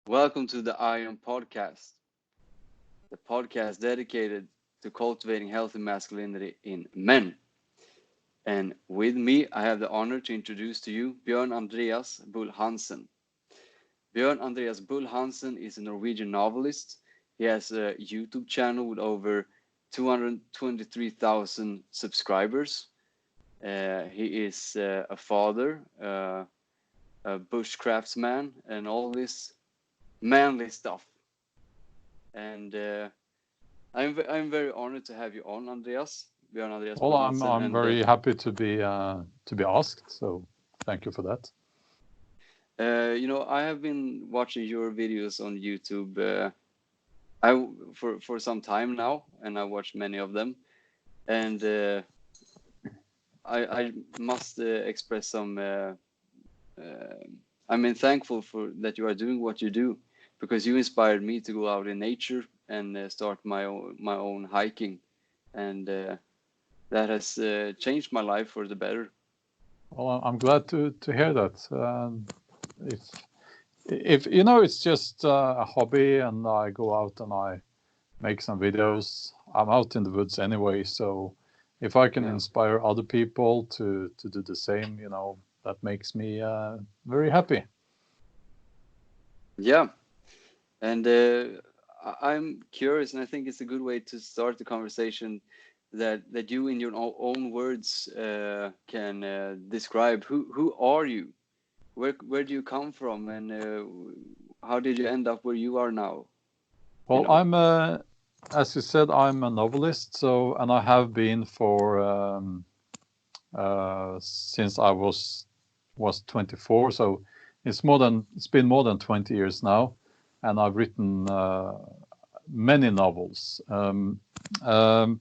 Welcome to the Aion Podcast, the podcast dedicated to cultivating healthy masculinity in men. And with me, I have the honor to introduce to you Björn Andreas Bull Hansen. Björn Andreas Bull Hansen is a Norwegian novelist. He has a YouTube channel with over 223,000 subscribers. He is a father, a bushcraftsman, and all this manly stuff. And I'm very honored to have you on, Andreas, Björn Andreas Well, Bull Hansen. I'm very happy to be asked. So thank you for that. I have been watching your videos on YouTube for some time now, and I watched many of them. And I must express some. Thankful for that you are doing what you do, because you inspired me to go out in nature and start my own hiking, and that has changed my life for the better. Well, I'm glad to hear that. If you know, it's just a hobby, and I go out and I make some videos. I'm out in the woods anyway, so if I can inspire other people to do the same, that makes me very happy. Yeah, and I'm curious, and I think it's a good way to start the conversation that you, in your own words, can describe who are you, where do you come from, and how did you end up where you are now? Well, I'm as you said, I'm a novelist, and I have been for since I was 24. So it's been more than 20 years now, and I've written many novels. I'm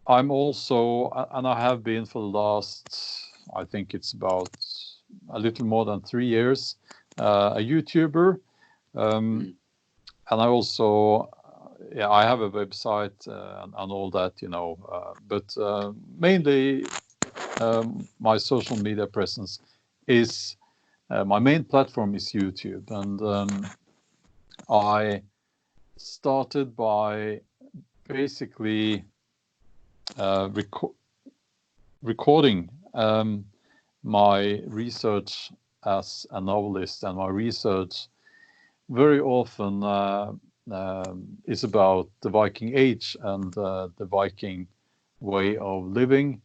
also, and I have been for the last, I think it's about a little more than 3 years, a YouTuber. And I also, I have a website and all that, but mainly my social media presence is, my main platform is YouTube. And I started by basically recording my research as a novelist, and my research very often is about the Viking age and the Viking way of living.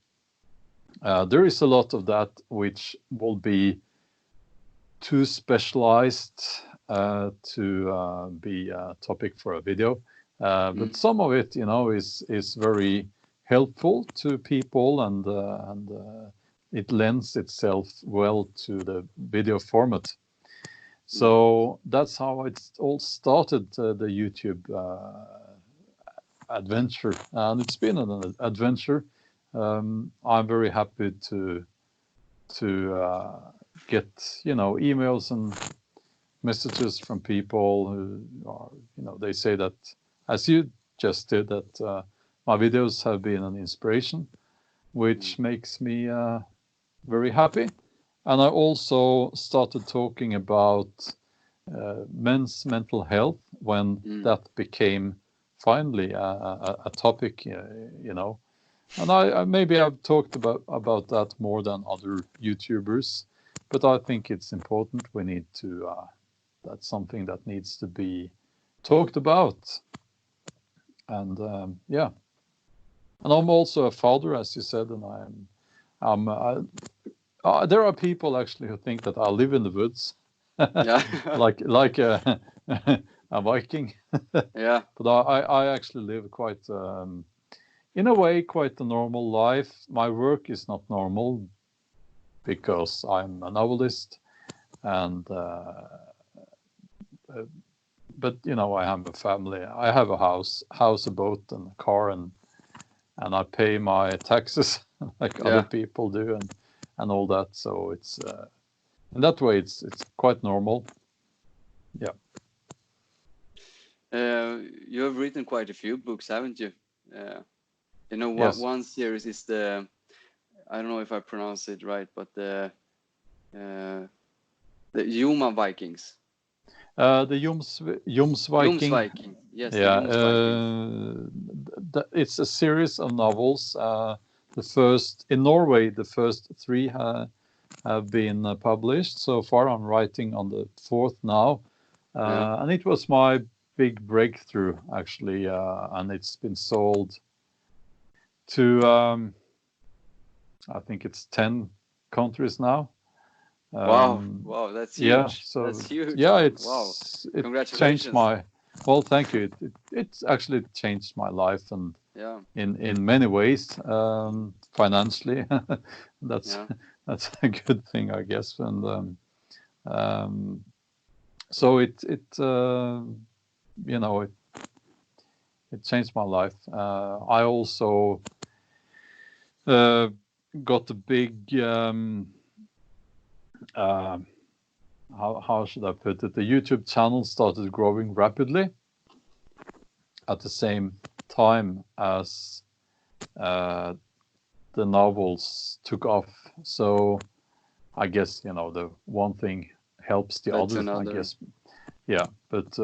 There is a lot of that which will be too specialized to be a topic for a video, but some of it, is very helpful to people, and it lends itself well to the video format. So that's how it all started, the YouTube adventure, and it's been an adventure. I'm very happy to get emails and messages from people who are, they say that, as you just did, that my videos have been an inspiration, which makes me very happy. And I also started talking about men's mental health when that became finally a topic, And I've talked about that more than other YouTubers, but I think it's important. We need to, that's something that needs to be talked about. And and I'm also a father, as you said, and there are people actually who think that I live in the woods, like a Viking. Yeah. But I actually live quite, in a way, quite a normal life. My work is not normal because I'm a novelist, and but I have a family. I have a house, a boat, and a car, and I pay my taxes like other people do, and all that. So it's in that way, it's quite normal. Yeah. You have written quite a few books, haven't you? Yes. One series is the, I don't know if I pronounce it right, but the Jomsvikings. The Jomsviking. Jomsviking. Yes, the Yeah, Jomsviking. it's a series of novels. The first in Norway, the first three have been published so far. I'm writing on the fourth now, Yeah. and it was my big breakthrough actually, and it's been sold to I think it's 10 countries now. Wow. Wow. That's Yeah, huge. so That's huge. yeah, Wow. it changed Congratulations. my. Well, thank you. It's actually changed my life, and Yeah. in many ways, financially. that's Yeah. that's a good thing, I guess. And um, so you know it changed my life. I also got a big uh, how should I put it? The YouTube channel started growing rapidly at the same time as the novels took off. So I guess the one thing helps the That's other. I another. guess, yeah. But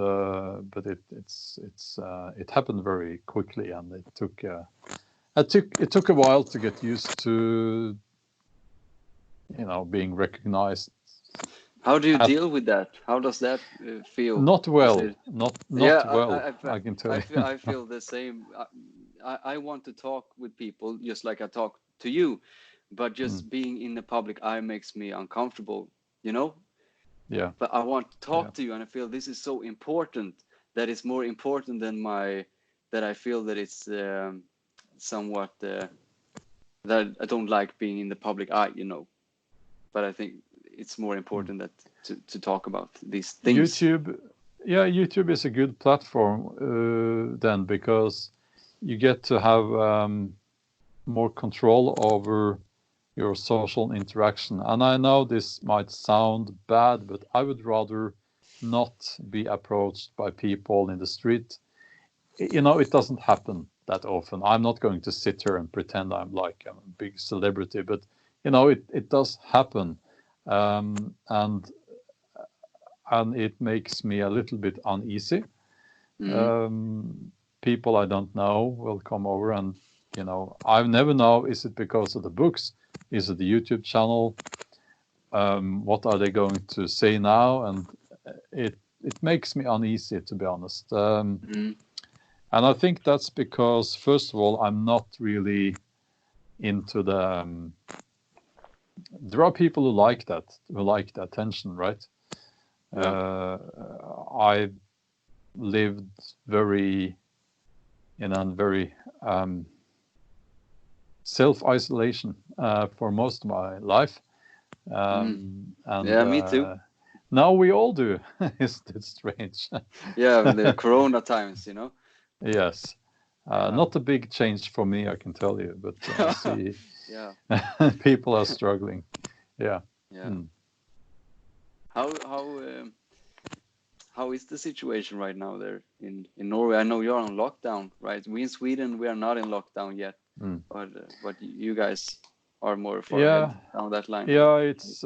it happened very quickly, and it took a while to get used to being recognized. How do you deal with that? How does that feel? Not Is well, it? not Yeah, well. I can tell you. I feel the same. I want to talk with people just like I talk to you, but Mm, just being in the public eye makes me uncomfortable, you know? yeah, But I want to yeah. talk to you, and I feel this is so important that it's more important than that I feel that it's somewhat that I don't like being in the public eye, But I think it's more Mm. important that to talk about these things. YouTube, yeah, YouTube is a good platform then because you get to have more control over your social interaction. And I know this might sound bad, but I would rather not be approached by people in the street. It doesn't happen that often. I'm not going to sit here and pretend I'm like a big celebrity, but it does happen. And it makes me a little bit uneasy. Mm. People I don't know will come over, and I never know, is it because of the books, is it the YouTube channel, what are they going to say now, and it makes me uneasy, to be honest. Mm. And I think that's because, first of all, I'm not really into the there are people who like the attention, right? Yeah. I lived very in a very self-isolation for most of my life, Mm. and Yeah, me too. now we all do. Isn't it strange? Yeah, the Corona times. Yes, Yeah. not a big change for me, I can tell you, but I see Yeah. people are struggling. Yeah. Yeah. Mm. How how um, how is the situation right now there in Norway? I know you're on lockdown, right? We in Sweden, we are not in lockdown yet, Mm. but you guys are more far ahead Yeah, down that line. yeah. It's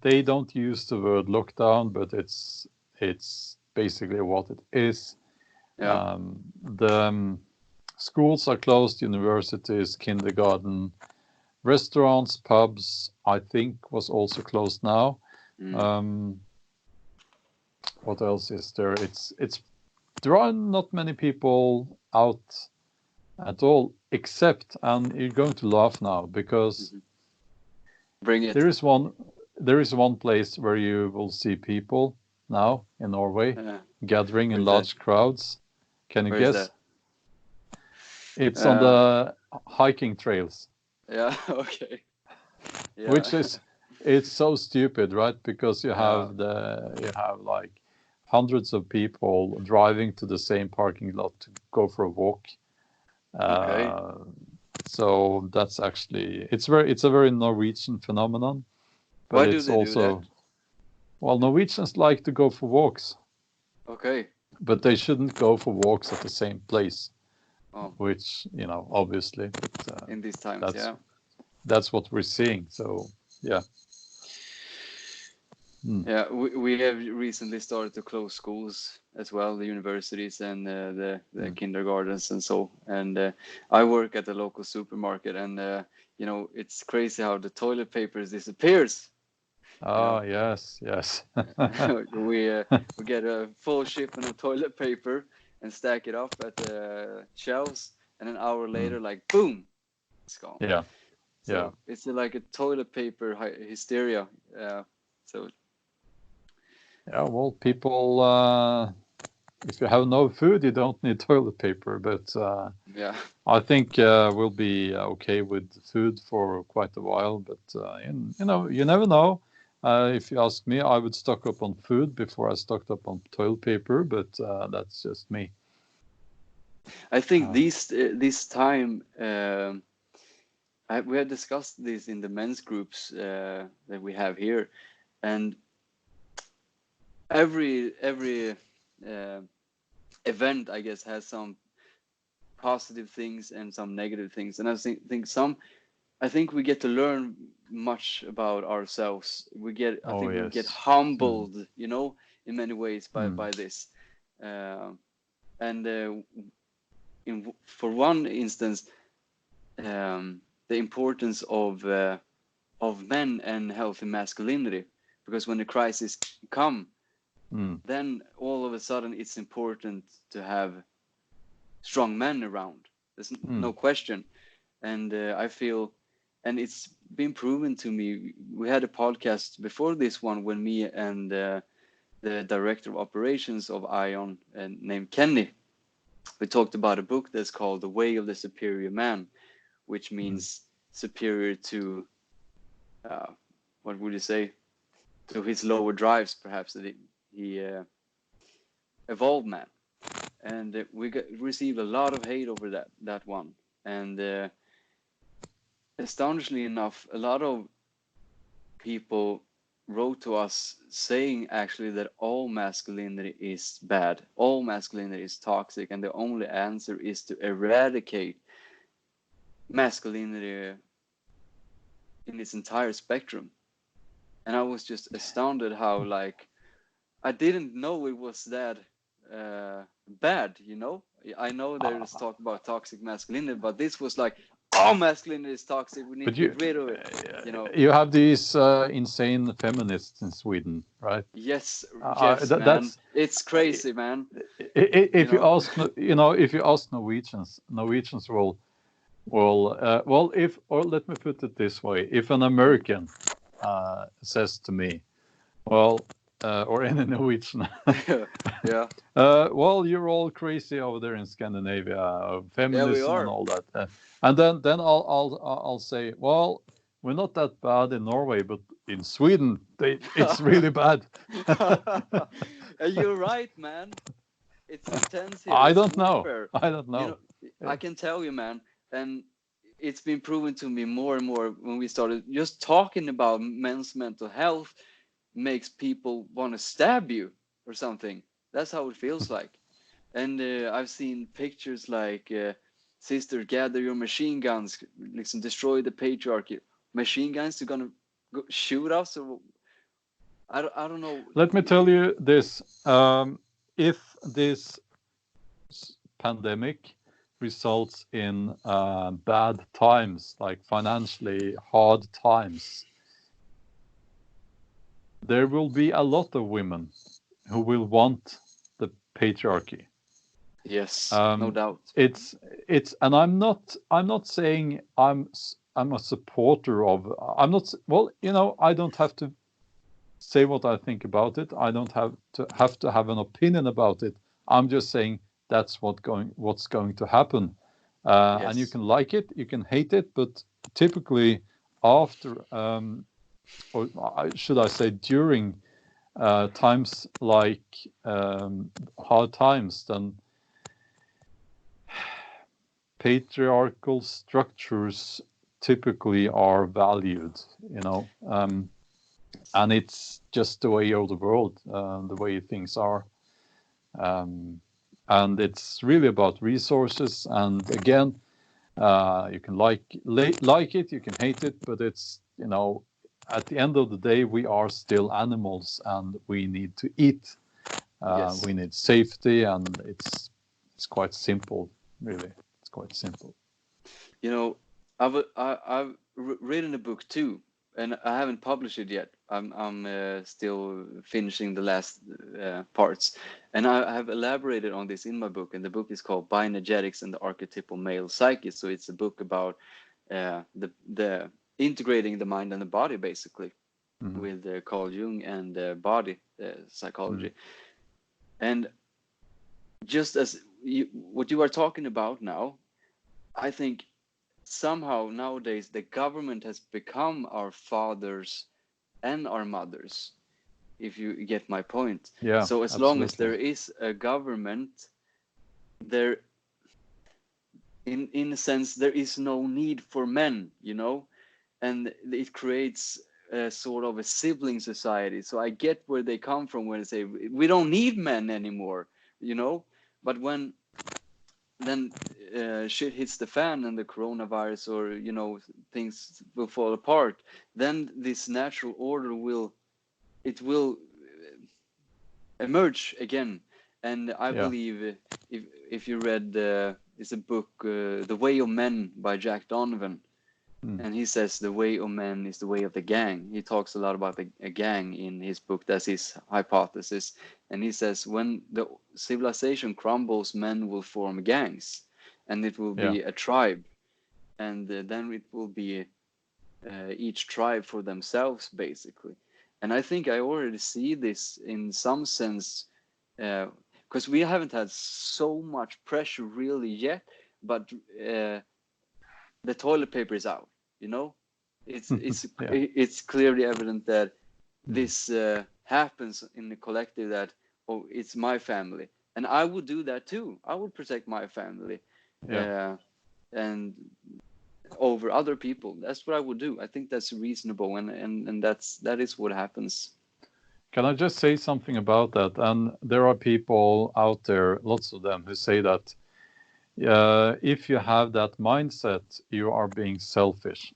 they don't use the word lockdown, but it's basically what it is. Yeah. The schools are closed, universities, kindergarten, restaurants, pubs, I think was also closed now. Mm. Um, what else is there? There are not many people out at all, except, and you're going to laugh now because Hmm. Bring it. there is one place where you will see people now in Norway gathering in Where's that? large crowds. Can you Where is guess? that? It's on Uh, the hiking trails, yeah. Okay. Yeah. which is it's so stupid, right? Because you Yeah. have like hundreds of people driving to the same parking lot to go for a walk. Okay. Uh, so that's actually it's a very Norwegian phenomenon, but Why do it's they do that? also, well, Norwegians like to go for walks, Okay. but they shouldn't go for walks at the same place, Oh, which obviously, but in these times, that's yeah. that's what we're seeing. So yeah. Yeah, we have recently started to close schools as well, the universities and the kindergartens and so. And I work at the local supermarket, and you know, it's crazy how the toilet paper disappears. Oh, yes, yes. We get a full shipment of toilet paper and stack it up at the shelves, and an hour later, like boom, it's gone. Yeah, So yeah. it's like a toilet paper hysteria. So Yeah, well, people, if you have no food, you don't need toilet paper. But yeah. I think we'll be okay with food for quite a while. But you know, you never know. If you ask me, I would stock up on food before I stocked up on toilet paper. But that's just me. I think this time we had discussed this in the men's groups that we have here, and every event, I guess, has some positive things and some negative things, and I think we get to learn much about ourselves. We get humbled, you know, in many ways by this, and for one instance, the importance of men and healthy masculinity, because when the crisis come, then all of a sudden it's important to have strong men around. There's no question, and I feel, and it's been proven to me. We had a podcast before this one when me and the director of operations of Aion, named Kenny, we talked about a book that's called The Way of the Superior Man, which means superior to, what would you say, to his lower drives, perhaps, that he evolved man. And we received a lot of hate over that one. And astonishingly enough, a lot of people wrote to us saying actually that all masculinity is bad, all masculinity is toxic, and the only answer is to eradicate masculinity in its entire spectrum. And I was just astounded how, like, I didn't know it was that bad, you know. I know there's talk about toxic masculinity, but this was like, all masculinity is toxic, we need to get rid of it, you know. You have these insane feminists in Sweden, right? Yes, man, it's crazy, man. If you ask, you know, if you ask Norwegians will well, if, or let me put it this way, if an American says to me, well, or any Norwegian, yeah, well, you're all crazy over there in Scandinavia, feminism and all that, and then I'll say, well, we're not that bad in Norway, but in Sweden, it's really bad. You're right, man. It's intense here. I don't know. You know, I can tell you, man, and it's been proven to me more and more when we started just talking about men's mental health makes people want to stab you or something. That's how it feels like. And I've seen pictures like, sister, gather your machine guns, liksom destroy the patriarchy. Machine guns are gonna shoot us, or I don't know. Let me tell you this: if this pandemic results in bad times, like financially hard times, there will be a lot of women who will want the patriarchy. Yes, no doubt. It's and I'm not saying I'm a supporter of. I'm not, well, you know, I don't have to say what I think about it. I don't have to have an opinion about it. I'm just saying that's what's going to happen. Yes. And you can like it, you can hate it, but typically after, or should I say during times like hard times, then patriarchal structures typically are valued, you know, and it's just the way of the world, the way things are, and it's really about resources. And again, you can like it, you can hate it, but it's, you know, at the end of the day, we are still animals, and we need to eat. Yes. We need safety, and it's quite simple, really. It's quite simple. You know, I've written a book too, and I haven't published it yet. I'm still finishing the last parts, and I have elaborated on this in my book. And the book is called Bioenergetics and the Archetypal Male Psyche. So it's a book about the integrating the mind and the body, basically, with Carl Jung and body psychology. And just as what you are talking about now, I think somehow nowadays the government has become our fathers and our mothers, if you get my point. Yeah, so as long as there is a government, there in a sense there is no need for men, you know, and it creates a sort of a sibling society. So I get where they come from when they say we don't need men anymore, you know. But when then shit hits the fan and the coronavirus, or you know, things will fall apart, then this natural order will emerge again. And I believe if you read it's a book, The Way of Men by Jack Donovan, and he says the way of men is the way of the gang. He talks a lot about a gang in his book. That's his hypothesis. And he says when the civilization crumbles, men will form gangs, and it will be a tribe, and then it will be each tribe for themselves, basically. And I think I already see this in some sense, because we haven't had so much pressure really yet, but the toilet paper is out, you know. It's clearly evident that this happens in the collective, that it's my family, and I would do that too. I would protect my family and over other people. That's what I would do. I think that's reasonable, and that is what happens. Can I just say something about that? And there are people out there, lots of them, who say that if you have that mindset, you are being selfish.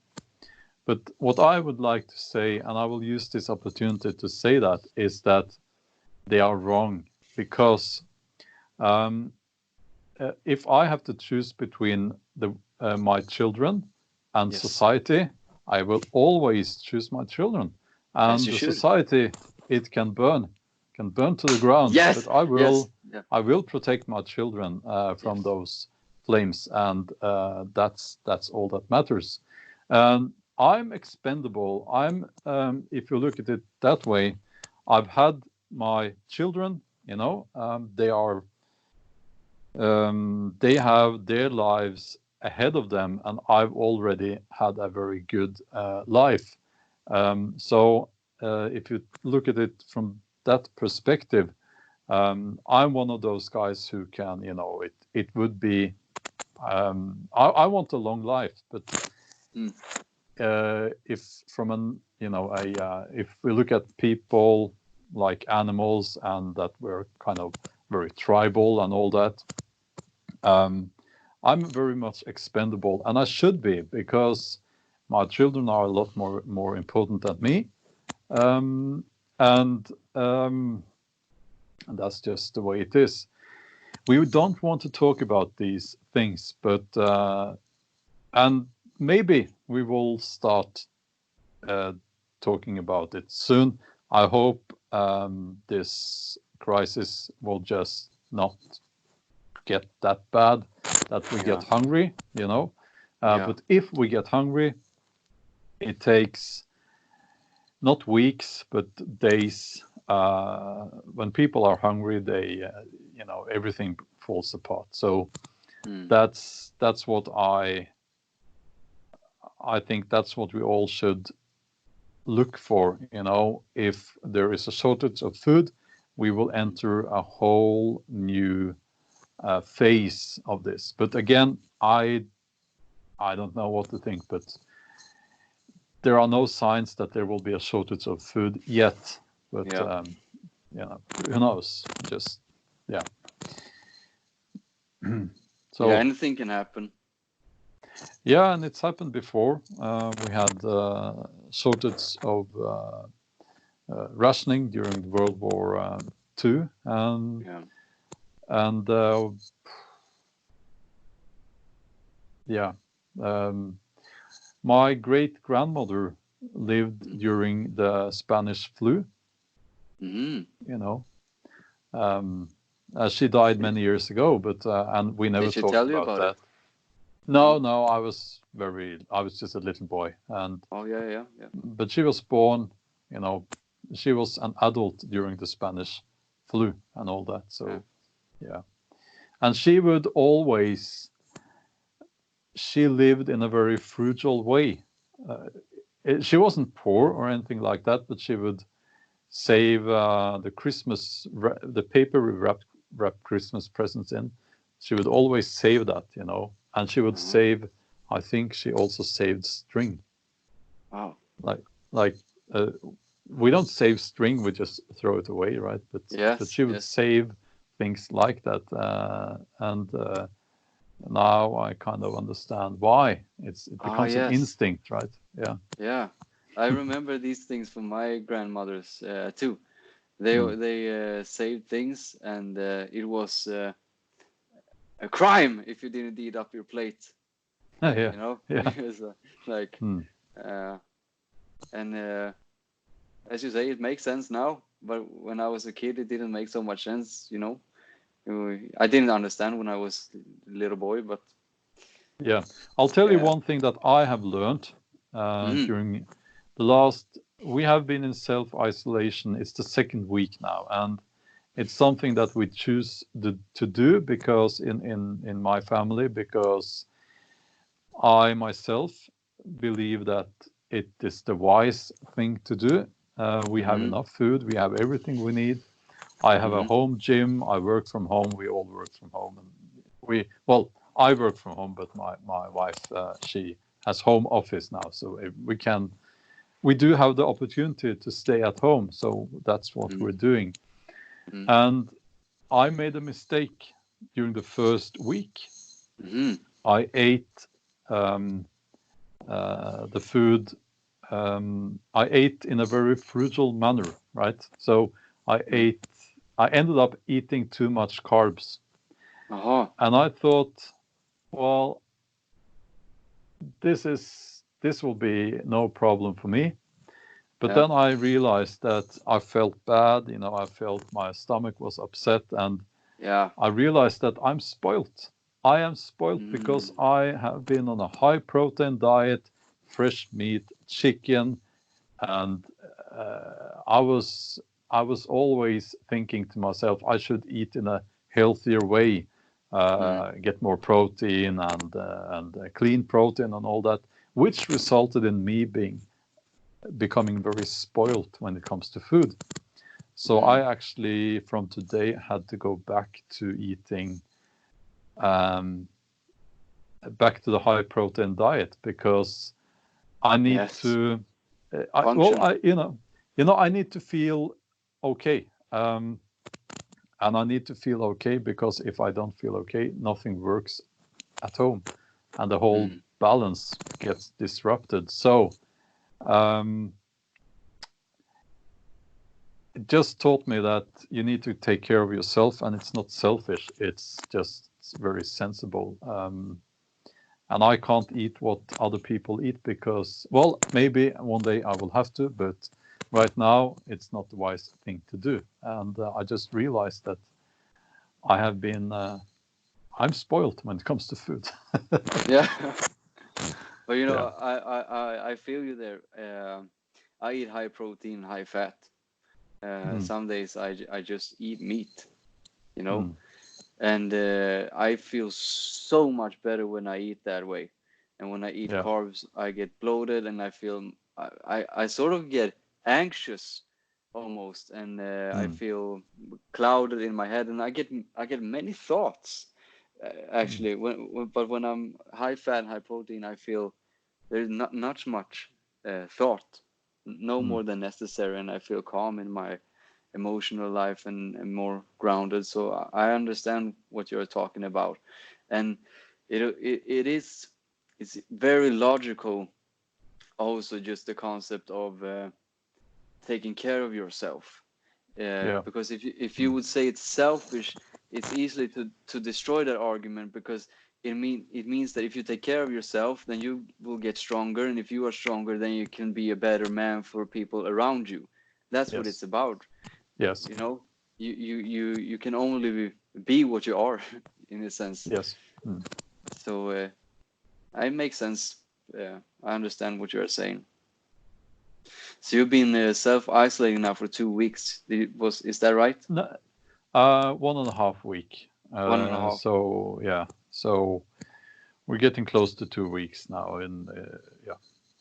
But what I would like to say, and I will use this opportunity to say that, is that they are wrong. Because if I have to choose between my children and society, I will always choose my children. And the society, it can burn to the ground. But I will protect my children from those flames, and that's all that matters. I'm expendable. If you look at it that way, I've had my children. You know, they have their lives ahead of them, and I've already had a very good life. So if you look at it from that perspective, I'm one of those guys who can, you know, it would be, I want a long life, but if from an, you know, if we look at people like animals, and that we're kind of very tribal and all that, I'm very much expendable, and I should be, because my children are a lot more important than me, and that's just the way it is. We don't want to talk about these things, but and maybe we will start talking about it soon. I hope this crisis will just not get that bad that we get hungry, you know. But if we get hungry, it takes not weeks but days. When people are hungry, they you know, everything falls apart. So that's what I think that's what we all should look for. You know, if there is a shortage of food, we will enter a whole new phase of this. But again, I don't know what to think, but there are no signs that there will be a shortage of food yet. But you know, who knows? Just so anything can happen. Yeah, and it's happened before. We had shortage of rationing during World War II, and Yeah. and yeah, my great grandmother lived during the Spanish flu. Mm-hmm. You know, she died many years ago, but and we never Did she talked tell you about about that. it? No, I was just a little boy, and Oh, yeah. but she was born, you know, she was an adult during the Spanish flu and all that. So yeah, and she would always, she lived in a very frugal way. She wasn't poor or anything like that, but she would save the Christmas, the paper we wrap Christmas presents in. She would always save that, you know, and she would save. I think she also saved string. Wow. Like we don't save string; we just throw it away, right? But she would save things like that, and now I kind of understand why. It becomes an instinct, right? Yeah. Yeah, I remember these things from my grandmothers too. They saved things, and it was a crime if you didn't eat up your plate. Yeah. You know, Yeah. it was like, and as you say, it makes sense now. But when I was a kid, it didn't make so much sense. You know, I didn't understand when I was a little boy, but yeah, I'll tell you one thing that I have learned during the last. We have been in self-isolation. It's the second week now, and it's something that we choose to do because in my family, because I myself believe that it is the wise thing to do. We have enough food. We have everything we need. I have a home gym. I work from home. We all work from home. And I work from home, but my wife, she has home office now. So we do have the opportunity to stay at home. So that's what we're doing. And I made a mistake during the first week. I ate the food. I ate in a very frugal manner, right? So I ended up eating too much carbs. And I thought, well, this will be no problem for me. But then I realized that I felt bad, you know, I felt my stomach was upset, and I realized that I'm spoiled. I am spoiled because I have been on a high protein diet, fresh meat, chicken, and I was always thinking to myself, I should eat in a healthier way, get more protein and clean protein and all that, which resulted in me becoming very spoiled when it comes to food. So I actually, from today, had to go back to eating, back to the high protein diet, because I need to. I need to feel okay, and I need to feel okay, because if I don't feel okay, nothing works at home, and the whole balance gets disrupted. So it just taught me that you need to take care of yourself, and it's not selfish. It's just very sensible. And I can't eat what other people eat because, well, maybe one day I will have to, but right now it's not the wise thing to do. And I just realized that I have been, I'm spoiled when it comes to food. Yeah. But you know, I feel you there. I eat high protein, high fat. Some days I just eat meat, you know, and I feel so much better when I eat that way. And when I eat carbs, I get bloated, and I feel I sort of get anxious almost, and I feel clouded in my head, and I get many thoughts actually. But when I'm high fat, high protein, I feel there's not much thought, no more than necessary, and I feel calm in my emotional life and more grounded. So I understand what you're talking about, and it's very logical also just the concept of taking care of yourself. Because if you would say it's selfish, it's easily to destroy that argument, because it means that if you take care of yourself, then you will get stronger, and if you are stronger, then you can be a better man for people around you. That's what it's about. Yes. You know, you can only be what you are, in a sense. Yes. So it makes sense. I understand what you are saying. So you've been self-isolating now for 2 weeks. Is that right? No, 1.5 week. 1.5. So yeah. So we're getting close to 2 weeks now.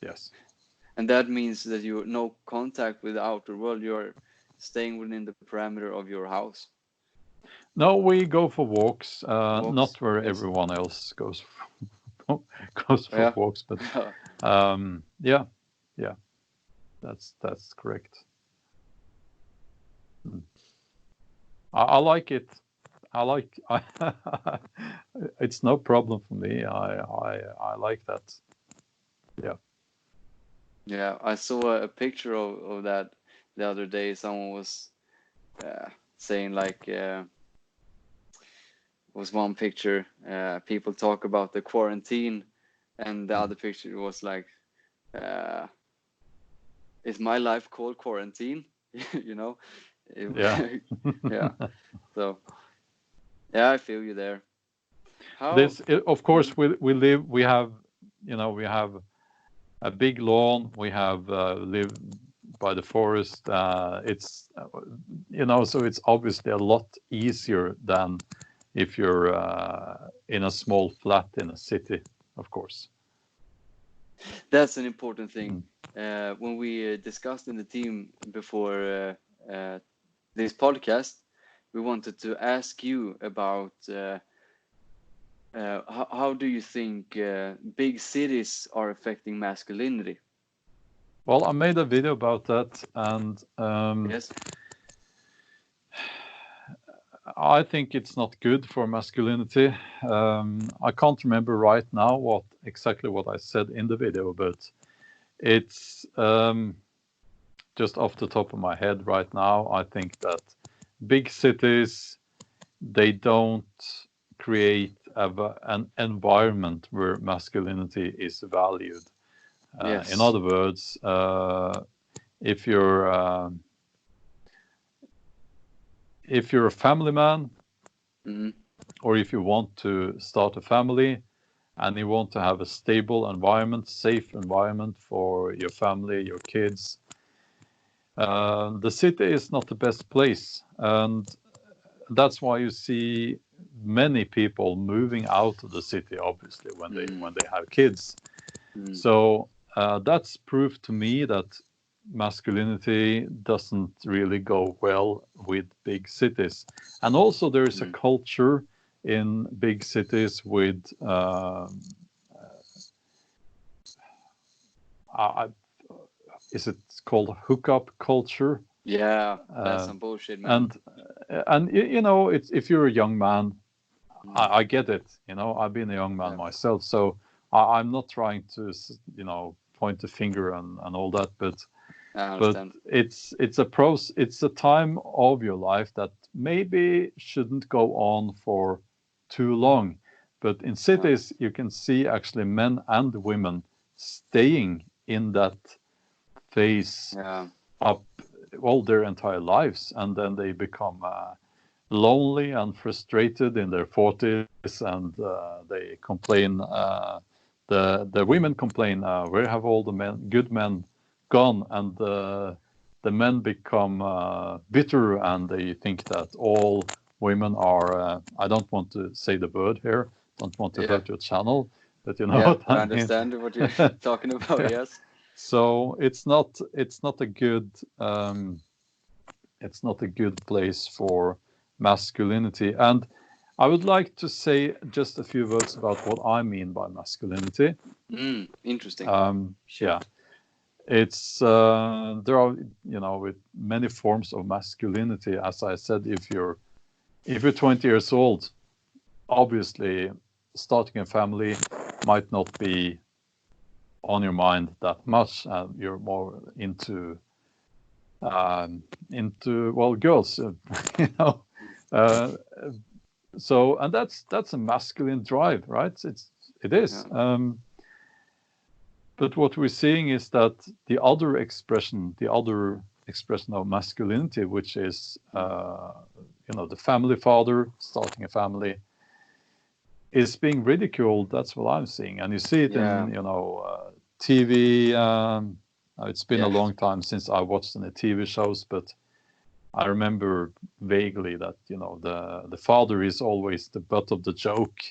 Yes. And that means that you no contact with the outer world. You're staying within the parameter of your house. No, we go for walks. Walks, not where yes. everyone else goes for walks, but yeah. That's correct. I like it. It's no problem for me. I like that. Yeah. Yeah, I saw a picture of that the other day. Someone was saying like, was one picture, people talk about the quarantine, and the other picture was like, is my life called quarantine? You know? Yeah. Yeah. So yeah, I feel you there. Of course, we have a big lawn. We have live by the forest. It's so it's obviously a lot easier than if you're in a small flat in a city, of course. That's an important thing. When we discussed in the team before this podcast, we wanted to ask you about how do you think big cities are affecting masculinity? Well, I made a video about that, and yes, I think it's not good for masculinity. I can't remember right now exactly what I said in the video, but it's just off the top of my head right now. I think that big cities, they don't create an environment where masculinity is valued. yes. In other words, if you're a family man, or if you want to start a family and you want to have a stable environment, safe environment for your family, your kids, the city is not the best place. And that's why you see many people moving out of the city, obviously, when they have kids. So that's proof to me that masculinity doesn't really go well with big cities. And also there is a culture in big cities with is it called hookup culture? Yeah, that's some bullshit, man. And it's, if you're a young man, I get it. I've been a young man myself, so I'm not trying to point the finger and all that, but it's a time of your life that maybe shouldn't go on for too long. But in cities, you can see actually men and women staying in that phase up all their entire lives, and then they become lonely and frustrated in their 40s, and they complain. The women complain, where have all the good men gone? And the men become bitter, and they think that all women are. I don't want to say the word here. Don't want to hurt your channel, but you know what I mean. I understand what you're talking about. Yes. So it's not a good place for masculinity. And I would like to say just a few words about what I mean by masculinity. Interesting. Yeah, it's there are with many forms of masculinity. As I said, if you're 20 years old, obviously starting a family might not be on your mind that much, and you're more into girls, you know. So, and that's a masculine drive, right? It is. Yeah. But what we're seeing is that the other expression of masculinity, which is the family father starting a family, is being ridiculed. That's what I'm seeing, and you see it in TV. It's been a long time since I watched any TV shows, but I remember vaguely that the father is always the butt of the joke,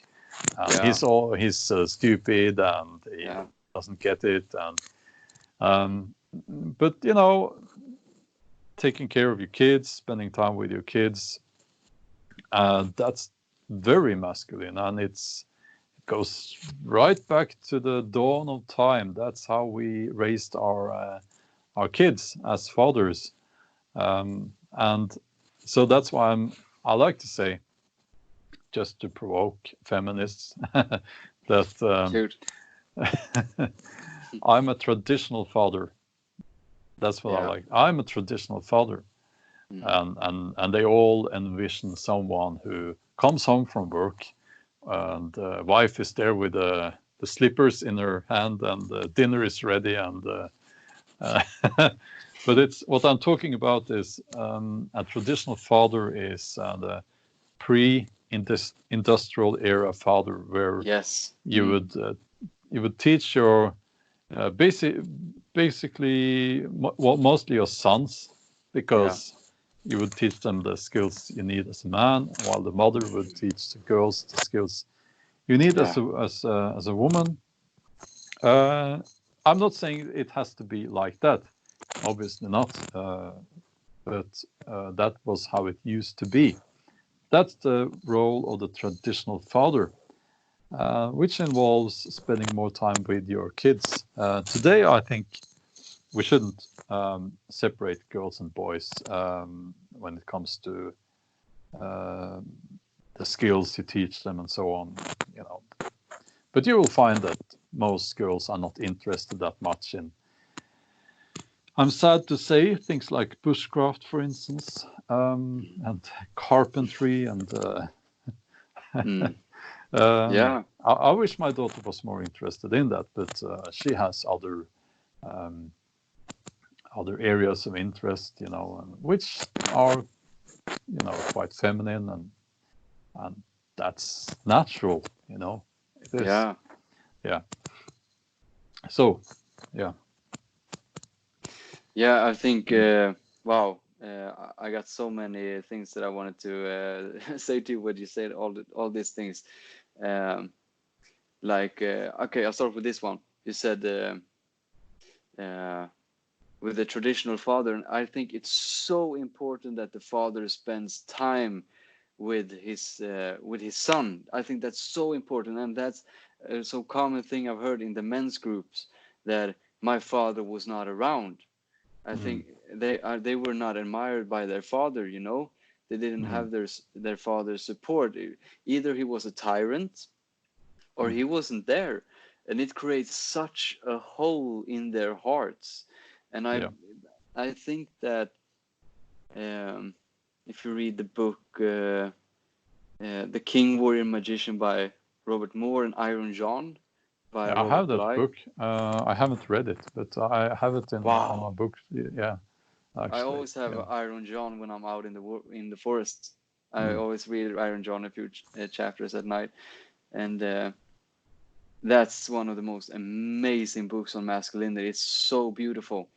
and he's stupid and he doesn't get it, and but taking care of your kids, spending time with your kids, that's very masculine, and it goes right back to the dawn of time. That's how we raised our kids as fathers, and so that's why I like to say, just to provoke feminists, that I'm a traditional father. That's what I like. I'm a traditional father. And they all envision someone who comes home from work, and wife is there with the slippers in her hand, and the dinner is ready, and but it's what I'm talking about is a traditional father is the pre-industrial era father, where you would teach your basically mostly your sons, because you would teach them the skills you need as a man, while the mother would teach the girls the skills you need as a woman. I'm not saying it has to be like that, obviously not, but that was how it used to be. That's the role of the traditional father, which involves spending more time with your kids. Today, I think we shouldn't separate girls and boys when it comes to the skills you teach them and so on. But you will find that most girls are not interested that much in, I'm sad to say, things like bushcraft, for instance, and carpentry, and I wish my daughter was more interested in that, but she has other areas of interest, which are quite feminine, and that's natural, it is. So I think I got so many things that I wanted to say to you when you said all these things. Okay, I'll start with this one. You said with the traditional father, and I think it's so important that the father spends time with his son. I think that's so important, and that's a so common thing I've heard in the men's groups, that my father was not around. I think they were not admired by their father. They didn't have their father's support. Either he was a tyrant, or he wasn't there, and it creates such a hole in their hearts. And I think that if you read the book The King, Warrior, Magician by Robert Moore, and Iron John by I Robert have that Bly. book. I haven't read it, but I have it on my book. Actually, I always have Iron John when I'm out in the forest. I always read Iron John a few chapters at night, and that's one of the most amazing books on masculinity. It's so beautiful.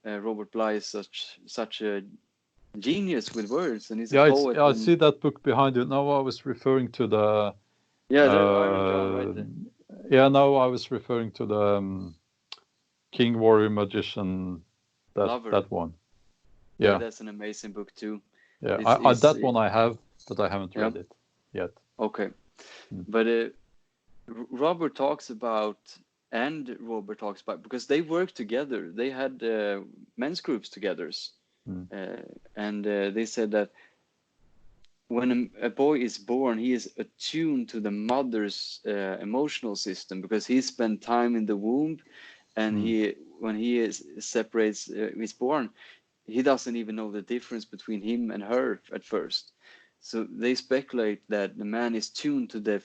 Robert Bly is such a genius with words, and he's a poet. I see that book behind you. Now I was referring to the Iron John right there. No, I was referring to the King, Warrior, Magician, that one. Yeah, that's an amazing book too. Yeah, that one I have, but I haven't read it yet. Okay, but Robert talks about, because they worked together. They had men's groups together, and they said that when a boy is born, he is attuned to the mother's emotional system, because he spent time in the womb, and when he is born, he doesn't even know the difference between him and her at first. So they speculate that the man is tuned to the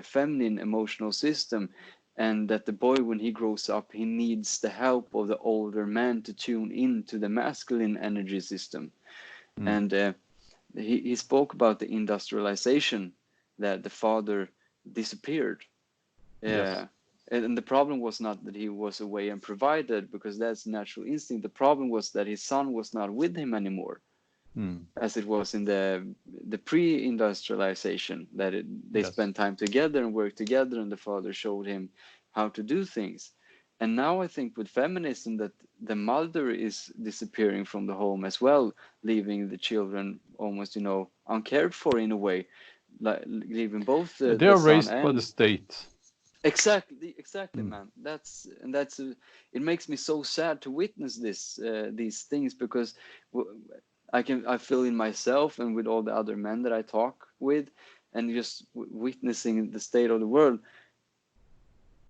feminine emotional system, and that the boy, when he grows up, he needs the help of the older man to tune into the masculine energy system. And he spoke about the industrialization, that the father disappeared. Yes. And the problem was not that he was away and provided, because that's natural instinct. The problem was that his son was not with him anymore, as it was in the pre-industrialization, that they spent time together and worked together, and the father showed him how to do things. And now I think with feminism, that the mother is disappearing from the home as well, leaving the children almost, uncared for in a way, like leaving both They the are son raised by and the state. exactly, man. It makes me so sad to witness these things, because I feel in myself and with all the other men that I talk with, and just witnessing the state of the world.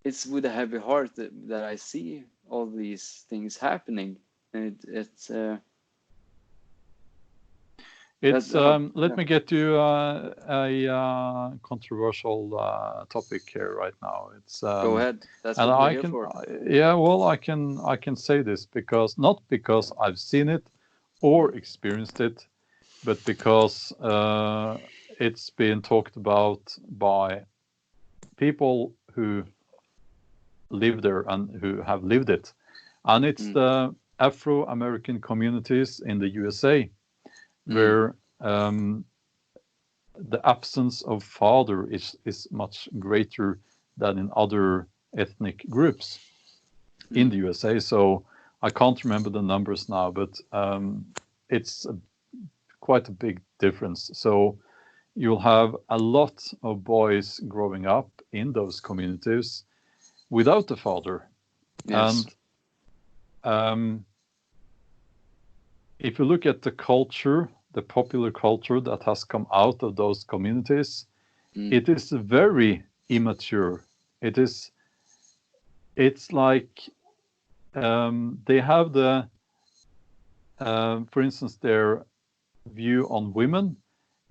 It's with a heavy heart that I see all these things happening, and let me get you a controversial topic here right now. It's go ahead. That's and what we're I here can, for. yeah, well, I can say this not because I've seen it or experienced it, but because it's been talked about by people who live there and who have lived it, and it's the Afro-American communities in the USA, where the absence of father is much greater than in other ethnic groups in the USA. So I can't remember the numbers now, but it's quite a big difference. So you'll have a lot of boys growing up in those communities without a father. Yes. And if you look at the culture, the popular culture that has come out of those communities, it is very immature. It's like they have for instance, their view on women.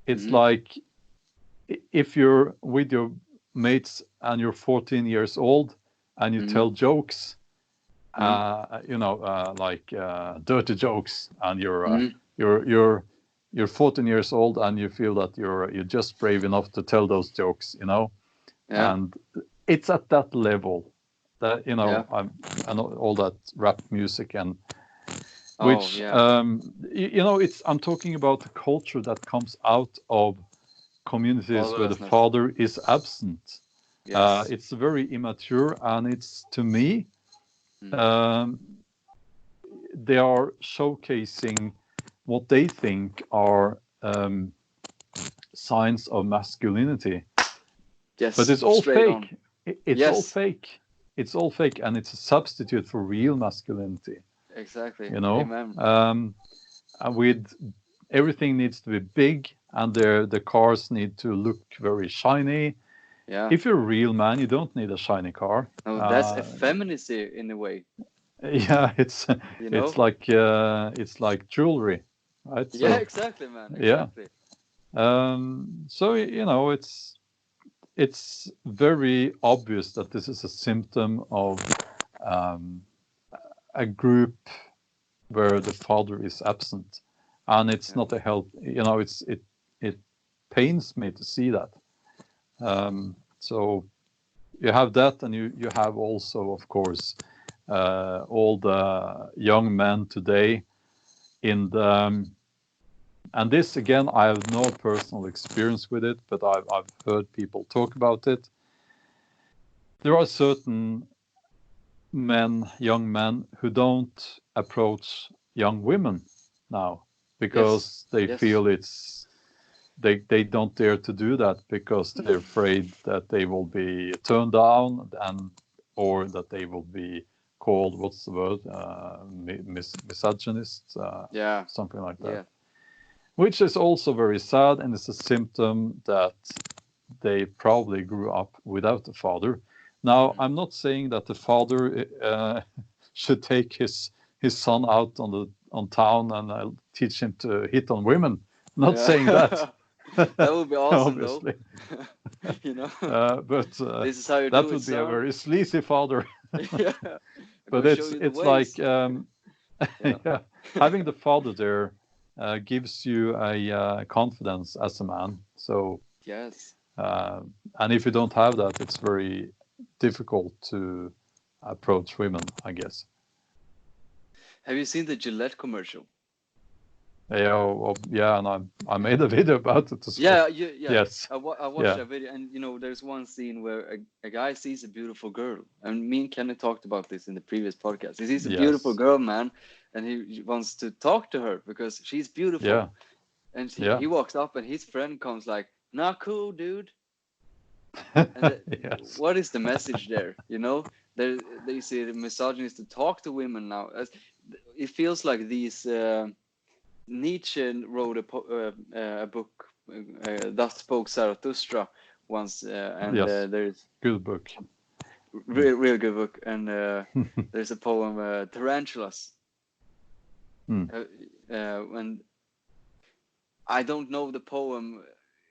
It's like if you're with your mates and you're 14 years old and you tell jokes, like dirty jokes, and you're 14 years old and you feel that you're just brave enough to tell those jokes, and it's at that level that and all that rap music and which I'm talking about the culture that comes out of communities where the father is absent. It's very immature, and it's, to me, they are showcasing what they think are signs of masculinity. Yes, but it's all fake. It's all Yes. fake. It's all fake, and it's a substitute for real masculinity. Exactly. Amen. Amen. With everything needs to be big, and the cars need to look very shiny. Yeah. If you're a real man, you don't need a shiny car. No, that's effeminacy in a way. Yeah, it's like jewelry, right? Yeah, exactly, man. Exactly. Yeah. So it's very obvious that this is a symptom of a group where the father is absent, and it's not a help. It pains me to see that. So you have that, and you have also, of course, all the young men today in the and this, again, I have no personal experience with it, but I've heard people talk about it. There are certain young men, who don't approach young women now because they feel they don't dare to do that because they're afraid that they will be turned down, or that they will be called, what's the word, misogynist, something like that. which is also very sad, and it's a symptom that they probably grew up without a father. Now, I'm not saying that the father should take his son out on town and teach him to hit on women. Not saying that. That would be awesome, obviously. But this is how you that do would it, be a son. very sleazy father. Yeah. But it's like yeah, having the father there gives you a confidence as a man. So yes. And if you don't have that, it's very difficult to approach women, I guess. Have you seen the Gillette commercial? Yeah, and I made a video about it as well. Yeah. Yes. I watched that video, and there's one scene where a guy sees a beautiful girl, and me and Kenny talked about this in the previous podcast. He sees a beautiful girl, man, and he wants to talk to her because she's beautiful. Yeah. And he walks up, and his friend comes like, "Not cool, dude." And yes. What is the message there? They say the misogynist to talk to women now. It feels like these. Nietzsche wrote a book, Thus Spoke Zarathustra, once, and there's good book, real good book, and there's a poem, Tarantulas. And I don't know the poem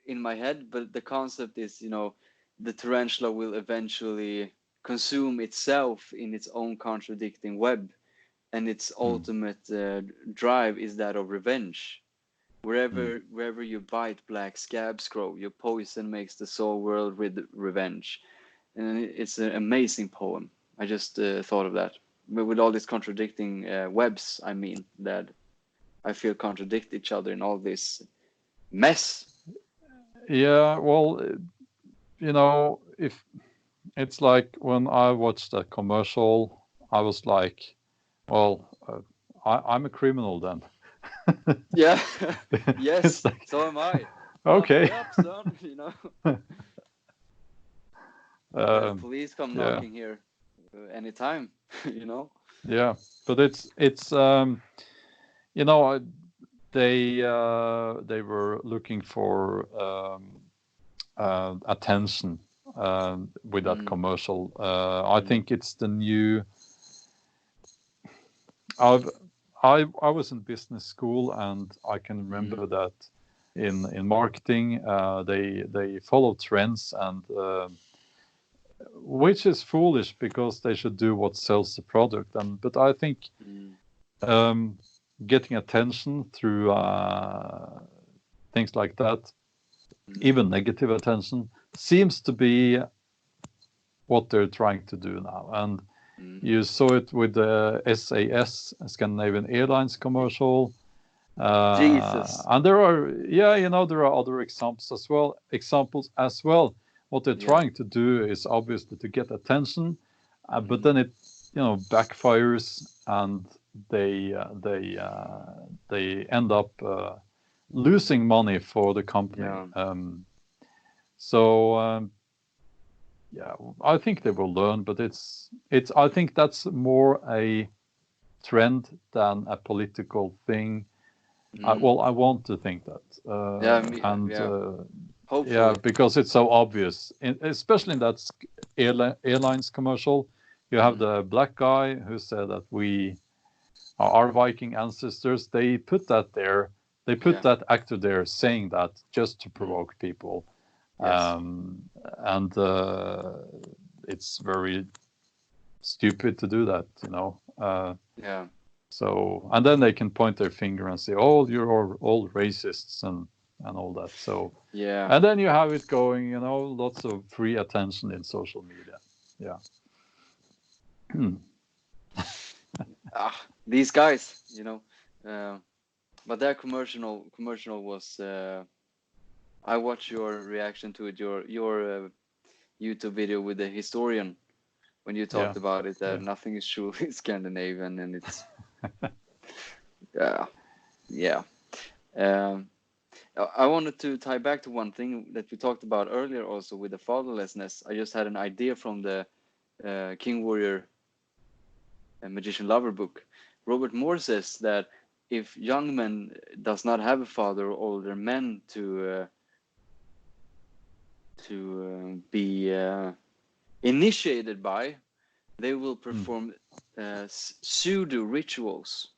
in my head, but the concept is, the tarantula will eventually consume itself in its own contradicting web. And its ultimate drive is that of revenge. Wherever you bite, black scabs grow. Your poison makes the soul world with revenge. And it's an amazing poem. I just thought of that. But with all these contradicting webs, I mean, that I feel contradict each other in all this mess. Yeah, well, if it's like when I watched that commercial, I was like, well, I'm a criminal then. Yeah. Yes. Like, so am I. Okay. Up, son, police come knocking here anytime. Yeah, but it's they were looking for attention with that commercial. I think it's the new. I was in business school, and I can remember that in marketing they follow trends, and which is foolish because they should do what sells the product. But I think getting attention through things like that, even negative attention, seems to be what they're trying to do now. And you saw it with the SAS, Scandinavian Airlines commercial. Jesus. And there are other examples as well. What they're trying to do is obviously to get attention, but then it backfires, and they end up losing money for the company. Yeah. I think they will learn, but it's. I think that's more a trend than a political thing. I want to think that. Hopefully. Because it's so obvious, especially in that airlines commercial. You have the black guy who said that our Viking ancestors. They put that there. They put that actor there saying that just to provoke people. Yes. And it's very stupid to do that, So, and then they can point their finger and say, "Oh, you're all racists," and all that. So, and then you have it going, lots of free attention in social media. Yeah. These guys, but their commercial was. I watched your reaction to it, your YouTube video with the historian, when you talked about it, that nothing is truly Scandinavian, and it's I wanted to tie back to one thing that we talked about earlier, also with the fatherlessness. I just had an idea from the King Warrior and Magician Lover book. Robert Moore says that if young men does not have a father or older men to be initiated by, they will perform pseudo rituals,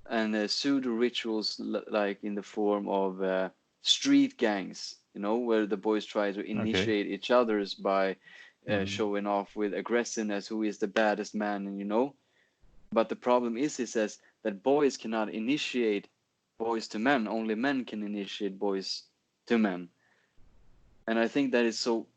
and pseudo rituals like in the form of street gangs, where the boys try to initiate each others by showing off with aggressiveness who is the baddest man, and but the problem is, he says, that boys cannot initiate boys to men. Only men can initiate boys to men. And I think that it's so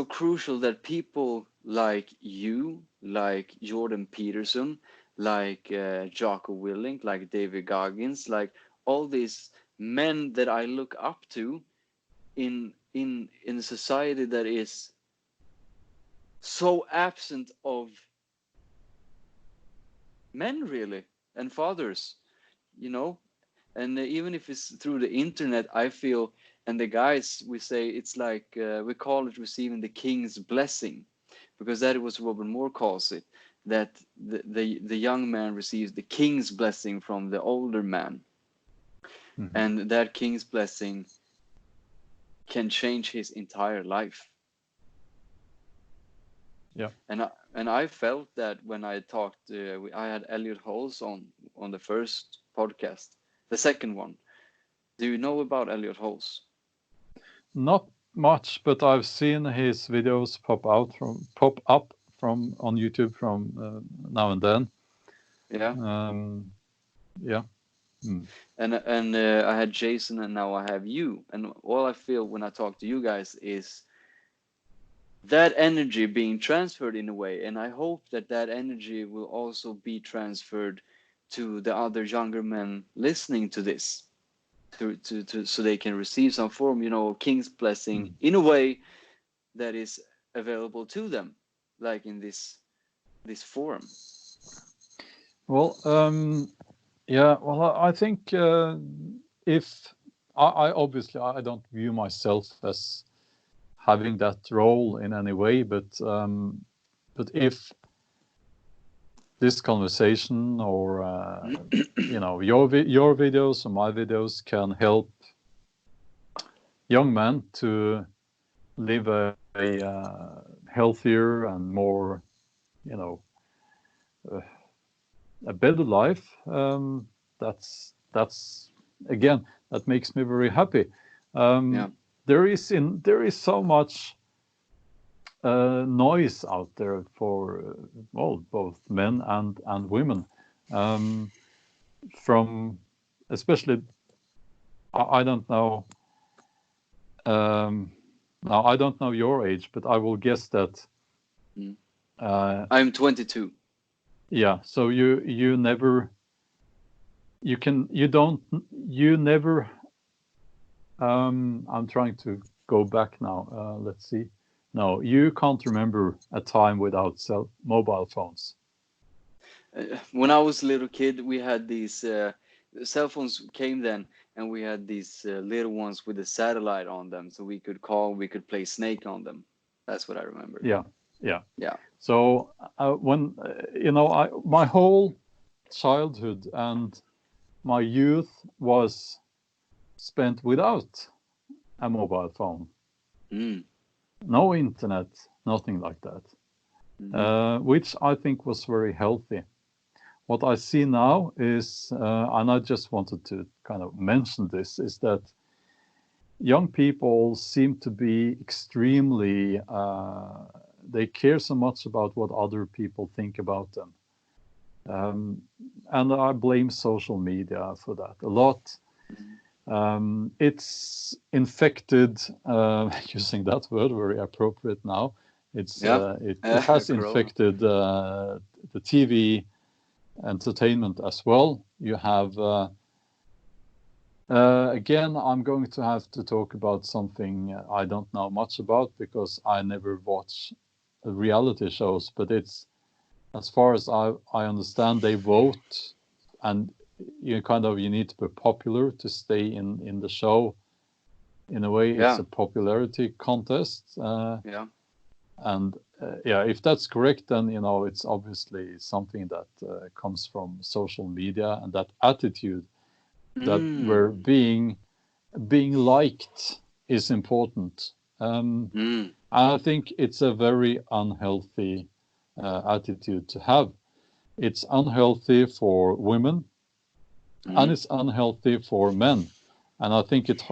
crucial that people like you, like Jordan Peterson, like Jocko Willink, like David Goggins, like all these men that I look up to in a society that is so absent of men, really, and fathers, and even if it's through the internet, I feel, and the guys, we say it's like we call it receiving the king's blessing, because that was Robert Moore calls it, that the young man receives the king's blessing from the older man, and that king's blessing can change his entire life. Yeah. And I felt that when I talked, I had Elliot Hulse on the first podcast, the second one. Do you know about Elliot Hulse? Not much, but I've seen his videos pop up from on YouTube from now and then. Yeah. Yeah. And I had Jason, and now I have you. And all I feel when I talk to you guys is that energy being transferred in a way, and I hope that energy will also be transferred to the other younger men listening to this, to so they can receive some form, king's blessing in a way that is available to them, like in this form. Well, yeah. Well, I think if I obviously I don't view myself as having that role in any way, but if this conversation or your videos or my videos can help young men to live a healthier and more a better life, that's again, that makes me very happy. There is so much noise out there for both men and women, from especially I don't know. Now I don't know your age, but I will guess that I'm 22. Yeah, so you never I'm trying to go back now. Let's see. No, you can't remember a time without mobile phones. When I was a little kid, we had these cell phones came then, and we had these little ones with a satellite on them, so we could call, we could play Snake on them. That's what I remember. Yeah. So when my whole childhood and my youth was spent without a mobile phone. No internet, nothing like that, which I think was very healthy. What I see now is, and I just wanted to kind of mention this, is that young people seem to be extremely, they care so much about what other people think about them. And I blame social media for that a lot. It's infected, using that word, very appropriate now. It has infected the TV entertainment as well. You have, again, I'm going to have to talk about something I don't know much about because I never watch reality shows, but it's, as far as I understand, they vote, and you need to be popular to stay in the show. In a way, it's a popularity contest. And if that's correct, then it's obviously something that comes from social media, and that attitude that where being liked is important. I think it's a very unhealthy attitude to have. It's unhealthy for women, and it's unhealthy for men, and I think it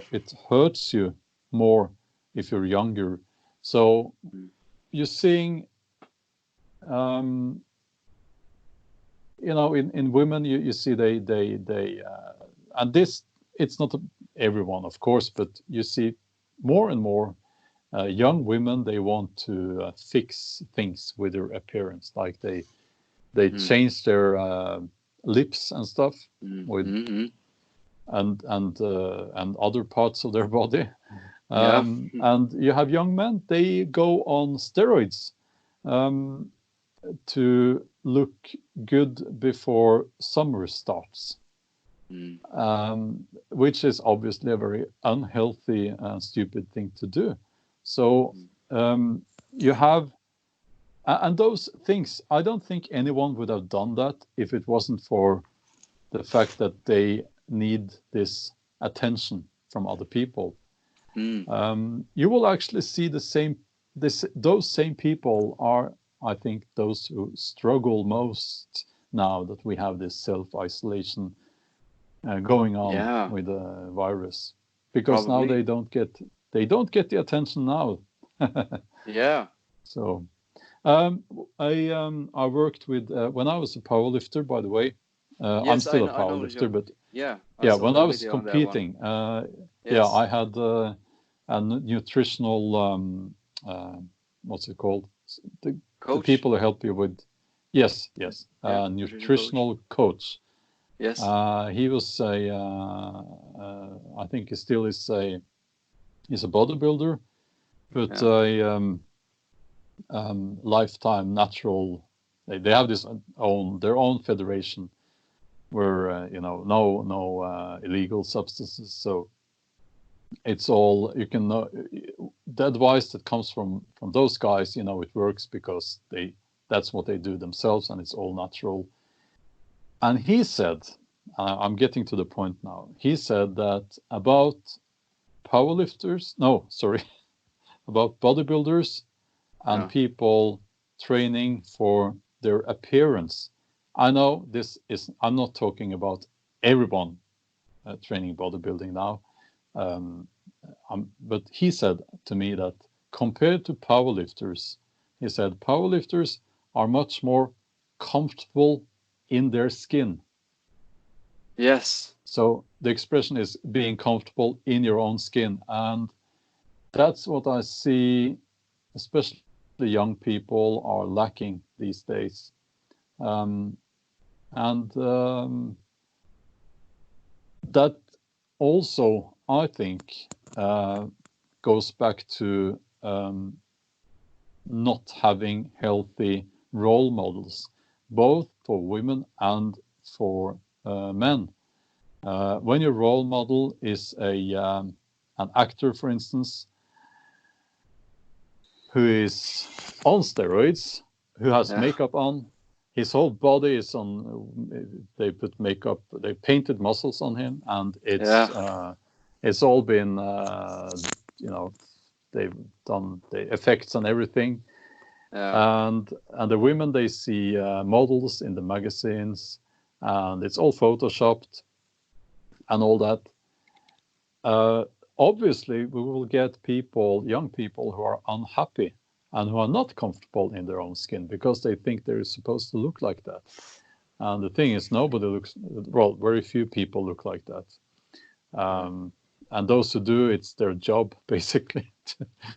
hurts you more if you're younger. So you're seeing, in women, you see they and this, it's not everyone, of course, but you see more and more young women, they want to fix things with their appearance, like they change their lips and stuff with and other parts of their body. And you have young men, they go on steroids to look good before summer starts, which is obviously a very unhealthy and stupid thing to do. So you have, and those things, I don't think anyone would have done that if it wasn't for the fact that they need this attention from other people. You will actually see those same people are, I think, those who struggle most now that we have this self-isolation going on with the virus, because now they don't get the attention now. So I worked with when I was a powerlifter, by the way. I'm still a powerlifter, but when I was competing, I had a nutritional what's it called? The people who help you with nutritional coach. Yes. He was I think he still is he's a bodybuilder, but lifetime natural. They have their own federation where no illegal substances. So it's all you can know. The advice that comes from those guys, it works because that's what they do themselves, and it's all natural. And he said, I'm getting to the point now. He said that about about bodybuilders and people training for their appearance. I know I'm not talking about everyone training bodybuilding now. But he said to me that compared to powerlifters, he said powerlifters are much more comfortable in their skin. Yes. So the expression is being comfortable in your own skin. And that's what I see, especially the young people are lacking these days. That also, I think, goes back to not having healthy role models, both for women and for men. When your role model is an actor, for instance, who is on steroids, who has makeup on, his whole body is on. They put makeup, they painted muscles on him, and it's all been, they've done the effects and everything. And the women, they see models in the magazines, and it's all photoshopped and all that. Obviously, we will get young people who are unhappy and who are not comfortable in their own skin because they think they're supposed to look like that. And the thing is, very few people look like that. And those who do, it's their job, basically.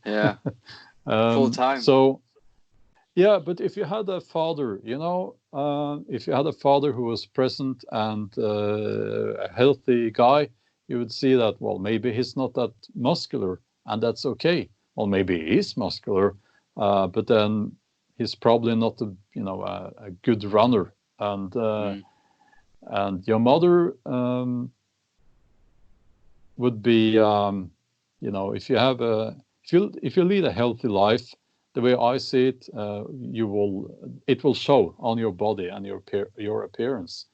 Full time. So, but if you had a father, if you had a father who was present and a healthy guy, you would see that, well, maybe he's not that muscular, and that's okay. Well, maybe he is muscular, but then he's probably not a good runner. And your mother would be, if you lead a healthy life, the way I see it, it will show on your body and your appearance.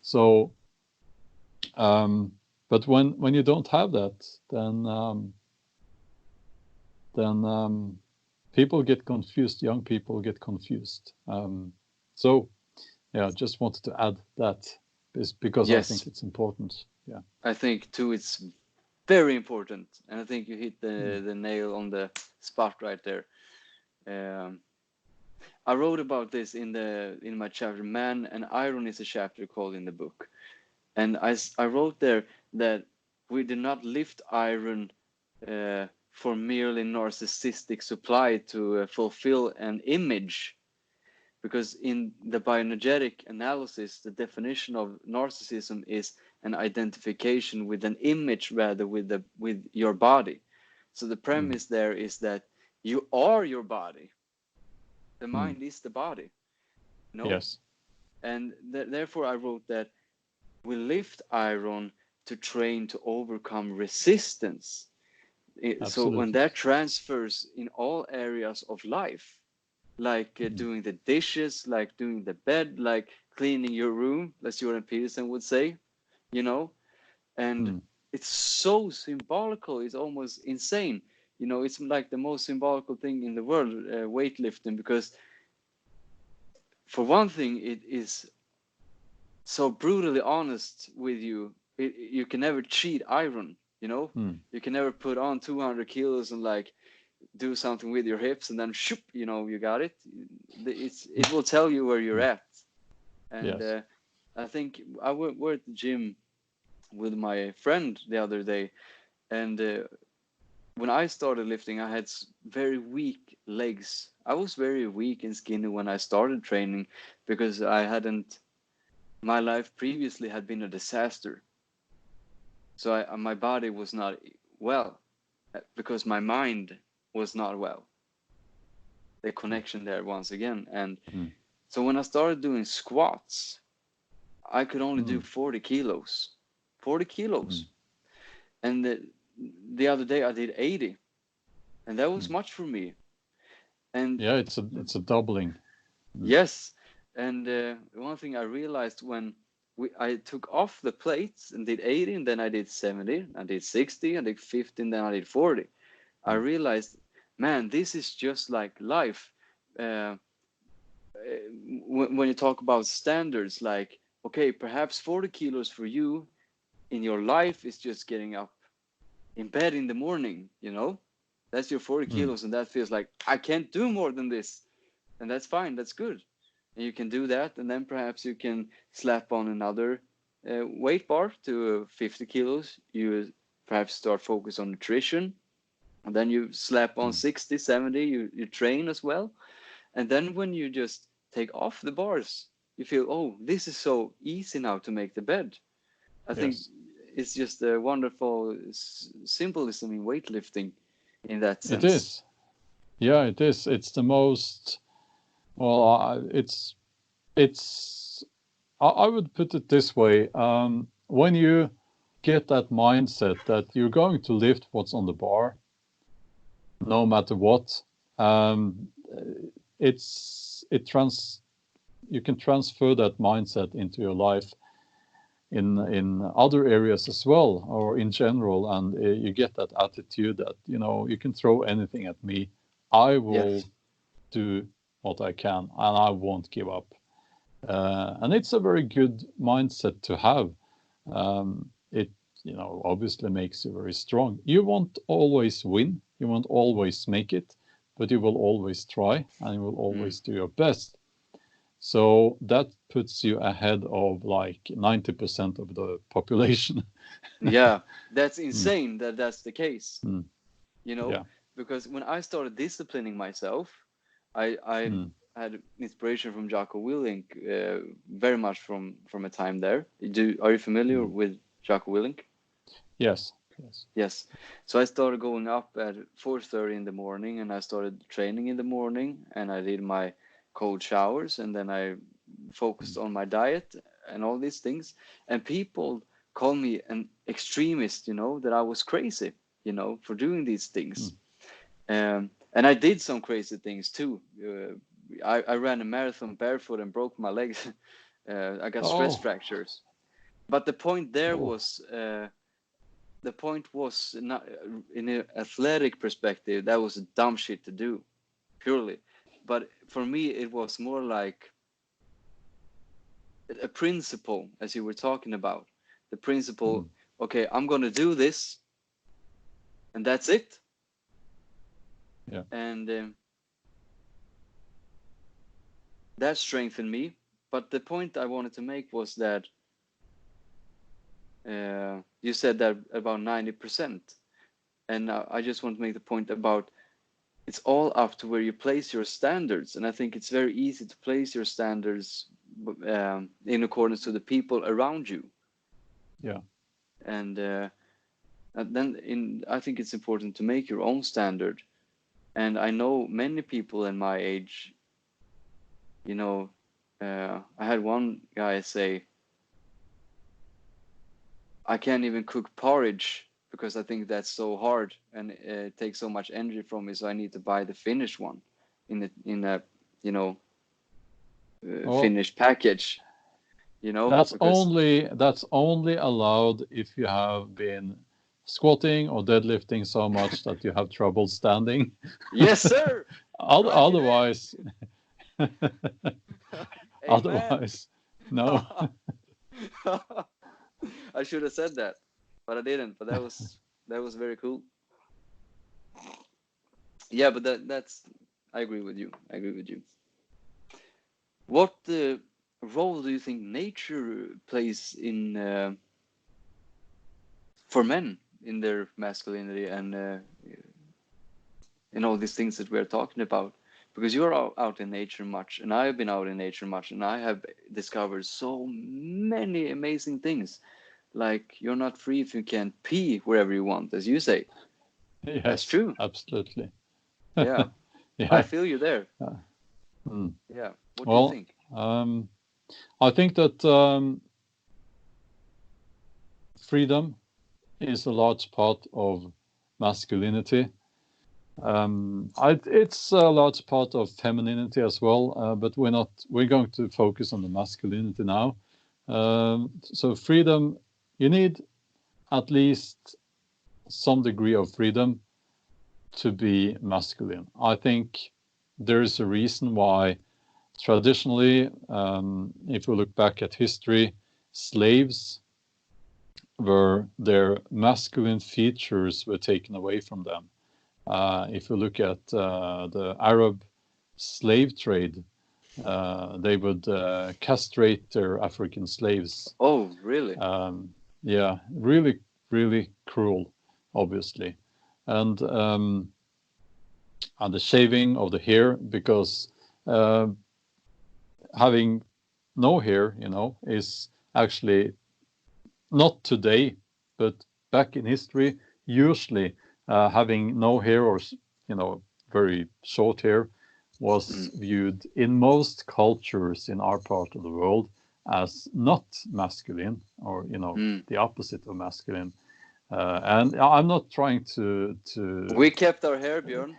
So, but when you don't have that, then people get confused. Young people get confused. So, yeah, just wanted to add that because I think it's important. Yeah, I think too it's very important, and I think you hit the nail on the spot right there. I wrote about this in my chapter. Man and Iron is a chapter called in the book, and I wrote there that we do not lift iron for merely narcissistic supply to fulfill an image, because in the bioenergetic analysis, the definition of narcissism is an identification with an image rather with your body. So the premise there is that you are your body. The mind is the body. No? Yes. And therefore I wrote that we lift iron to train to overcome resistance. So when that transfers in all areas of life, like doing the dishes, like doing the bed, like cleaning your room, as Jordan Peterson would say, you know, and it's so symbolical, it's almost insane. You know, it's like the most symbolical thing in the world, weightlifting, because for one thing, it is so brutally honest with you. You can never cheat iron, you know, you can never put on 200 kilos and like do something with your hips and then shoop, you know, you got it. It will tell you where you're at. And I think I were at the gym with my friend the other day, and when I started lifting, I had very weak legs. I was very weak and skinny when I started training because my life previously had been a disaster. So my body was not well because my mind was not well. The connection there once again. And so when I started doing squats, I could only do 40 kilos. 40 kilos. And the other day I did 80. And that was much for me. And yeah, it's a doubling. Yes. And one thing I realized when I took off the plates and did 80, and then I did 70, I did 60, I did 50, and then I did 40. I realized, man, this is just like life. When you talk about standards, like, okay, perhaps 40 kilos for you in your life is just getting up in bed in the morning, you know? That's your 40 kilos, and that feels like, I can't do more than this. And that's fine, that's good. And you can do that, and then perhaps you can slap on another weight bar to 50 kilos. You perhaps start focus on nutrition, and then you slap on 60, 70, you train as well. And then when you just take off the bars, you feel, oh, this is so easy now to make the bed. I think it's just a wonderful symbolism in weightlifting in that sense. It is. Yeah, it is. It's the most, well, I would put it this way. When you get that mindset that you're going to lift what's on the bar, no matter what, you can transfer that mindset into your life in other areas as well, or in general, and you get that attitude that, you know, you can throw anything at me, I will do what I can, and I won't give up. And it's a very good mindset to have. It, you know, obviously makes you very strong. You won't always win, you won't always make it, but you will always try, and you will always do your best. So that puts you ahead of like 90% of the population. Yeah, that's insane that that's the case. You know, because when I started disciplining myself, I had inspiration from Jocko Willink, very much from a time there. Are you familiar with Jocko Willink? Yes. So I started going up at 4:30 in the morning, and I started training in the morning, and I did my cold showers, and then I focused on my diet and all these things. And people call me an extremist, you know, that I was crazy, you know, for doing these things. And And I did some crazy things too. I ran a marathon barefoot and broke my legs. I got stress fractures. But the point there was, not in an athletic perspective, that was a dumb shit to do, purely. But for me, it was more like a principle, as you were talking about. The principle, okay, I'm going to do this, and that's it. Yeah. And that strengthened me. But the point I wanted to make was that you said that about 90%. And I just want to make the point about it's all up to where you place your standards. And I think it's very easy to place your standards in accordance to the people around you. Yeah. And then I think it's important to make your own standard. And I know many people in my age, you know, I had one guy say, I can't even cook porridge because I think that's so hard and it takes so much energy from me. So I need to buy the finished one in a you know, finished package. You know, that's only allowed if you have been squatting or deadlifting so much that you have trouble standing. Yes, sir. Otherwise, otherwise, no. I should have said that, but I didn't. But that was very cool. Yeah, but that's I agree with you. What role do you think nature plays in for men in their masculinity and in all these things that we're talking about? Because you're out in nature much, and I've been out in nature much, and I have discovered so many amazing things. Like you're not free if you can't pee wherever you want, as you say. Yes, that's true. Absolutely. Yeah. I feel you there. Yeah. What do you think? I think that freedom is a large part of masculinity. It's a large part of femininity as well, but we're going to focus on the masculinity now. So freedom, you need at least some degree of freedom to be masculine. I think there is a reason why traditionally, if we look back at history, slaves their masculine features were taken away from them. If you look at the Arab slave trade, they would castrate their African slaves. Oh, really? Yeah, really, really cruel, obviously. And the shaving of the hair, because having no hair, is actually not today, but back in history, usually having no hair or, very short hair was viewed in most cultures in our part of the world as not masculine or, the opposite of masculine. And I'm not trying to... We kept our hair, Björn.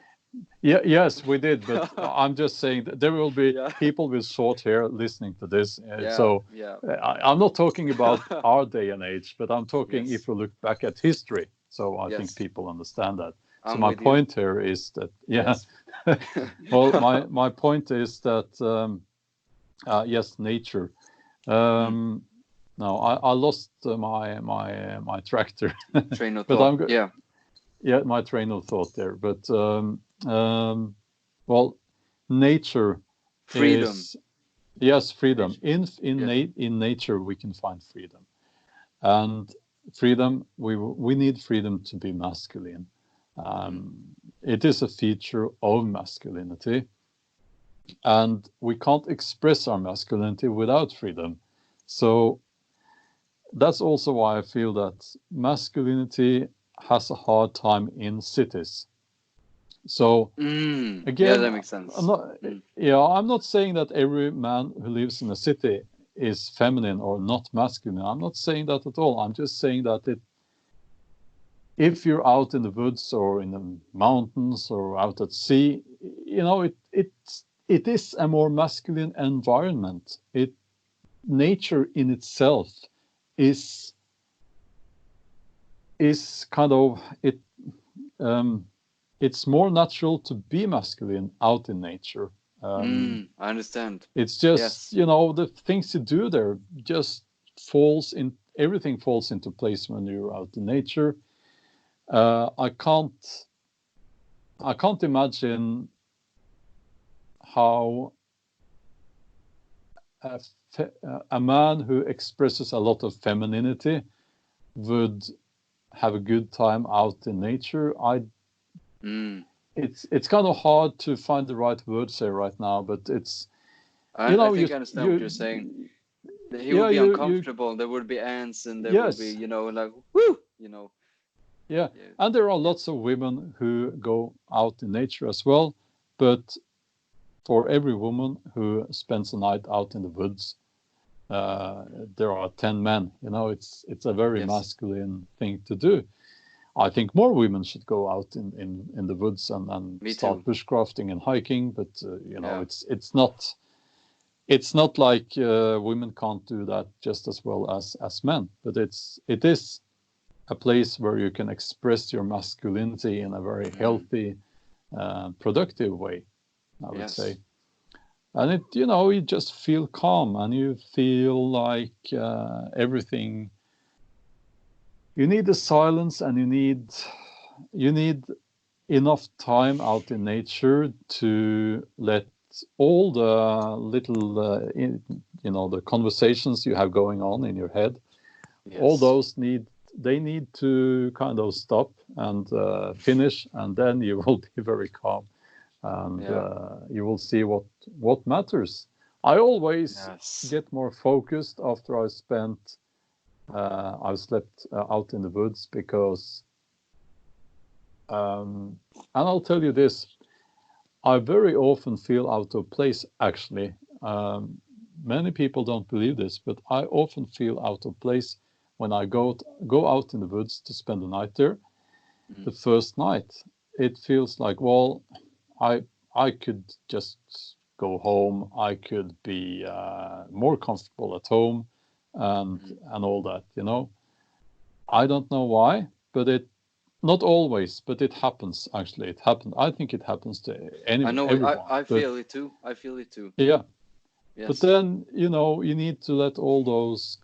Yeah, yes, we did. But I'm just saying that there will be people with short hair listening to this. I'm not talking about our day and age, but I'm talking if we look back at history. So I think people understand that. So my point here is that, well, my point is that, yes, nature. No, I lost my tractor. Train of thought. Yeah, my train of thought there. But well, nature. Freedom. Yes, freedom. In nature we can find freedom, and freedom we need freedom to be masculine. It is a feature of masculinity, and we can't express our masculinity without freedom. So that's also why I feel that masculinity has a hard time in cities. So again, that makes sense. I'm not saying that every man who lives in a city is feminine or not masculine. I'm not saying that at all. I'm just saying that if you're out in the woods or in the mountains or out at sea, it is a more masculine environment. Nature in itself is kind of it. It's more natural to be masculine out in nature. I understand. It's just, Yes. the things you do there just everything falls into place when you're out in nature. I can't imagine how a man who expresses a lot of femininity would have a good time out in nature. It's kind of hard to find the right words here right now, but it's I think I understand what you're saying. He would be uncomfortable. There would be ants, and there would be, like, woo, Yeah, and there are lots of women who go out in nature as well, but for every woman who spends a night out in the woods, there are 10 men. It's a very masculine thing to do. I think more women should go out in the woods and start bushcrafting and hiking, but it's not like women can't do that just as well as men, but it is a place where you can express your masculinity in a very healthy, productive way, I would say. And you just feel calm, and you feel like everything. You need the silence, and you need enough time out in nature to let all the little, the conversations you have going on in your head, all those need to kind of stop and finish, and then you will be very calm, and you will see what matters. I always get more focused after I've slept out in the woods, because and I'll tell you this, I very often feel out of place, actually. Many people don't believe this, but I often feel out of place when I go out in the woods to spend the night there. The first night, it feels like, well, I could just go home. I could be more comfortable at home, and all that. I don't know why, but not always, but it happens. Actually, it happened. I think it happens to everyone. I feel it too. Yeah. Yes. But then, you need to let all those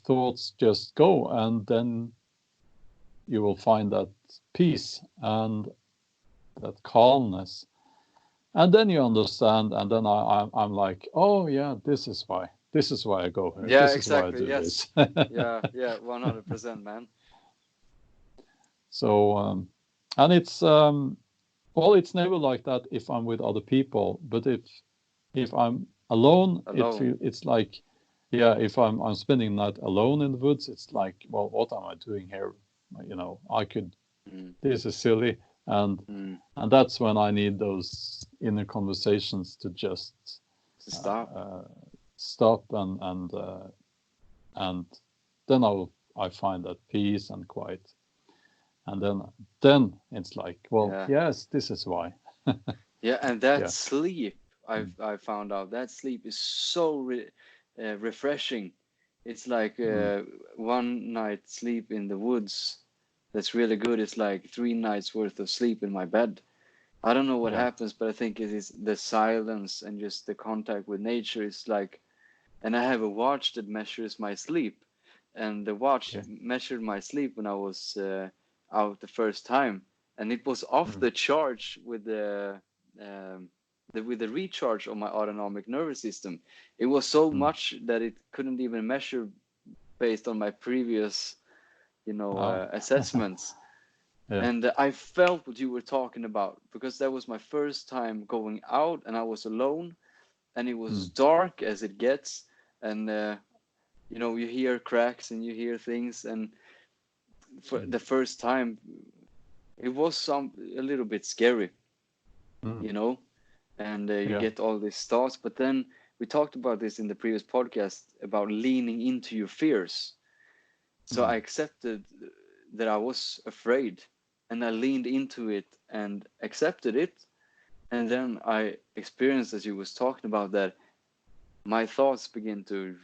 thoughts just go, and then you will find that peace and that calmness, and then you understand, and then I'm like, oh yeah, this is why I go here. Yeah, this exactly. Is why I do this. yeah, 100%, man. So and it's it's never like that if I'm with other people, but if I'm alone. It's like, if I'm spending the night alone in the woods, it's like, well, what am I doing here? I could. This is silly, and that's when I need those inner conversations to just stop, and then I find that peace and quiet, and then it's like, well, yes, this is why. And that sleep, I found out that sleep is so refreshing. It's like one night sleep in the woods that's really good. It's like 3 nights worth of sleep in my bed. I don't know what happens, but I think it is the silence and just the contact with nature. It's like, and I have a watch that measures my sleep, and the watch measured my sleep when I was out the first time, and it was off the charge with the recharge of my autonomic nervous system. It was so much that it couldn't even measure based on my previous, assessments. And I felt what you were talking about, because that was my first time going out, and I was alone, and it was dark as it gets, and you hear cracks and you hear things, and for the first time it was a little bit scary, and you get all these thoughts. But then we talked about this in the previous podcast about leaning into your fears. So I accepted that I was afraid, and I leaned into it and accepted it. And then I experienced, as you was talking about, that my thoughts begin to,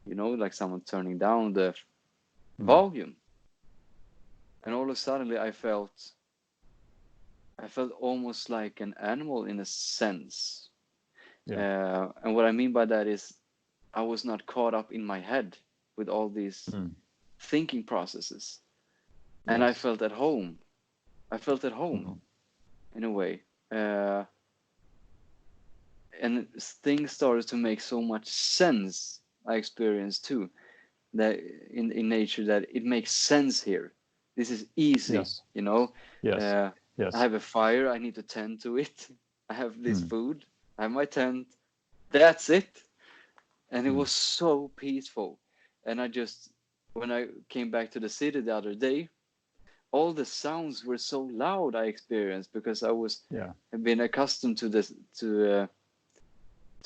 like someone turning down the volume. And all of a sudden I felt almost like an animal in a sense. And what I mean by that is I was not caught up in my head with all these thinking processes. And I felt at home. In a way. And things started to make so much sense, I experienced too, that in nature, that it makes sense here. This is easy, I have a fire, I need to tend to it. I have this food, I have my tent, that's it. And it was so peaceful. And when I came back to the city the other day, all the sounds were so loud, I experienced, because I had been accustomed to this, to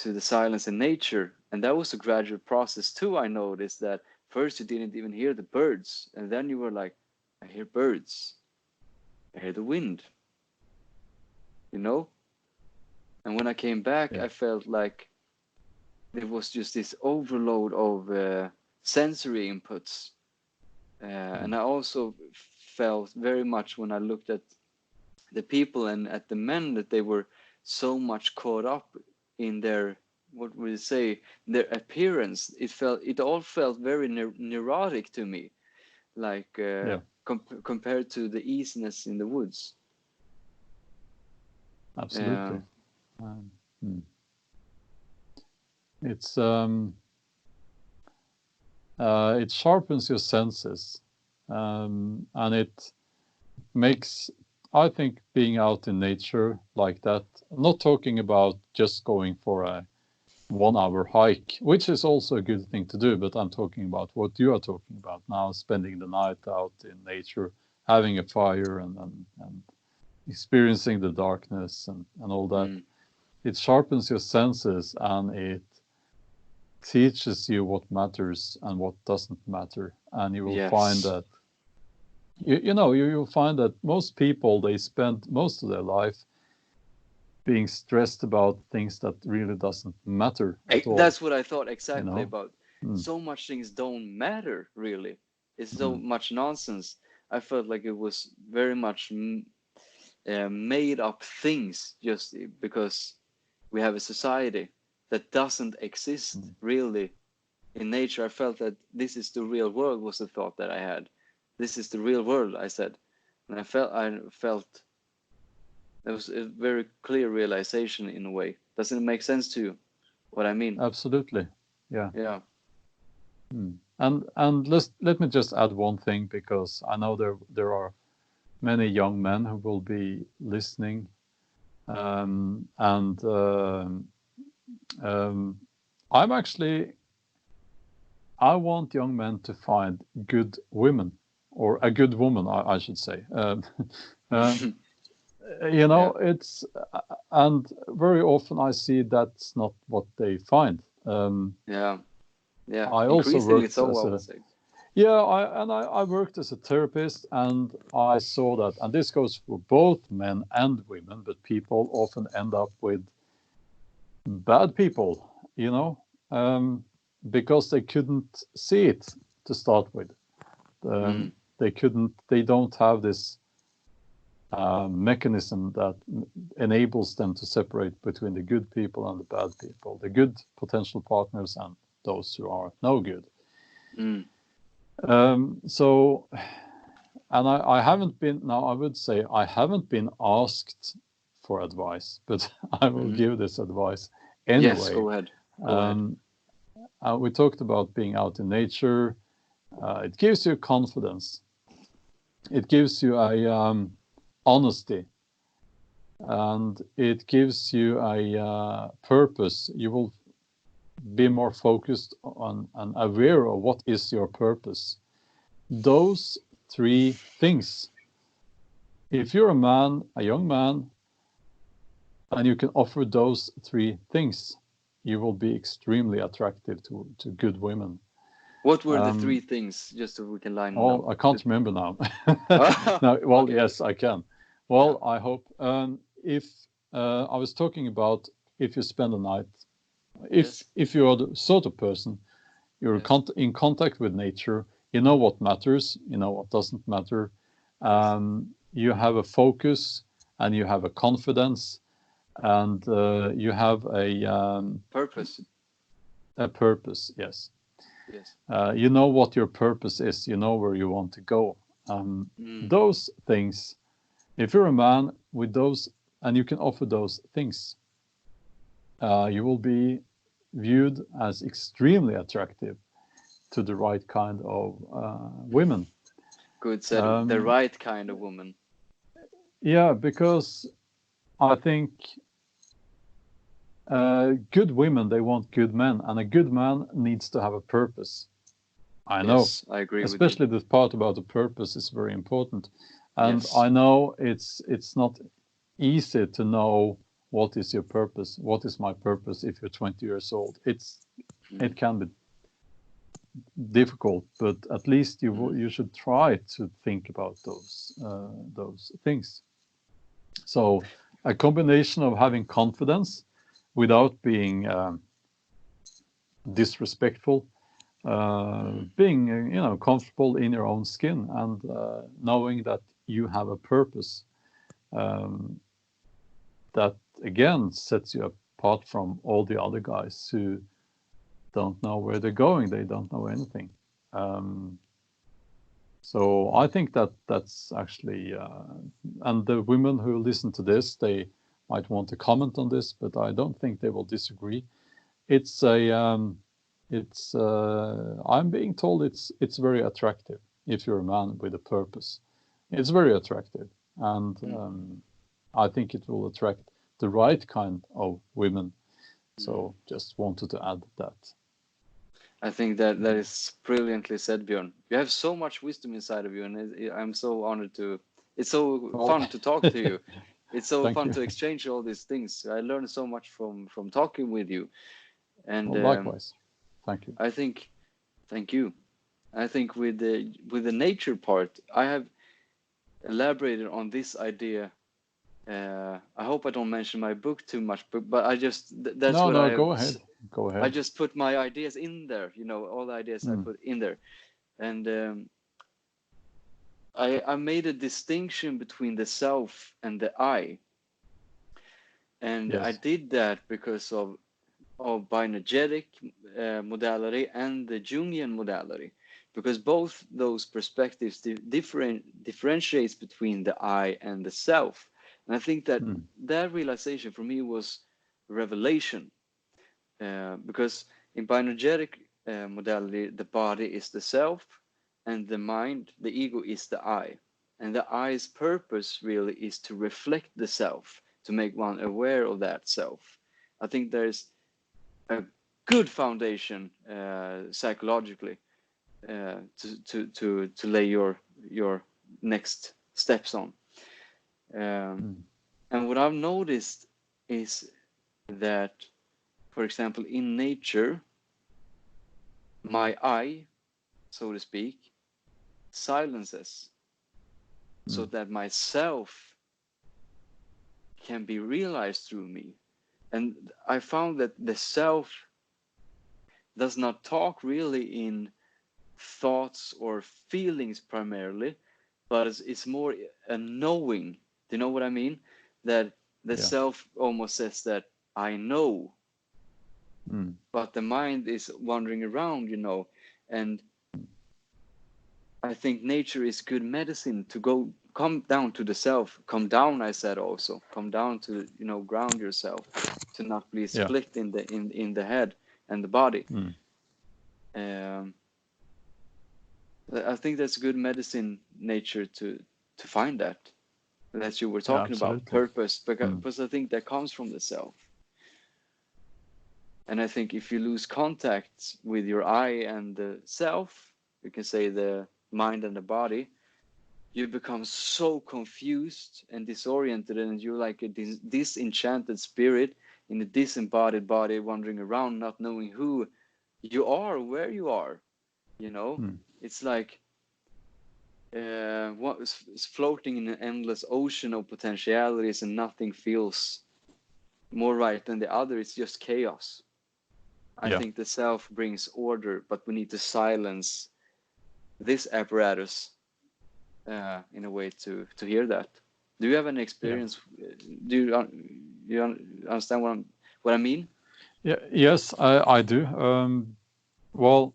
the silence in nature. And that was a gradual process too. I noticed that first you didn't even hear the birds, and then you were like, I hear birds, I hear the wind, And when I came back, I felt like there was just this overload of sensory inputs. And I also felt very much when I looked at the people and at the men, that they were so much caught up in their, what would you say, their appearance. It all felt very neurotic to me, like compared to the easiness in the woods. Absolutely. It sharpens your senses, and it makes, I think, being out in nature like that, I'm not talking about just going for a 1 hour hike, which is also a good thing to do, but I'm talking about what you are talking about now, spending the night out in nature, having a fire and experiencing the darkness and all that. It sharpens your senses, and it teaches you what matters and what doesn't matter. And you will find that you'll find that most people, they spend most of their life being stressed about things that really doesn't matter at all. That's what I thought exactly about. So much things don't matter, really. It's so much nonsense. I felt like it was very much made up things just because we have a society that doesn't exist really in nature. I felt that this is the real world, was the thought that I had. This is the real world, I said. And I felt there was a very clear realization in a way. Doesn't it make sense to you what I mean? Absolutely. Yeah. And let me just add one thing, because I know there are many young men who will be listening, I want young men to find good women, or a good woman, I should say. It's, and very often I see that's not what they find. I also worked I worked as a therapist, and I saw that, and this goes for both men and women, but people often end up with bad people, because they couldn't see it to start with. They don't have this mechanism that enables them to separate between the good people and the bad people, the good potential partners and those who are no good. I haven't been, now I would say I haven't been asked for advice, but I will give this advice anyway. Yes, go ahead. We talked about being out in nature. It gives you confidence. It gives you a honesty, and it gives you a purpose. You will be more focused on and aware of what is your purpose. Those 3 things. If you're a young man, and you can offer those 3 things, you will be extremely attractive to good women. What were the three things, just so we can line them up? I can't remember now. Ah, No, well, okay. yes, I can. Well, I hope if I was talking about if you spend a night, Yes. if you are the sort of person you're Yes. in contact with nature, you know what matters, you know what doesn't matter. Yes. You have a focus and you have a confidence and you have Purpose. a purpose. Yes, Yes. you know what your purpose is. You know where you want to go. Mm. Those things. If you're a man with those, and you can offer those things, you will be viewed as extremely attractive to the right kind of women. Good said. The right kind of woman. Yeah, because I think good women, they want good men, and a good man needs to have a purpose. I know, Yes, I agree with you. especially this part about the purpose is very important. And Yes. I know it's not easy to know what is your purpose, what is my purpose if you're 20 years old. It can be difficult, but at least you should try to think about those things. So a combination of having confidence without being disrespectful, being comfortable in your own skin, and knowing that you have a purpose that again sets you apart from all the other guys who don't know where they're going. They don't know anything. So I think that's actually, and the women who listen to this, they might want to comment on this, but I don't think they will disagree. It's I'm being told it's very attractive if you're a man with a purpose. It's very attractive, and I think it will attract the right kind of women. So just wanted to add that. I think that is brilliantly said, Björn. You have so much wisdom inside of you, and I'm so honored to. It's so Well, fun to talk to you. It's so thank fun you. to exchange all these things. I learned so much from talking with you, and Well, likewise. Thank you. I think, thank you. I think with the nature part, I have elaborated on this idea. I hope I don't mention my book too much, but I just that's what No, I have. go ahead. Go I ahead. just put my ideas in there, all the ideas I put in there. And I made a distinction between the self and the I. And I Yes. did that because of bioenergetic modality and the Jungian modality, because both those perspectives differentiates between the I and the self. And I think that realization for me was revelation, because in bioenergetic modality, the body is the self, and the mind, the ego, is the I. And the I's purpose really is to reflect the self, to make one aware of that self. I think there's a good foundation psychologically to lay your next steps on. And what I've noticed is that, for example, in nature, my I, so to speak, silences so that myself can be realized through me. And I found that the self does not talk really in thoughts or feelings primarily, but it's more a knowing. Do you know what I mean? That the self almost says that I know, but the mind is wandering around, and I think nature is good medicine to come down to the self. Come down, I said also. Come down to, ground yourself, to not be split in the head and the body. I think that's good medicine, nature, to find that you were talking about, purpose, because I think that comes from the self. And I think if you lose contact with your I and the self, you can say the mind and the body, you become so confused and disoriented, and you're like a disenchanted spirit in a disembodied body, wandering around, not knowing who you are, where you are. You know, Mm. it's like what is floating in an endless ocean of potentialities, and nothing feels more right than the other. It's just chaos. I Yeah. think the self brings order, but we need to silence this apparatus in a way to hear that. Do you have any Yeah. experience? Do you understand what I mean? Yeah. Yes, I do. Well,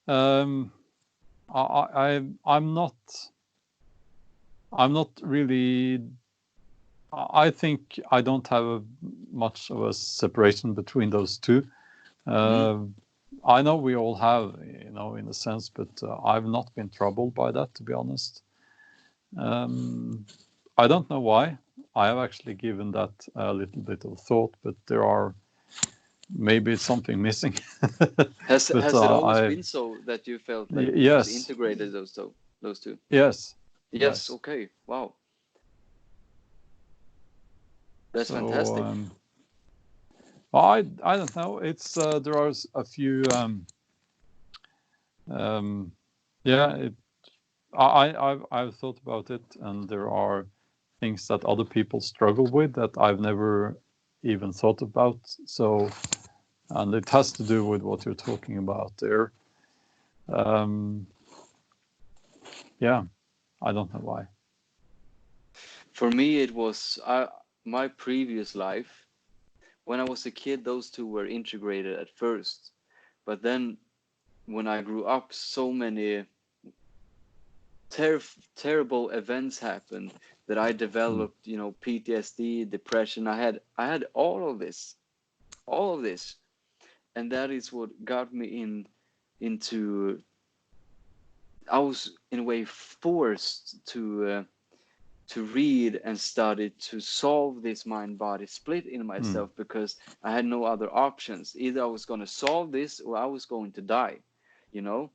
I'm not really. I think I don't have much of a separation between those two. Mm-hmm. I know we all have, in a sense, but I've not been troubled by that, to be honest. I don't know why. I have actually given that a little bit of thought, but maybe it's something missing. But Has it always been so that you felt like you could yes, integrate those two? yes, Yes. yes. Okay. Wow. That's So fantastic. I don't know. It's there are a few. Yeah, I've thought about it, and there are things that other people struggle with that I've never even thought about. So, and it has to do with what you're talking about there. Um, yeah, I don't know why. For me, it was my previous life. When I was a kid, those two were integrated at first, but then when I grew up, so many terrible events happened that I Mm, developed, PTSD, depression. I had all of this, and that is what got me into. I was in a way forced to read and study to solve this mind body split in mm, myself, because I had no other options. Either I was going to solve this or I was going to die, you know.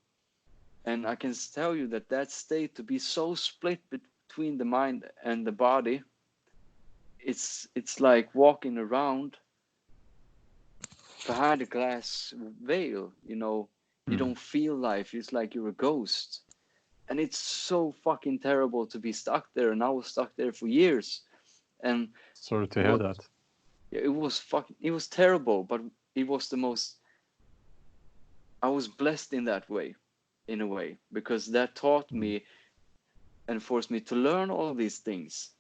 And I can tell you that state, to be so split between the mind and the body, it's like walking around behind a glass veil, you mm. don't feel life. It's like you're a ghost. And it's so fucking terrible to be stuck there. And I was stuck there for years. And Sorry to hear what that. it was terrible, but it was the most. I was blessed in that way, in a way, because that taught Mm, me and forced me to learn all these things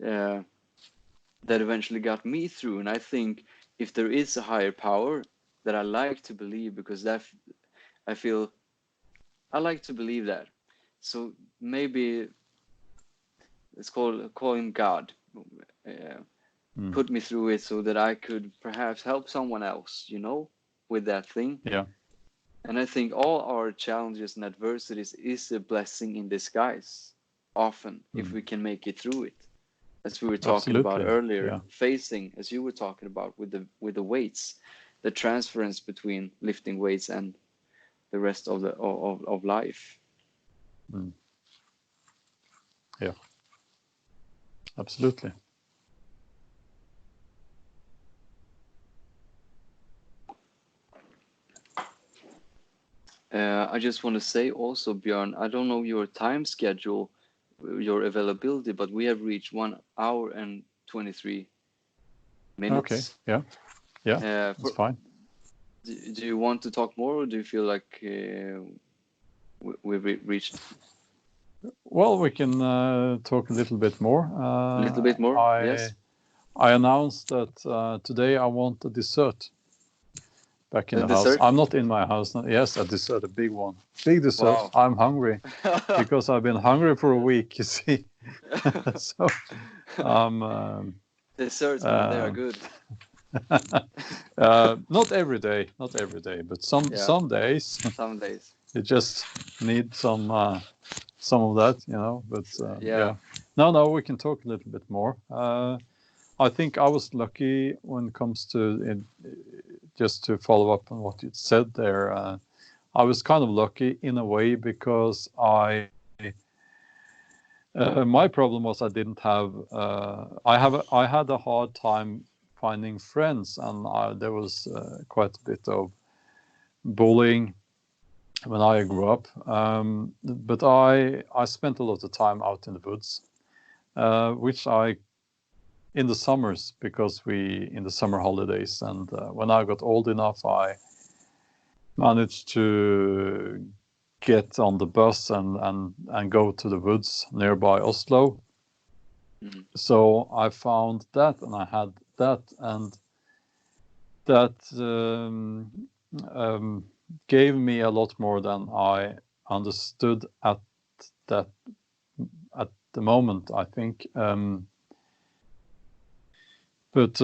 uh, that eventually got me through. And I think if there is a higher power, that I like to believe, because that I feel I like to believe that. So maybe let's call him God. Uh, mm. put me through it so that I could perhaps help someone else, with that thing. Yeah. And I think all our challenges and adversities is a blessing in disguise, often, if Mm. we can make it through it. As we were talking about Absolutely. earlier, Yeah. facing, as you were talking about with the weights, the transference between lifting weights and the rest of life. Mm. Yeah. Absolutely. I just want to say also, Björn, I don't know your time schedule, your availability, but we have reached 1 hour and 23 Okay. minutes. Yeah. Yeah. Uh, That's for, fine. do you want to talk more, or do you feel like we've reached Well, we can talk a little bit more. a little bit more? Yes. I announced that today I want a dessert back in A the house. dessert? I'm not in my house now. Yes, a dessert, a big one, big dessert. Wow. I'm hungry because I've been hungry for a week. You see, so Desserts, man, they are uh, good. not every day, not every day, but Yeah, some days some days. you just need some of that, But Yeah. yeah, no, we can talk a little bit more. I think I was lucky when it comes to it, just to follow up on what you said there. I was kind of lucky in a way because my problem was I didn't have I had a hard time finding friends, and there was quite a bit of bullying when I grew up. But I spent a lot of time out in the woods, which in the summers, because in the summer holidays, and when I got old enough, I managed to get on the bus and go to the woods nearby Oslo. Mm. So I found that, and I had that, and that gave me a lot more than I understood at the moment, I think. But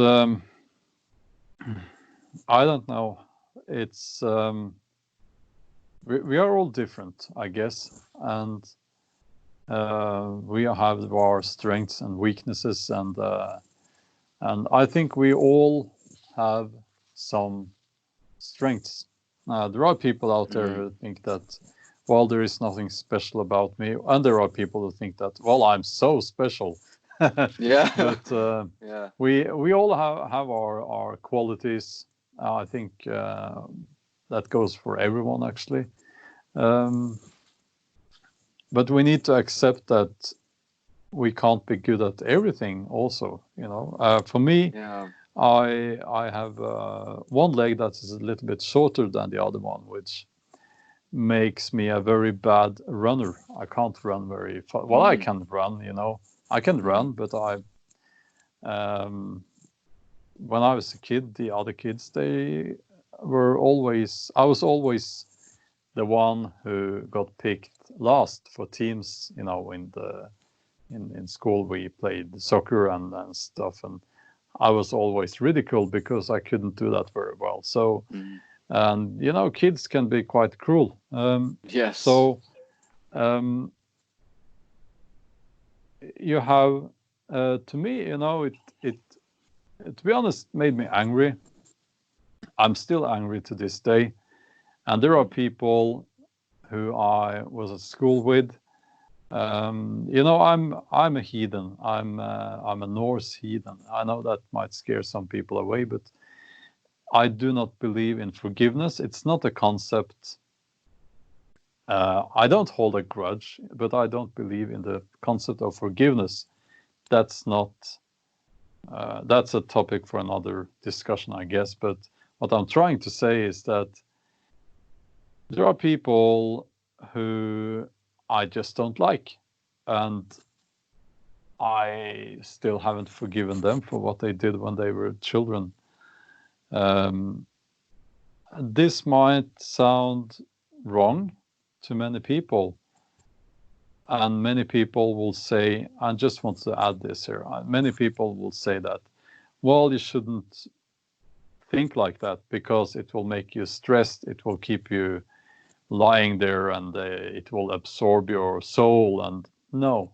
I don't know. It's we are all different, I guess, and we have our strengths and weaknesses, and I think we all have some strengths. There are people out there who think that, well, there is nothing special about me, and there are people who think that, well, I'm so special. Yeah. But Yeah. we all have our qualities. I think that goes for everyone, actually. But we need to accept that we can't be good at everything also, for me. Yeah. I have one leg that is a little bit shorter than the other one, which makes me a very bad runner. I can't run very fast. Well, I can run, I can run, but when I was a kid, the other kids, I was always the one who got picked last for teams, in school we played soccer and stuff, and I was always ridiculed because I couldn't do that very well. So, and kids can be quite cruel. Yes. So, you have, to me, it to be honest, made me angry. I'm still angry to this day, and there are people who I was at school with. I'm a heathen. I'm a Norse heathen. I know that might scare some people away, but I do not believe in forgiveness. It's not a concept. I don't hold a grudge, but I don't believe in the concept of forgiveness. That's not. That's a topic for another discussion, I guess. But what I'm trying to say is that there are people who I just don't like, and I still haven't forgiven them for what they did when they were children. This might sound wrong to many people, and many people will say, I just want to add this here, many people will say that, well, you shouldn't think like that because it will make you stressed, it will keep you lying there, and it will absorb your soul. And no,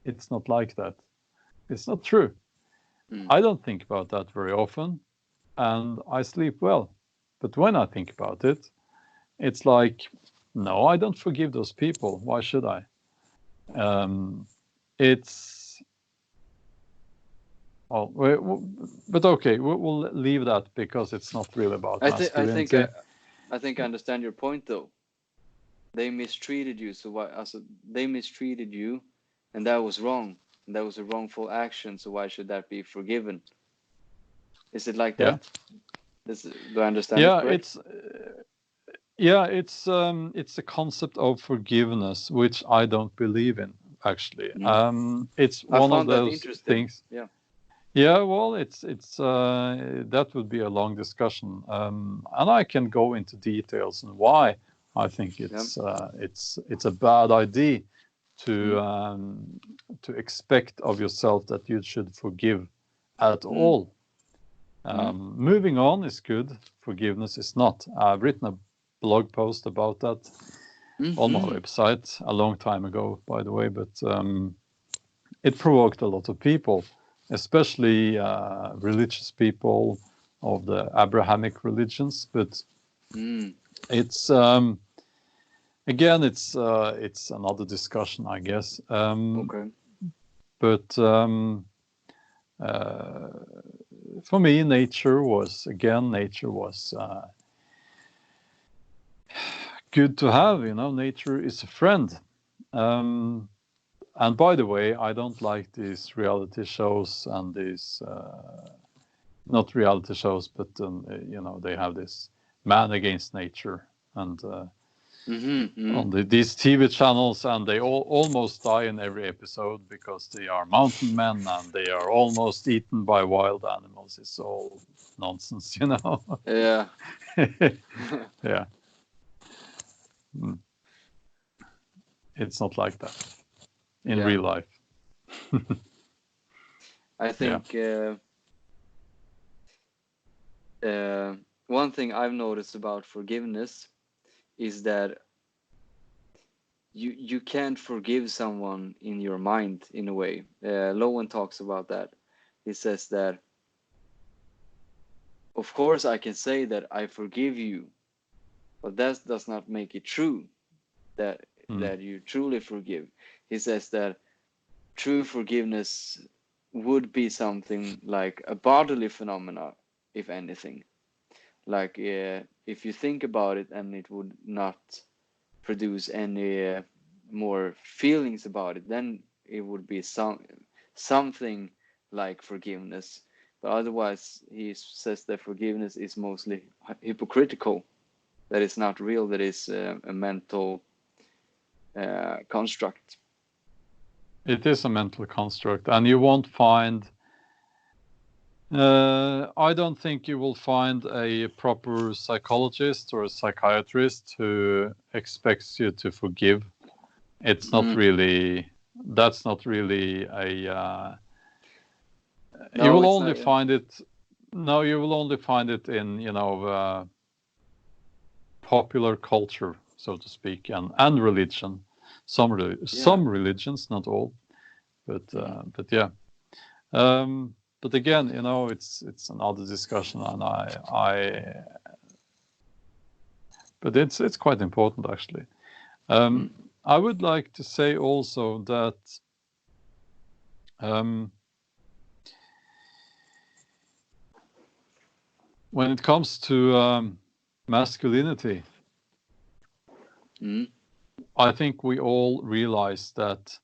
it's not like that. It's not true. I don't think about that very often, and I sleep well. But when I think about it, it's like, no, I don't forgive those people. Why should I? But okay, we'll leave that because it's not really about masculinity. I think I understand your point, though. They mistreated you, so why? Also, they mistreated you, and that was wrong. And that was a wrongful action. So why should that be forgiven? Is it like that? Do I understand it correct? It's a concept of forgiveness which I don't believe in, actually. It's one of those things. Yeah, well, it's that would be a long discussion, and I can go into details and why I think it's a bad idea to expect of yourself that you should forgive at all. Moving on is good. Forgiveness is not. I've written a blog post about that on my website a long time ago, by the way, but it provoked a lot of people, especially religious people of the Abrahamic religions. But it's again, it's another discussion, I guess. But for me, nature was good to have. Nature is a friend. And by the way, I don't like these reality shows and these not reality shows, but they have this man against nature and on these TV channels, and they almost die in every episode because they are mountain men and they are almost eaten by wild animals. It's all nonsense, Yeah. Yeah. It's not like that in real life. I think one thing I've noticed about forgiveness is that you can't forgive someone in your mind in a way. Lowen talks about that. He says that, of course, I can say that I forgive you, but that does not make it true that you truly forgive. He says that true forgiveness would be something like a bodily phenomena, if anything. Like if you think about it, and it would not produce any more feelings about it, then it would be something like forgiveness. But otherwise, he says that forgiveness is mostly hypocritical, that it's not real, that it's a mental construct. It is a mental construct, and you won't find I don't think you will find a proper psychologist or a psychiatrist who expects you to forgive. It's not really, that's not really a, you will only find it, you will only find it in, popular culture, so to speak, and religion. Some religions, not all, but yeah. But again, it's another discussion, and but it's quite important actually. I would like to say also that when it comes to masculinity, I think we all realize that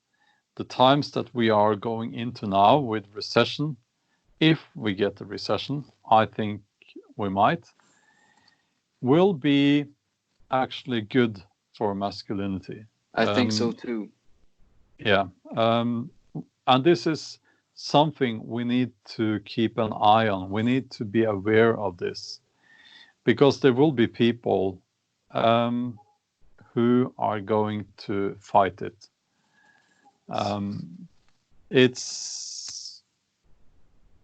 the times that we are going into now with recession, if we get a recession, I think we might, will be actually good for masculinity. I think so too. Yeah. And this is something we need to keep an eye on. We need to be aware of this, because there will be people who are going to fight it.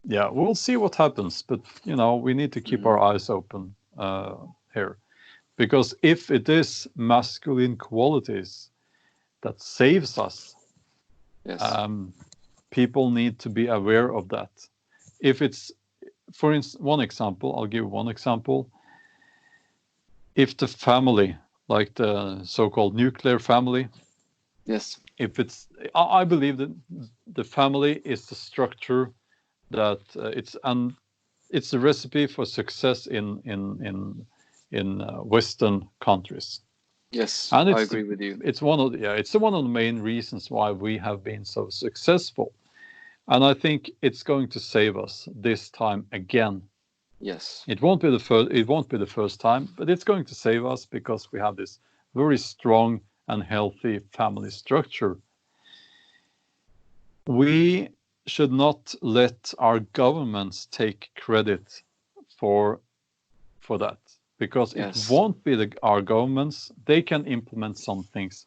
We'll see what happens, but we need to keep our eyes open here, because if it is masculine qualities that saves us, people need to be aware of that. If it's, for instance, I'll give one example. If the family, like the so-called nuclear family, if it's, I believe that the family is the structure that it's a recipe for success in Western countries. Yes, and I agree with you. It's one of the main reasons why we have been so successful, and I think it's going to save us this time again. Yes, it won't be the first time, but it's going to save us because we have this very strong and healthy family structure. We should not let our governments take credit for that, because it won't be our governments. They can implement some things,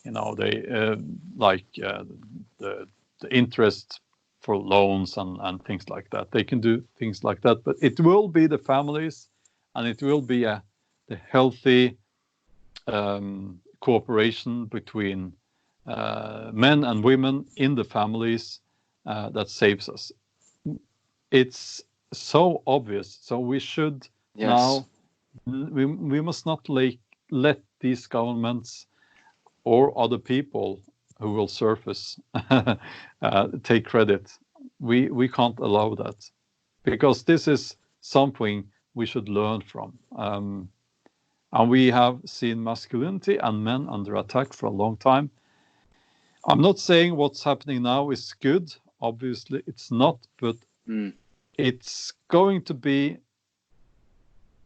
they like the interest for loans and things like that. They can do things like that, but it will be the families, and it will be the healthy cooperation between men and women in the families that saves us. It's so obvious, so we should now, we must not let these governments or other people who will surface take credit. We can't allow that, because this is something we should learn from. And we have seen masculinity and men under attack for a long time. I'm not saying what's happening now is good. Obviously, it's not, but it's going to be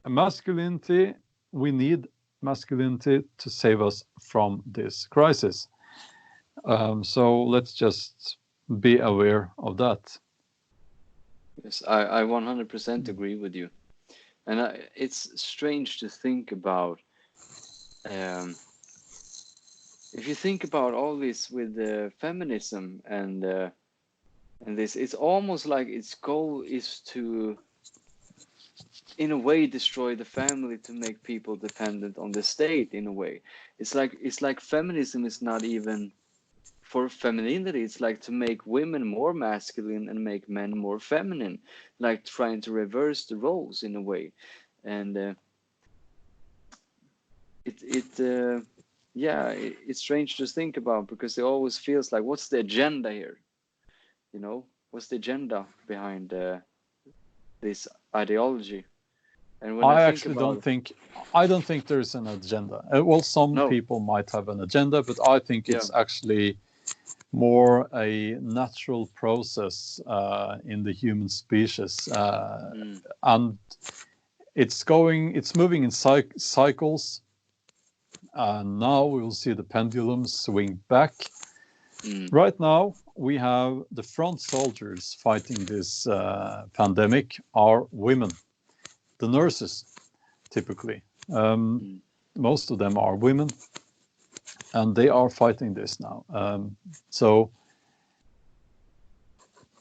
a masculinity. We need masculinity to save us from this crisis. So let's just be aware of that. Yes, I 100% agree with you. And it's strange to think about. If you think about all this with feminism and this, it's almost like its goal is to, in a way, destroy the family to make people dependent on the state. In a way, it's like feminism is not even for femininity. It's like to make women more masculine and make men more feminine, like trying to reverse the roles in a way. And it's strange to think about, because it always feels like, what's the agenda here? What's the agenda behind this ideology? And when I think about I don't think there's an agenda. Well, some people might have an agenda, but I think it's actually more a natural process in the human species, and it's moving in cycles. Now we will see the pendulum swing back. Right now, we have the front soldiers fighting this pandemic are women, the nurses, typically. Most of them are women, and they are fighting this now. So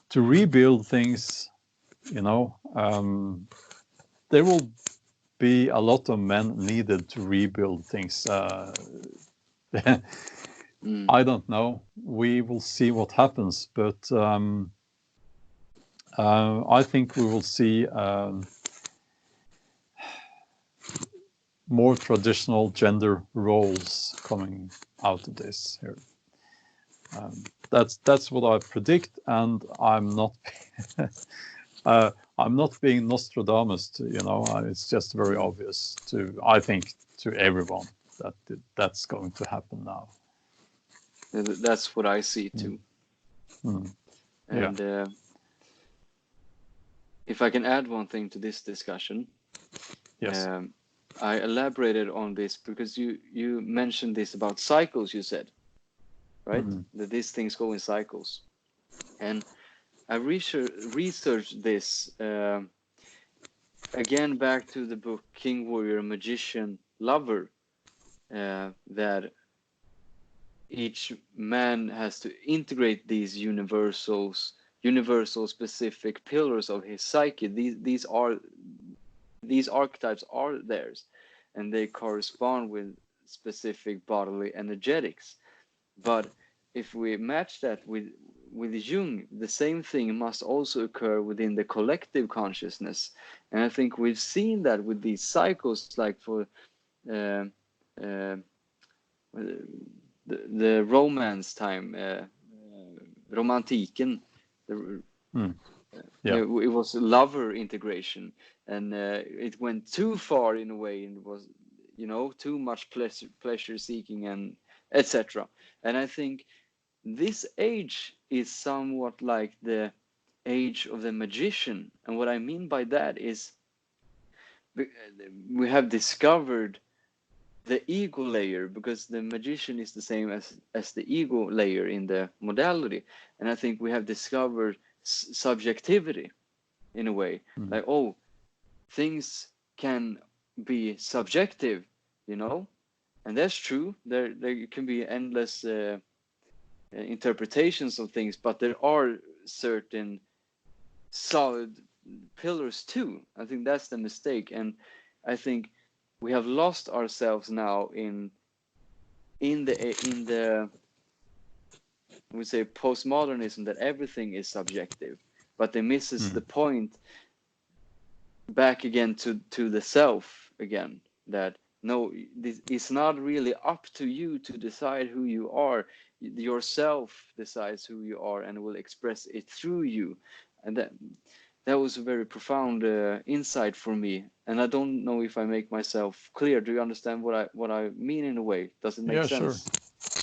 to rebuild things, there will be a lot of men needed to rebuild things. I don't know. We will see what happens, but I think we will see more traditional gender roles coming out of this here. That's what I predict, and I'm not I'm not being Nostradamus. It's just very obvious I think to everyone that that's going to happen now. That's what I see too. And if I can add one thing to this discussion, yes. I elaborated on this because you mentioned this about cycles, you said, right? That these things go in cycles. And I researched this again back to the book King, Warrior, Magician, Lover, that each man has to integrate these universal specific pillars of his psyche. These archetypes are theirs, and they correspond with specific bodily energetics. But if we match that with Jung, the same thing must also occur within the collective consciousness. And I think we've seen that with these cycles, like for the romance time, romantiken, it was lover integration, and it went too far in a way, and it was too much pleasure seeking and etc. And I think this age is somewhat like the age of the magician. And what I mean by that is we have discovered the ego layer, because the magician is the same as the ego layer in the modality. And I think we have discovered subjectivity in a way, like, things can be subjective, and that's true. There can be endless interpretations of things, but there are certain solid pillars too. I think that's the mistake, and I think we have lost ourselves now in the we say postmodernism, that everything is subjective, but they misses the point back again to the self again, that no, it's not really up to you to decide who you are. Yourself decides who you are and will express it through you. And that was a very profound insight for me, and I don't know if I make myself clear. Do you understand what I mean in a way? Does it make Yeah, sense?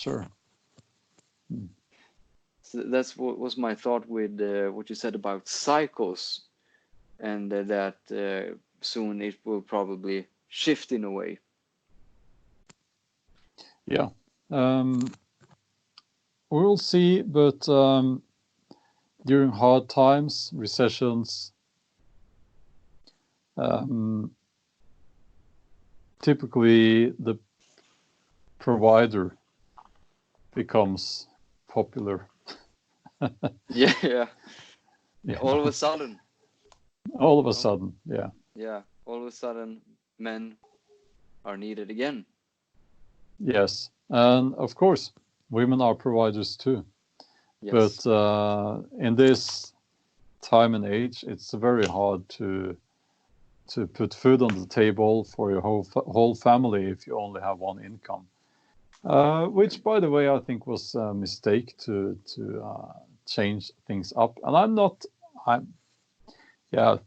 sure. So that's what was my thought with what you said about cycles, and that soon it will probably shift in a way. Yeah. We'll see, but during hard times, recessions, typically the provider becomes popular. Yeah. All of a sudden. All of a sudden, yeah. Yeah, all of a sudden, men are needed again. Yes, and of course, women are providers too. Yes. But in this time and age, it's very hard to put food on the table for your whole family if you only have one income. Which, by the way, I think was a mistake to change things up. And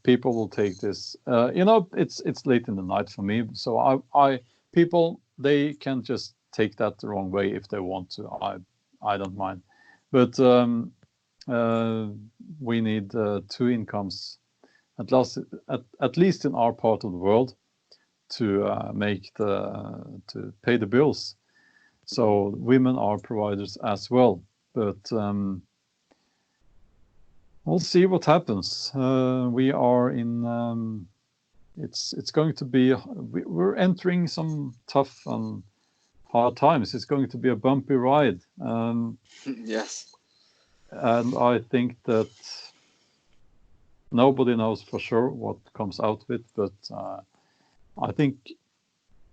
people will take this. It's late in the night for me, so people, they can just take that the wrong way if they want to. I don't mind, but we need two incomes, at least in our part of the world, to pay the bills. So women are providers as well, but we'll see what happens. We are in. It's going to be. We're entering some tough and hard times. It's going to be a bumpy ride. Yes. And I think that nobody knows for sure what comes out of it, but I think.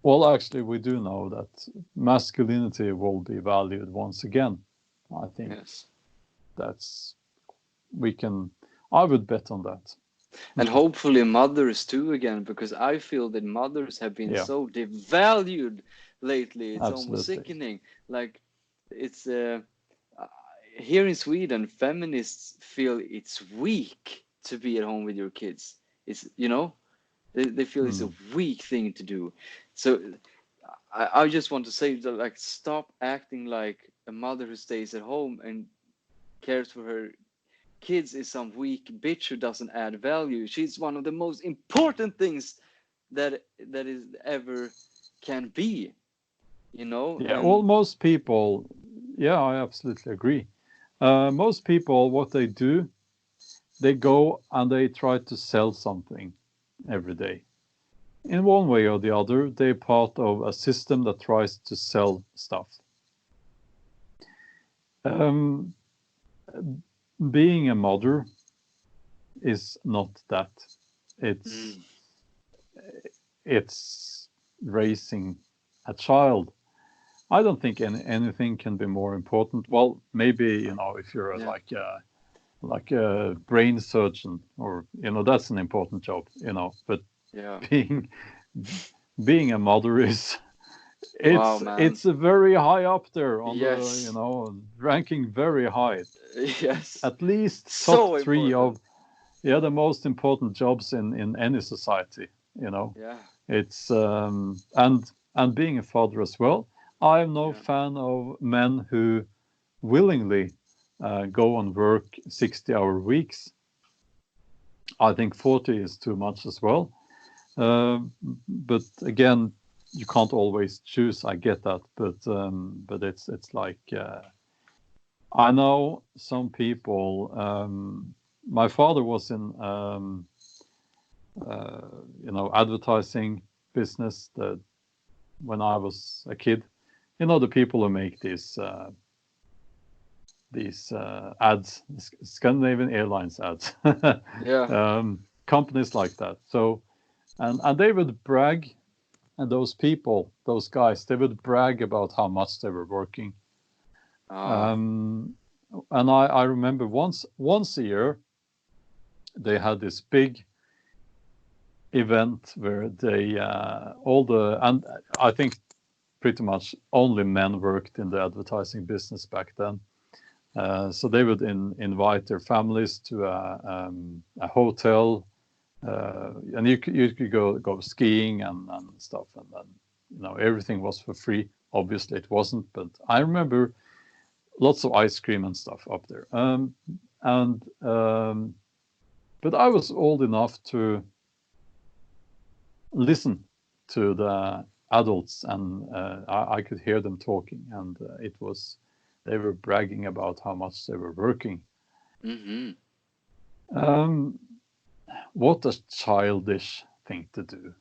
Well, actually, we do know that masculinity will be valued once again. I think I would bet on that. And hopefully mothers too again, because I feel that mothers have been so devalued lately. It's almost sickening. Like, it's here in Sweden, feminists feel it's weak to be at home with your kids. It's, they feel it's a weak thing to do. So I just want to say that, like, stop acting like a mother who stays at home and cares for her kids is some weak bitch who doesn't add value. She's one of the most important things that is ever can be, Yeah, well, most people, I absolutely agree. Most people, what they do, they go and they try to sell something every day. In one way or the other, they're part of a system that tries to sell stuff. Being a mother is not that. It's raising a child. I don't think anything can be more important. Well, maybe, if you're like a brain surgeon, or that's an important job, but being a mother is it's very high up there on the ranking very high. Yes, at least top three of the most important jobs in any society. It's and being a father as well. I'm no fan of men who willingly go and work 60-hour weeks. I think 40 is too much as well. But again, you can't always choose. I get that, but it's like I know some people. My father was in advertising business when I was a kid. The people who make these ads, Scandinavian Airlines ads, companies like that. So, and they would brag, and those guys, they would brag about how much they were working. And I remember once a year, they had this big event where they and I think pretty much only men worked in the advertising business back then. So they would invite their families to a hotel, and you could go skiing and stuff, and then everything was for free. Obviously, it wasn't, but I remember lots of ice cream and stuff up there. But I was old enough to listen to the adults, and I could hear them talking, and they were bragging about how much they were working. Mm-hmm. What a childish thing to do.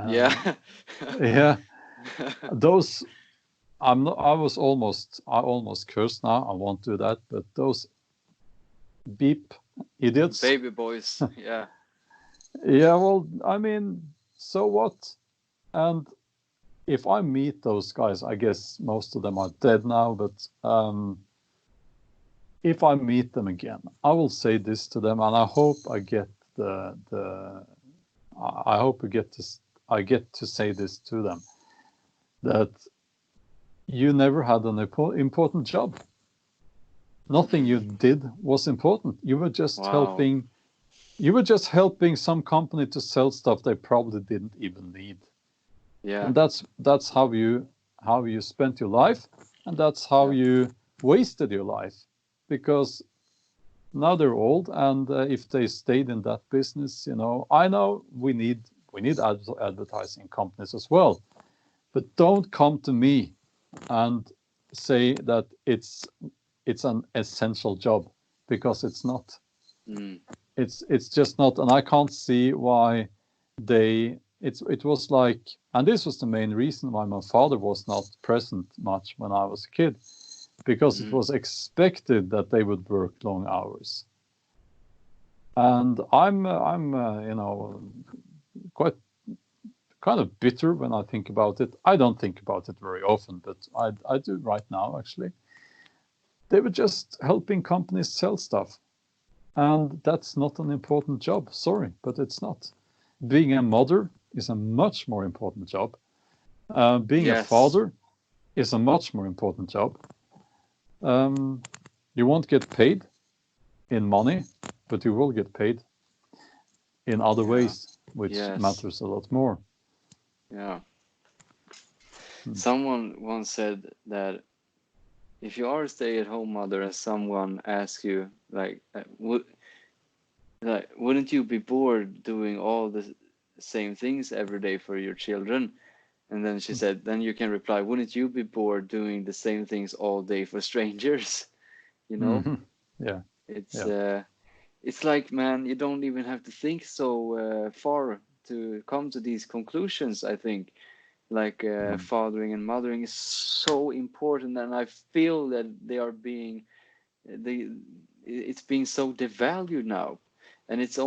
Yeah. Yeah. Those, I almost cursed now. I won't do that, but those beep idiots. Baby boys. Yeah. Yeah, well, I mean, so what? And if I meet those guys, I guess most of them are dead now, but if I meet them again, I will say this to them, and I hope I get I get to say this to them, that you never had an important job. Nothing you did was important. You were just helping. You were just helping some company to sell stuff they probably didn't even need. Yeah. And that's how you spent your life, and that's how you wasted your life, because now they're old, and if they stayed in that business, I know we need advertising companies as well, but don't come to me and say that it's an essential job, because it's not. It's just not, and I can't see why it was like, and this was the main reason why my father was not present much when I was a kid, because it was expected that they would work long hours. And I'm quite kind of bitter when I think about it. I don't think about it very often, but I do right now, actually. They were just helping companies sell stuff. And that's not an important job. Sorry, but it's not. Being a mother is a much more important job. Being a father is a much more important job. You won't get paid in money, but you will get paid in other ways, which matters a lot more. Yeah. Someone once said that if you are a stay-at-home mother and someone asks you, wouldn't you be bored doing all the same things every day for your children? And then she said, then you can reply, wouldn't you be bored doing the same things all day for strangers? Yeah. It's like, man, you don't even have to think so far to come to these conclusions, I think. Like fathering and mothering is so important, and I feel that it's being so devalued now, and it's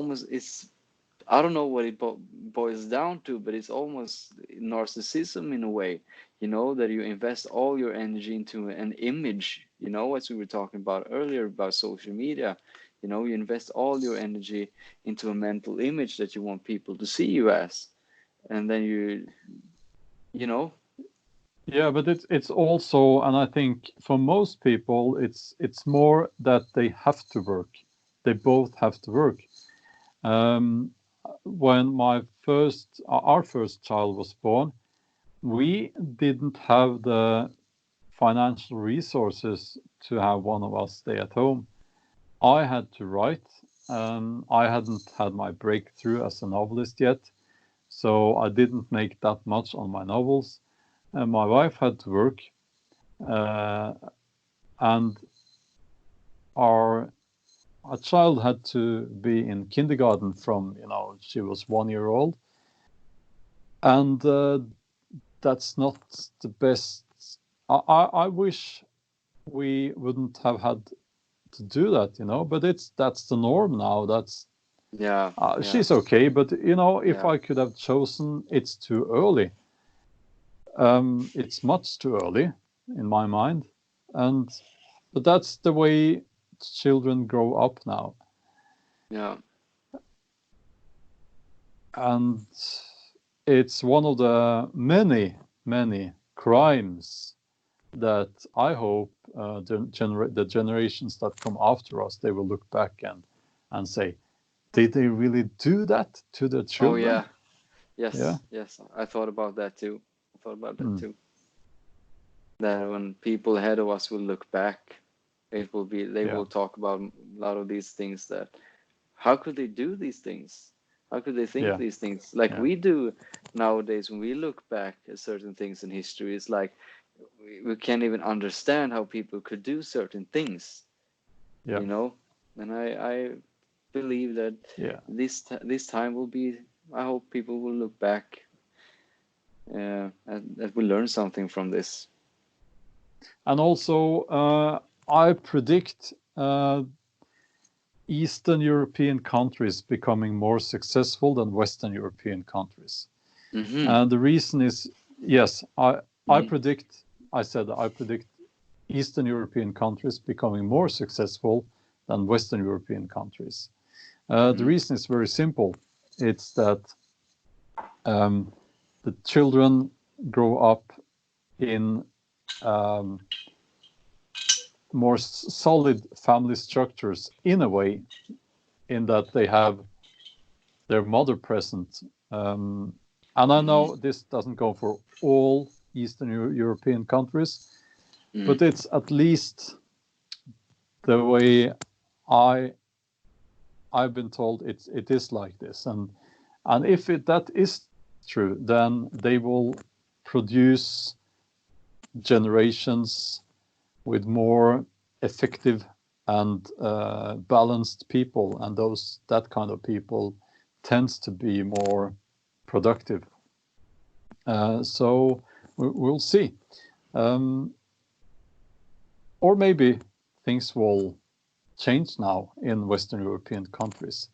I don't know what it boils down to, but it's almost narcissism in a way, that you invest all your energy into an image, as we were talking about earlier about social media. You invest all your energy into a mental image that you want people to see you as, and then Yeah, but it's also, and I think for most people, it's more that they have to work. They both have to work. When our first child was born, we didn't have the financial resources to have one of us stay at home. I had to write. I hadn't had my breakthrough as a novelist yet, so I didn't make that much on my novels. And my wife had to work, and our child had to be in kindergarten from she was 1 year old, and that's not the best. I wish we wouldn't have had to do that, but that's the norm now. That's she's okay, but if I could have chosen, it's too early. It's much too early in my mind, but that's the way children grow up now. Yeah. And it's one of the many crimes that I hope the generations that come after us, they will look back and say, did they really do that to their Oh children? yeah. Yeah. Yes. I thought about that too. Mm. That when people ahead of us will look back, they Yeah. will talk about a lot of these things. That how could they do these things? How could they think Yeah. these things like Yeah. we do nowadays? When we look back at certain things in history, it's like we can't even understand how people could do certain things, Yeah. you know. And I believe that Yeah. this time will be. I hope people will look back and that we learn something from this. And also, I predict Eastern European countries becoming more successful than Western European countries. Mm-hmm. And the reason is, yes, I Mm-hmm. predict, I predict Eastern European countries becoming more successful than Western European countries. The Mm-hmm. reason is very simple. It's that the children grow up in more solid family structures in a way, in that they have their mother present. And I Mm-hmm. know this doesn't go for all Eastern European countries, Mm-hmm. but it's at least the way I've been told it is like this. And if that is true, then they will produce generations with more effective and balanced people, and that kind of people tends to be more productive. So we'll see. Um, or maybe things will change now in Western European countries.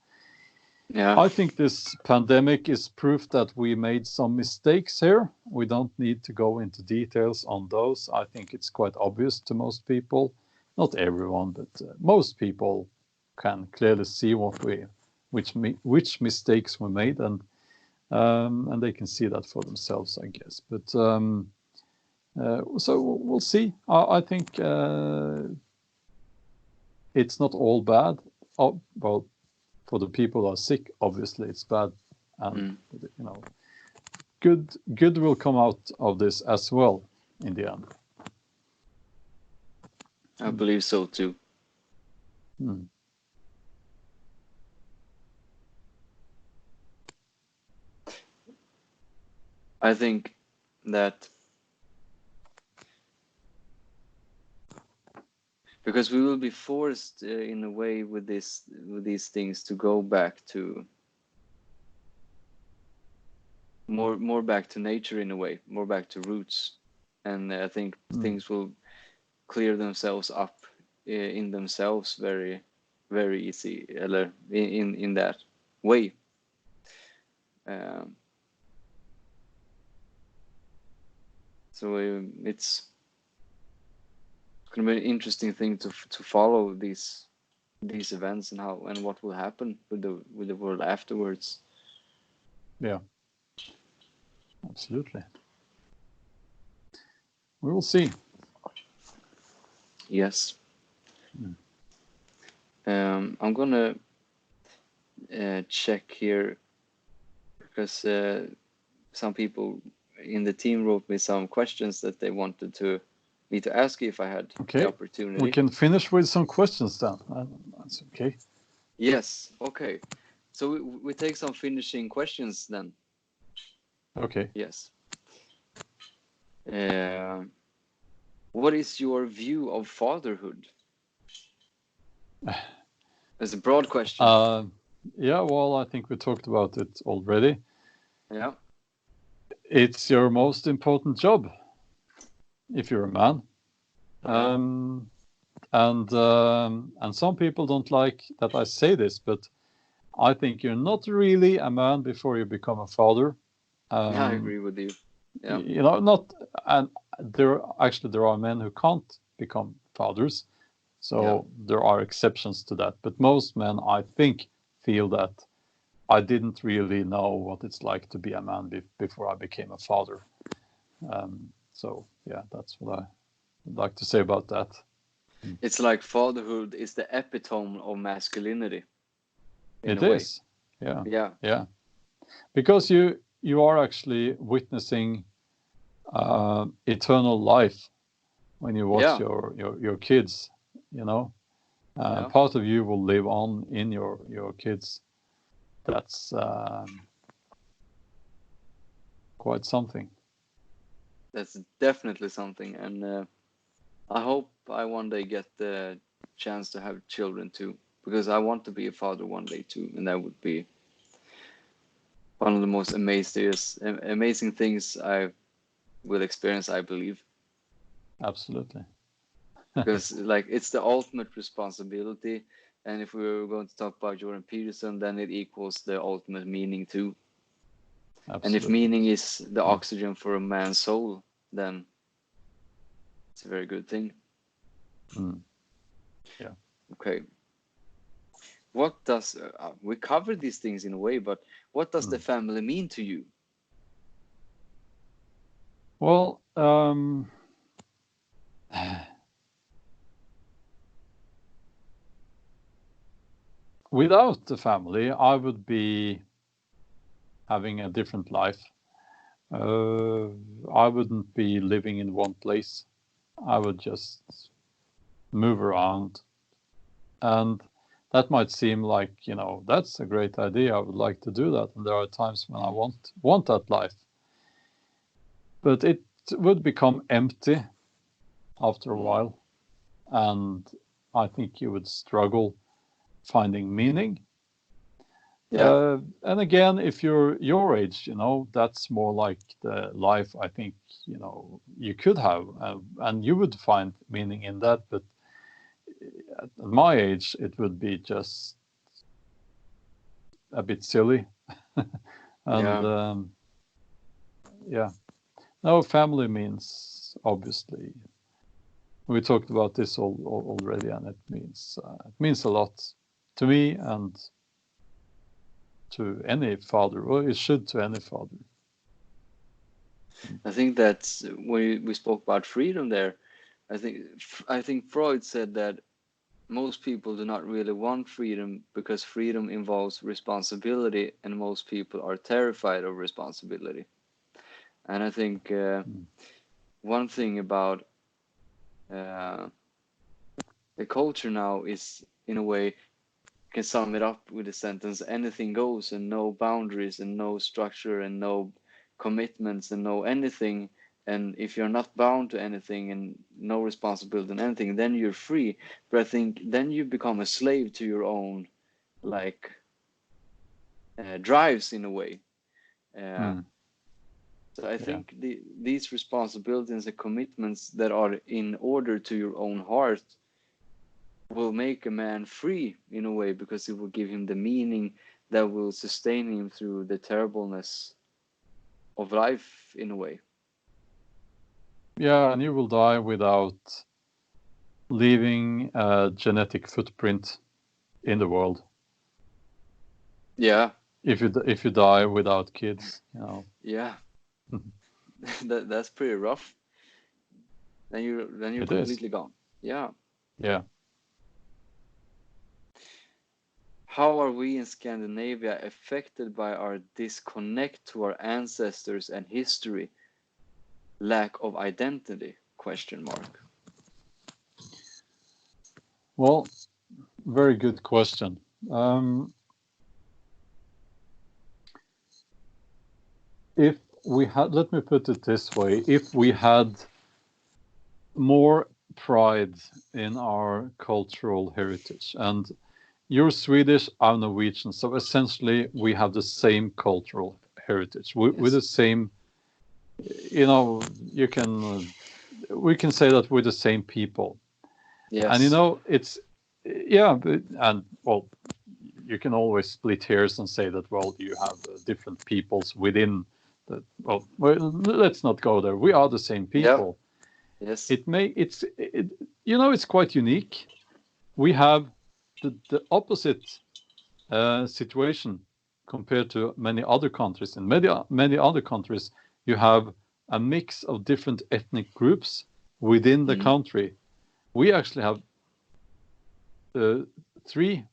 Yeah. I think this pandemic is proof that we made some mistakes here. We don't need to go into details on those. I think it's quite obvious to most people. Not everyone, but most people can clearly see which mistakes were made, and they can see that for themselves, I guess. But so we'll see. I think it's not all bad. Oh, well, for the people who are sick, obviously it's bad, and Mm. you know, good will come out of this as well in the end. I believe so too. Mm. I think that because we will be forced in a way with these things to go back to more back to nature in a way, more back to roots, and I think Mm. things will clear themselves up in themselves very easy, eller in that way. Um, so it's going to be an interesting thing to follow these events and how and what will happen with the world afterwards. Yeah, absolutely. We will see. Yes. Mm. I'm gonna check here because some people in the team wrote me some questions that they wanted me to ask you if I had the Okay, we opportunity. can finish with some questions then. That's okay. Yes. Okay. So we take some finishing questions then. Okay. Yes. What is your view of fatherhood? That's a broad question. Yeah, well, I think we talked about it already. Yeah. It's your most important job if you're a man. Yeah. And some people don't like that I say this, but I think you're not really a man before you become a father. Yeah, I agree with you. Yeah. You know, not, and there are men who can't become fathers, Yeah. so there are exceptions to that. But most men, I think, feel that I didn't really know what it's like to be a man before I became a father. So yeah, that's what I'd like to say about that. It's like fatherhood is the epitome of masculinity. It is. Yeah. Yeah. Yeah. Because you are actually witnessing eternal life when you watch your kids, you know. Part of you will live on in your kids. That's quite something. That's definitely something, and I hope I one day get the chance to have children too, because I want to be a father one day too, and that would be one of the most amazing things I will experience, I believe. Absolutely. Because like it's the ultimate responsibility, and if we were going to talk about Jordan Peterson, then it equals the ultimate meaning too. Absolutely. And if meaning is the oxygen for a man's soul, then it's a very good thing. Yeah. Okay. What does we covered these things in a way, but what does the family mean to you? Well, without the family, I would be having a different life. I wouldn't be living in one place. I would just move around. And that might seem like, that's a great idea. I would like to do that. And there are times when I want that life. But it would become empty after a while. And I think you would struggle finding meaning. Yeah. And again, if you're your age, that's more like the life I think, you could have. And you would find meaning in that. But at my age, it would be just a bit silly. And no, family means, obviously, we talked about this already, and it means a lot to me and to any father, or it should to any father. I think that's when we spoke about freedom there. I think Freud said that most people do not really want freedom because freedom involves responsibility, and most people are terrified of responsibility. And I think one thing about the culture now is, in a way, can sum it up with the sentence: anything goes, and no boundaries, and no structure, and no commitments, and no anything. And if you're not bound to anything and no responsibility in anything, then you're free. But I think then you become a slave to your own drives in a way. So I think these responsibilities and commitments that are in order to your own heart will make a man free in a way, because it will give him the meaning that will sustain him through the terribleness of life in a way. Yeah, and you will die without leaving a genetic footprint in the world. Yeah. If you die without kids, Yeah. That's pretty rough. Then you're completely gone. Yeah. Yeah. How are we in Scandinavia affected by our disconnect to our ancestors and history? Lack of identity? ? Well, very good question. If we had, let me put it this way, if we had more pride in our cultural heritage, and you're Swedish, I'm Norwegian, so essentially we have the same cultural heritage. With the same, we can say that we're the same people. Yes. And you can always split hairs and say that, you have different peoples within the, let's not go there. We are the same people. Yeah. Yes. It's quite unique. We have the opposite situation compared to many other countries. In many other countries, you have a mix of different ethnic groups within the country. We actually have three,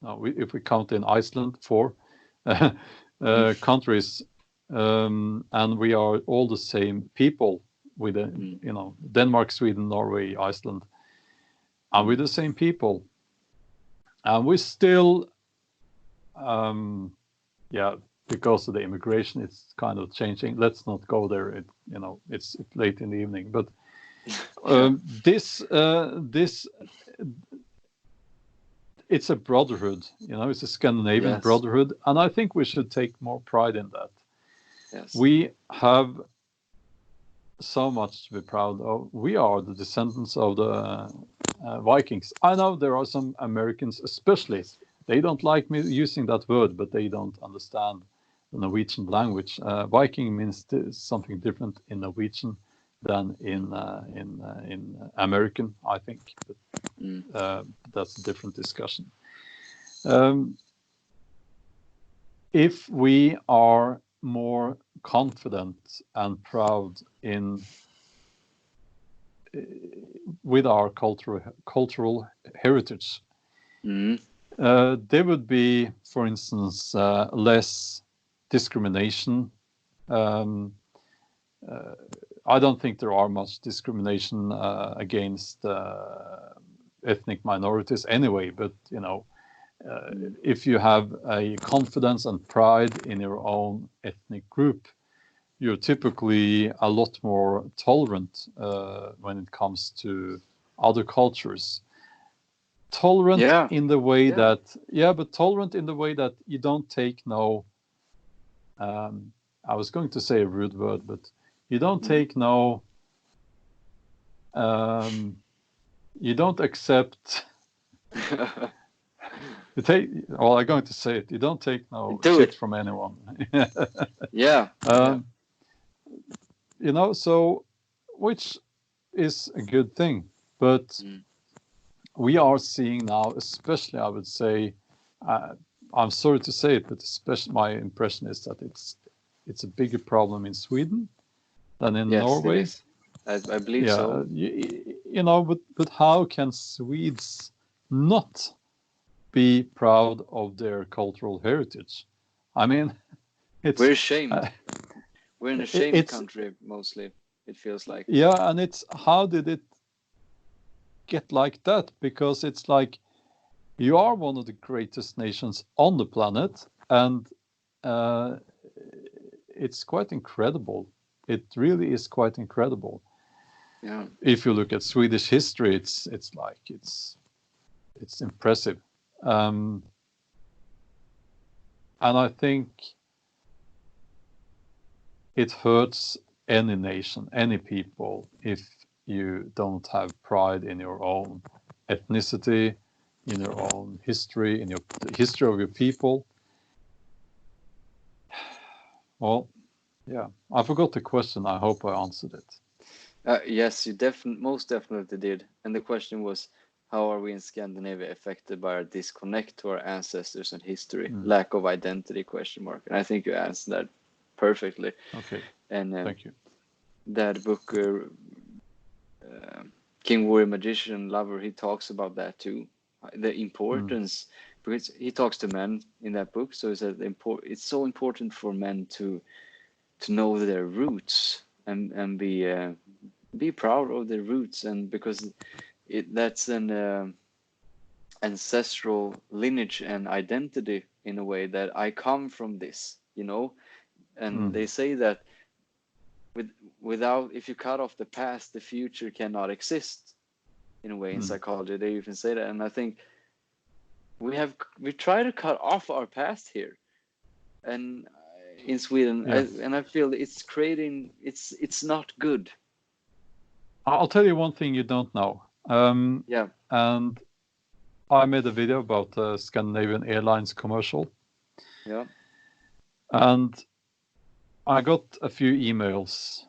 no, if we count in Iceland, four countries, and we are all the same people with Denmark, Sweden, Norway, Iceland, and we're the same people, and we still because of the immigration, it's kind of changing. Let's not go there. It's late in the evening, but this it's a brotherhood. It's a Scandinavian brotherhood, and I think we should take more pride in that. Yes. We have so much to be proud of. We are the descendants of the Vikings. I know there are some Americans, especially. They don't like me using that word, but they don't understand the Norwegian language. Viking means something different in Norwegian than in American, I think. But that's a different discussion. If we are more confident and proud with our cultural heritage, there would be, for instance, less discrimination. I don't think there are much discrimination against ethnic minorities anyway, but if you have a confidence and pride in your own ethnic group, you're typically a lot more tolerant when it comes to other cultures. Tolerant in the way that you don't take no, I was going to say a rude word, but you don't take no, you don't accept, I'm going to say it, you don't take no shit from anyone. So, which is a good thing, but we are seeing now, especially, I would say, I'm sorry to say it, but especially my impression is that it's a bigger problem in Sweden than in Norway. It is. I believe so. But how can Swedes not be proud of their cultural heritage? I mean, we're ashamed. We're an ashamed country, mostly, it feels like. Yeah, and it's, how did it get like that? Because it's like, you are one of the greatest nations on the planet, and it's quite incredible. It really is quite incredible. Yeah. If you look at Swedish history, it's impressive. And I think it hurts any nation, any people, if you don't have pride in your own ethnicity, in your own history, in the history of your people. Well, yeah, I forgot the question. I hope I answered it. Yes, you most definitely did. And the question was, how are we in Scandinavia affected by our disconnect to our ancestors and history, lack of identity, ? And I think you answered that perfectly. Okay, and thank you. That book, King Warrior Magician Lover, he talks about that too, the importance, because he talks to men in that book. So he said it's so important for men to know their roots and be proud of their roots, and because that's an ancestral lineage and identity in a way, that I come from this, and they say that without, if you cut off the past, the future cannot exist, in a way. In psychology they even say that, and I think we try to cut off our past here, and in Sweden, I feel it's creating, it's not good. I'll tell you one thing you don't know. And I made a video about the Scandinavian Airlines commercial. Yeah. And I got a few emails,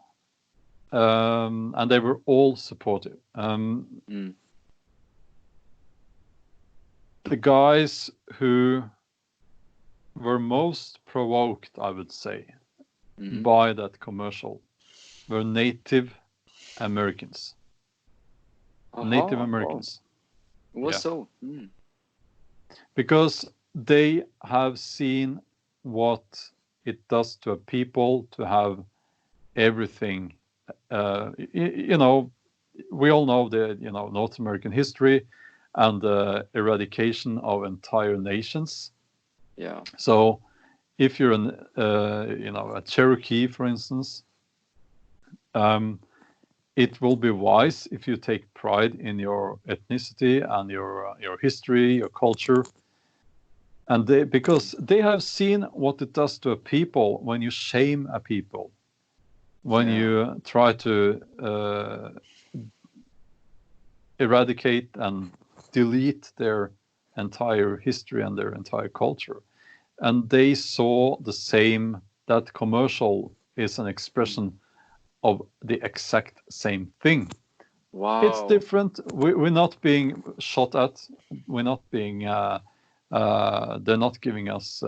and they were all supportive. The guys who were most provoked, I would say, by that commercial were Native Americans. Native Wow. Americans. It was Yeah. so. Because they have seen what it does to a people to have everything. You know, we all know the North American history and the eradication of entire nations. Yeah. So if you're a Cherokee, for instance, it will be wise if you take pride in your ethnicity and your history, your culture, and because they have seen what it does to a people when you shame a people, when you try to eradicate and delete their entire history and their entire culture. And they saw the same, that commercial is an expression of the exact same thing. Wow. It's different. We're not being shot at. We're not being. They're not giving us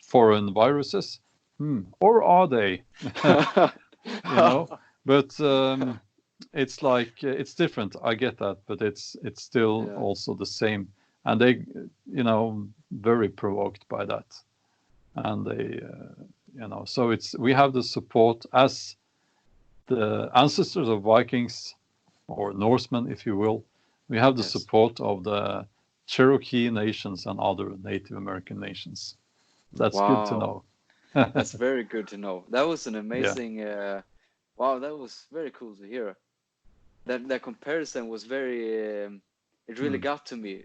foreign viruses, or are they? But it's like it's different. I get that, but it's still also the same. And they, very provoked by that, and they, So we have the support as the ancestors of Vikings, or Norsemen, if you will. We have the support of the Cherokee nations and other Native American nations. That's good to know. That's very good to know. That was an amazing. Wow, that was very cool to hear. That comparison was very. It really got to me.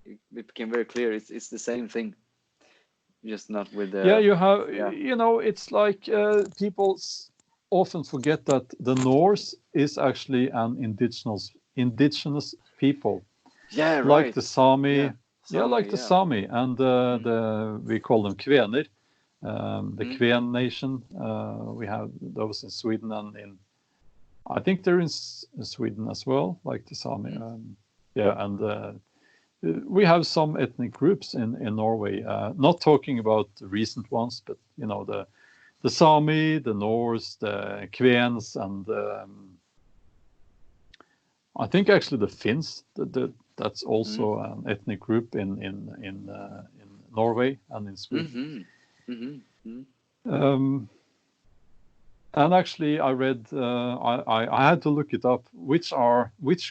It became very clear. It's the same thing, just not with the. Yeah, you have. It's like people often forget that the Norse is actually an indigenous people. Yeah, right. Like the Sami. The Sami, and we call them Kvener. The Kven nation. We have those in Sweden and I think they're in Sweden as well, like the Sami. And we have some ethnic groups in Norway. Not talking about the recent ones, but the Sami, the Norse, the Kvens, and I think actually the Finns. That's also an ethnic group in Norway and in Sweden. And actually, I read. I had to look it up. Which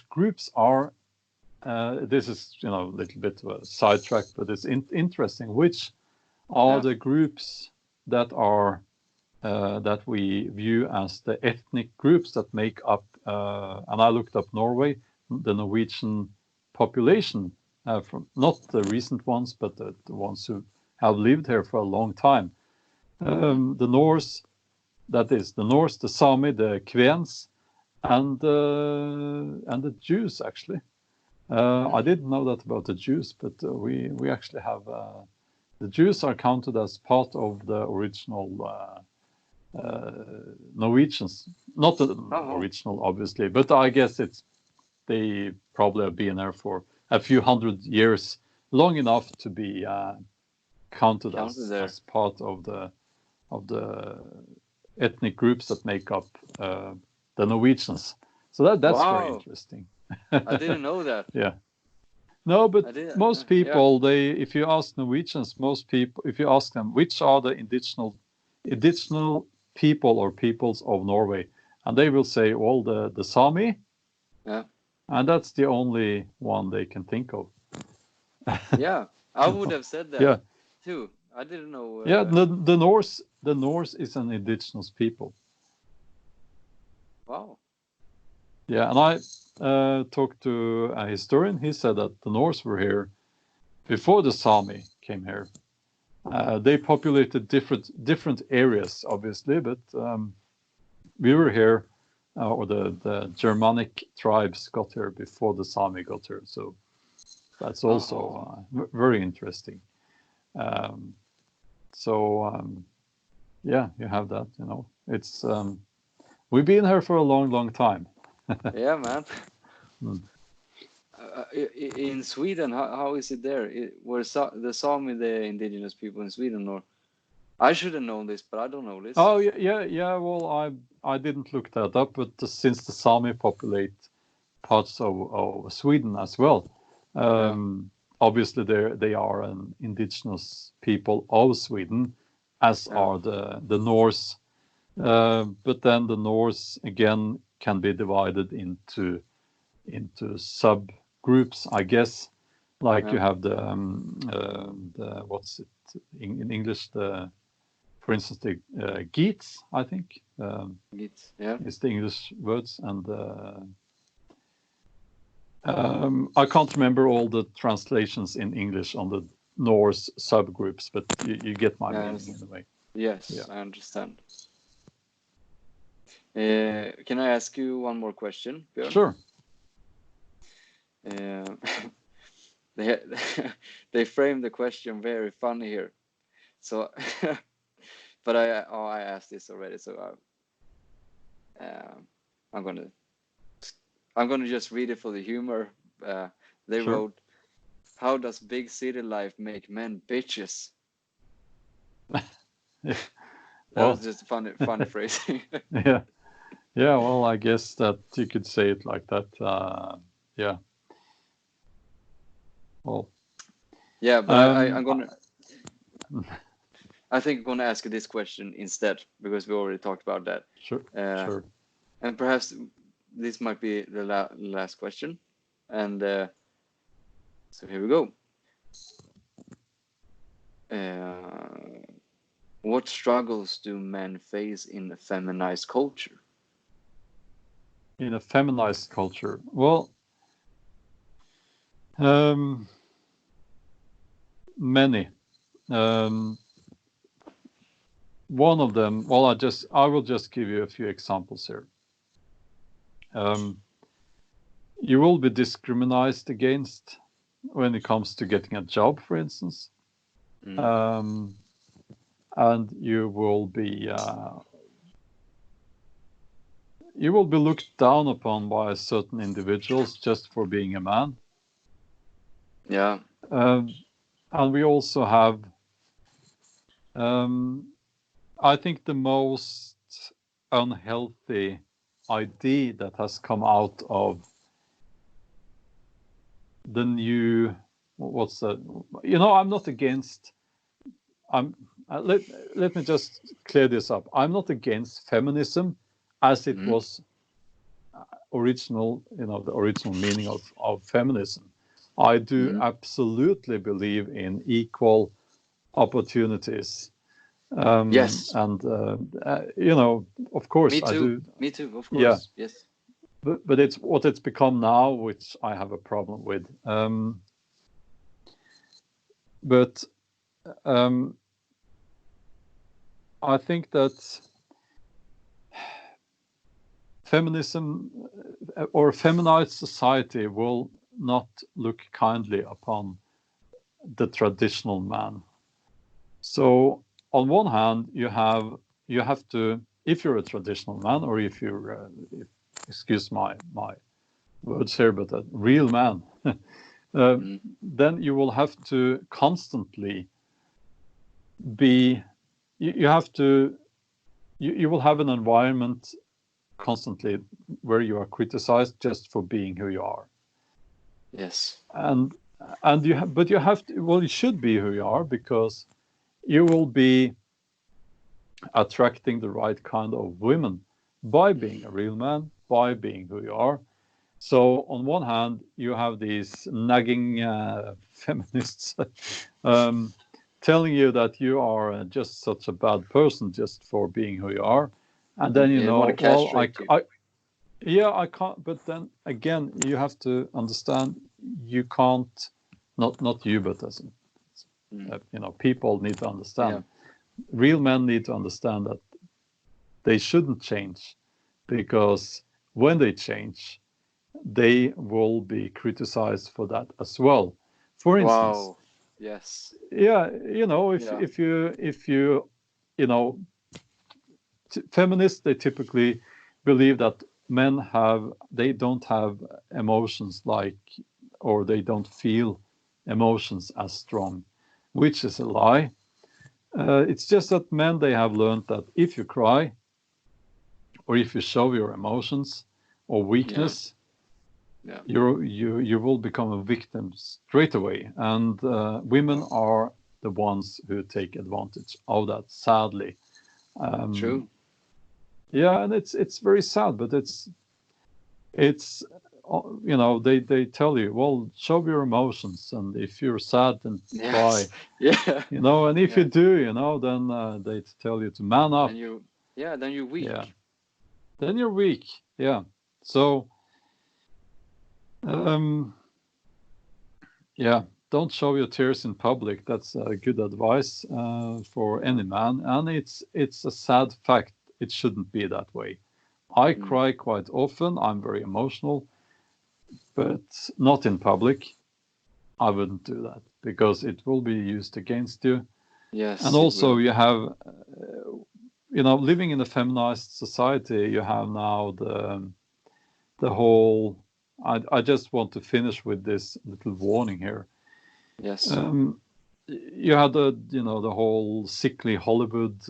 groups are? This is a little bit of a sidetrack, but it's interesting. Which are the groups that are that we view as the ethnic groups that make up? And I looked up Norway, the Norwegian population, from not the recent ones, but the ones who have lived here for a long time. The Norse. That is the Norse, the Sami, the Kvens, and the Jews. Actually, I didn't know that about the Jews, but we actually have the Jews are counted as part of the original Norwegians. Not the original, obviously, but I guess they probably have been there for a few hundred years, long enough to be counted as part of the ethnic groups that make up the Norwegians. So that's very interesting. I didn't know that. Yeah. No, but most people, if you ask Norwegians, if you ask them which are the indigenous people or peoples of Norway, and they will say, well, the Sami. Yeah. And that's the only one they can think of. Yeah, I would have said that too. I didn't know. The Norse is an indigenous people. Wow. Yeah, and I talked to a historian. He said that the Norse were here before the Sami came here. They populated different areas, obviously, but we were here, or the Germanic tribes got here before the Sami got here. So that's also very interesting. Yeah, you have that. It's we've been here for a long time. Yeah, man. In Sweden, how is it there? Were the Sami the indigenous people in Sweden, or I should have known this, but I don't know this. Oh yeah. Well, I didn't look that up, but since the Sami populate parts of Sweden as well. Obviously, they are an indigenous people of Sweden, as are the Norse. But then the Norse again can be divided into subgroups, I guess. Like you have the what's it in English? For instance, the Geats, I think. Geats, yeah. Is the English words, and I can't remember all the translations in English on the Norse subgroups, but you get my meaning in a way. Yes, yeah. I understand. Can I ask you one more question, Björn? Sure. They framed the question very funny here. So, but I asked this already, so I'm gonna just read it for the humor. They wrote, "How does big city life make men bitches?" That was just a funny phrasing. Yeah. Well, I guess that you could say it like that. Yeah. Well. Yeah, but I'm gonna. I think I'm gonna ask you this question instead, because we already talked about that. Sure. And perhaps this might be the last question. And so here we go. What struggles do men face in a feminized culture? In a feminized culture, well, many. One of them, well, I will just give you a few examples here. You will be discriminated against when it comes to getting a job, for instance. And you will be looked down upon by certain individuals just for being a man. Yeah. And we also have, I think, the most unhealthy idea that has come out of the new, what's that? I'm not against. Let me just clear this up. I'm not against feminism as it was original, the original meaning of feminism. I do absolutely believe in equal opportunities. Yes. And, of course, I do. Me too, of course. Yeah. Yes. But it's what it's become now, which I have a problem with. But I think that feminism or a feminized society will not look kindly upon the traditional man. So on one hand, you have to, if you're a traditional man, or if you're, excuse my words here, but a real man, then you will have to constantly be. You will have an environment constantly where you are criticized just for being who you are. Yes. And you have to. Well, you should be who you are, because you will be attracting the right kind of women by being a real man, by being who you are. So on one hand, you have these nagging feminists telling you that you are just such a bad person just for being who you are, and then I can't. But then again, you have to understand, you can't. Not you, but as people need to understand. Yeah. Real men need to understand that they shouldn't change, because when they change, they will be criticized for that as well. For instance. Wow. Yes. Yeah, if you feminists, they typically believe that men they don't have emotions or they don't feel emotions as strong, which is a lie. It's just that men, they have learned that if you cry or if you show your emotions or weakness, Yeah. you will become a victim straight away, and women are the ones who take advantage of that, sadly. True. Yeah, and it's very sad, but it's they tell you, well, show your emotions, and if you're sad, then cry. Yes. Yeah. And if you Yeah. do, then they tell you to man up. Then you're weak. Yeah, then you're weak. Yeah. So yeah, don't show your tears in public. That's good advice for any man, and it's a sad fact. It shouldn't be that way. I cry quite often. I'm very emotional, but not in public. I wouldn't do that because it will be used against you. Yes, And it also, will. you have, living in a feminized society, you have now the whole. I just want to finish with this little warning here. Yes. You had the whole sickly Hollywood.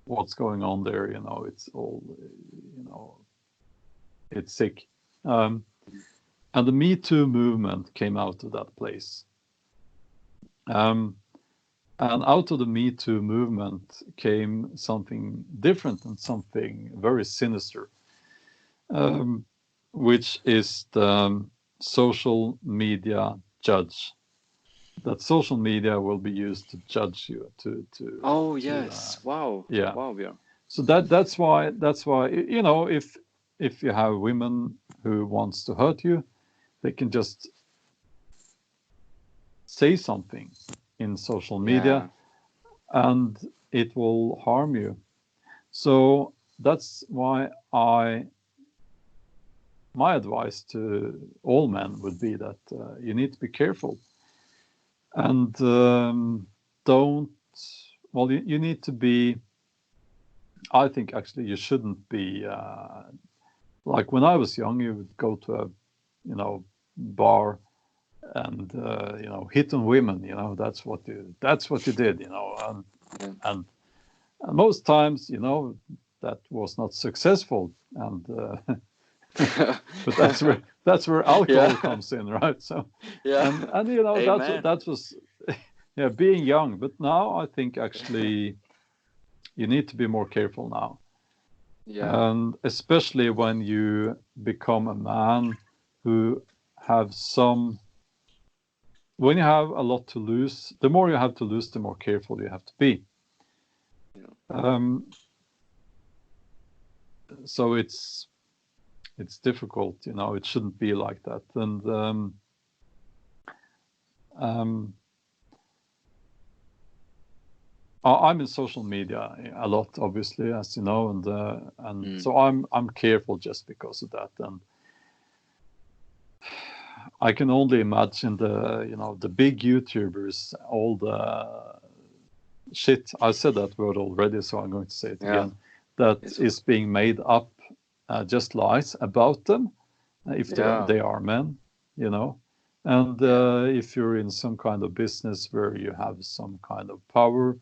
What's going on there? It's all, it's sick. And the Me Too movement came out of that place. And out of the Me Too movement came something different and something very sinister, which is the social media judge. That social media will be used to judge you. Oh yes! Wow! Yeah. Wow, Björn. So that's why if you have women who wants to hurt you, they can just say something in social media, and it will harm you. So that's why my advice to all men would be that you need to be careful, and you need to be. I think actually you shouldn't be like when I was young. You would go to a bar and hit on women. That's what you did. And most times that was not successful, and but that's where alcohol comes in, right? So and that was being young. But now I think actually you need to be more careful now. And especially when you become a man who have when you have a lot to lose, the more you have to lose, the more careful you have to be. So it's difficult, it shouldn't be like that. And I'm in social media a lot, obviously, as you know, and so I'm careful just because of that. And I can only imagine the big YouTubers, all the shit. I said that word already, so I'm going to say it again. That is being made up, just lies about them, if they are men, And if you're in some kind of business where you have some kind of power,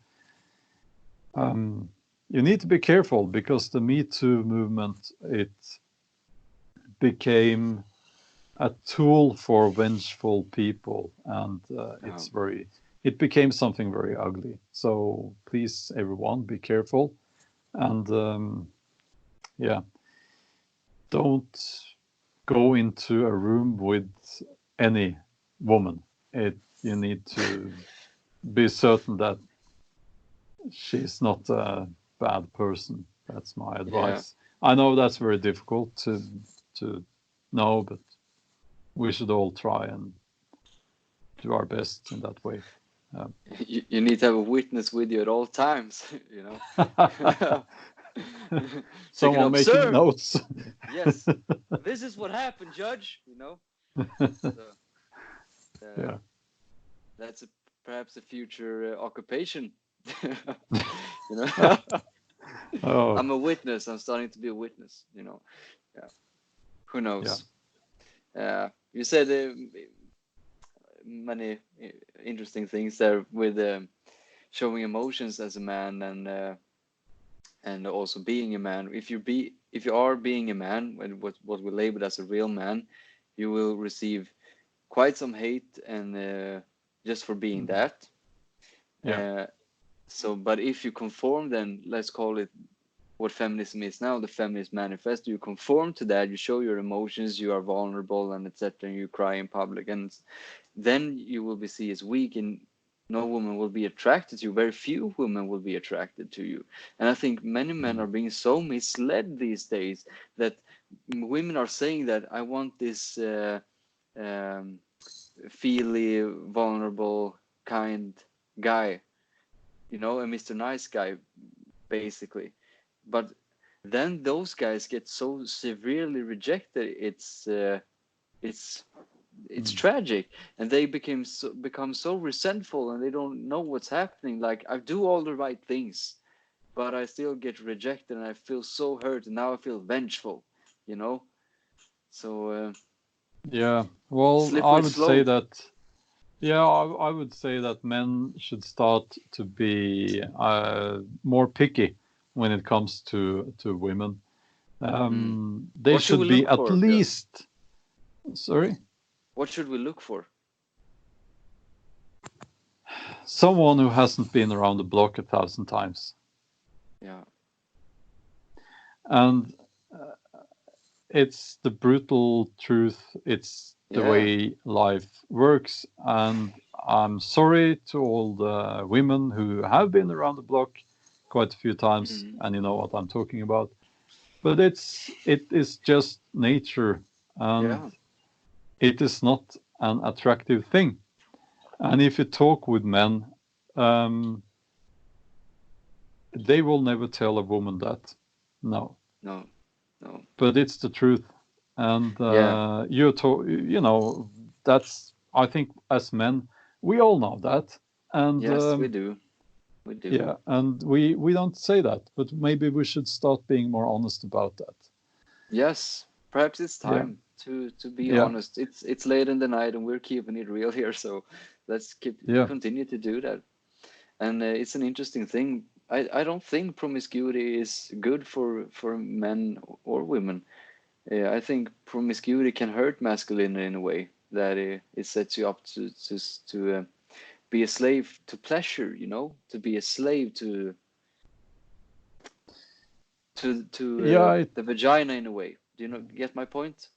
you need to be careful, because the Me Too movement, it became a tool for vengeful people, and it became something very ugly. So please, everyone, be careful, and don't go into a room with any woman. You need to be certain that she's not a bad person. That's my advice. I know that's very difficult to know, but we should all try and do our best in that way. You need to have a witness with you at all times, Someone making notes. Yes, this is what happened, Judge. So, that's perhaps a future occupation. I'm a witness. I'm starting to be a witness. Who knows? You said many interesting things there with showing emotions as a man and also being a man. If you if you are being a man, what we label as a real man, you will receive quite some hate and just for being that. Yeah. So, but if you conform, then let's call it what feminism is now, the feminist manifesto. You conform to that, you show your emotions, you are vulnerable and etc., and you cry in public, and then you will be seen as weak, and no woman will be attracted to you. Very few women will be attracted to you. And I think many men are being so misled these days that women are saying that I want this feely, vulnerable, kind guy, a Mr. Nice Guy, basically. But then those guys get so severely rejected, it's tragic, and they become so resentful, and they don't know what's happening. Like, I do all the right things, but I still get rejected, and I feel so hurt, and now I feel vengeful, So Yeah. Well, I slippery would say slope. that. Yeah, I would say that men should start to be more picky when it comes to women. They What should we should be look at for, Björn? least. Sorry, What should we look for? someone who hasn't been around the block 1,000 times. Yeah. And it's the brutal truth. It's the way life works. And I'm sorry to all the women who have been around the block quite a few times, and you know what I'm talking about. But it is just nature, and it is not an attractive thing. And if you talk with men, they will never tell a woman that. No. But it's the truth. And that's, I think, as men, we all know that. And yes, we do. Yeah, and we don't say that, but maybe we should start being more honest about that. Yes, perhaps it's time to be honest. It's late in the night, and we're keeping it real here, so let's continue to do that. And it's an interesting thing. I don't think promiscuity is good for men or women. I think promiscuity can hurt masculinity in a way that it sets you up to be a slave to pleasure, to be a slave to the vagina in a way. Do you get my point?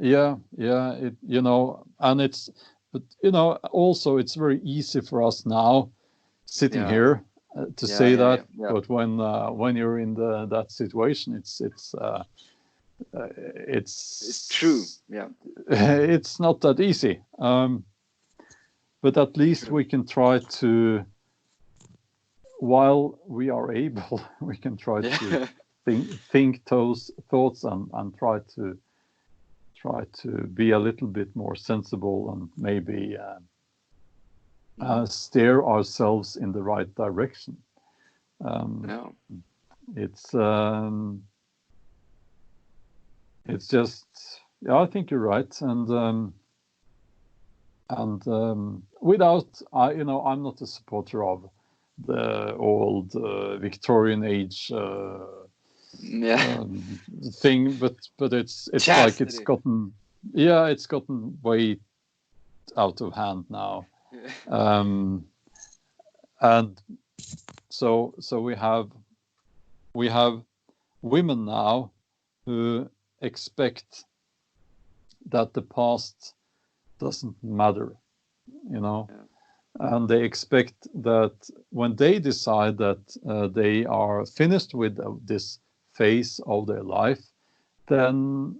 Yeah, and also it's very easy for us now sitting here to say that. But when you're in that situation, it's true. Yeah. It's not that easy. But at least we can try to, while we are able, we can try to think those thoughts and try to be a little bit more sensible and maybe steer ourselves in the right direction. It's just, I think you're right, and without, I'm not a supporter of the old Victorian age thing, but it's like it's gotten way out of hand now, and so we have women now who expect that the past doesn't matter, and they expect that when they decide that they are finished with this phase of their life, then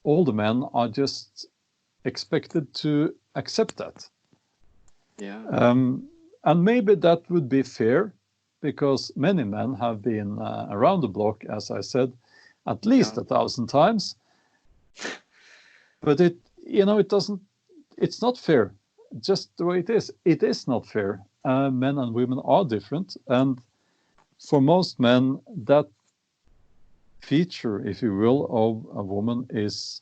all the men are just expected to accept that. And maybe that would be fair, because many men have been around the block, as I said, at least 1,000 times. But it's not fair. Just the way it is. It is not fair. Men and women are different. And for most men, that feature, if you will, of a woman is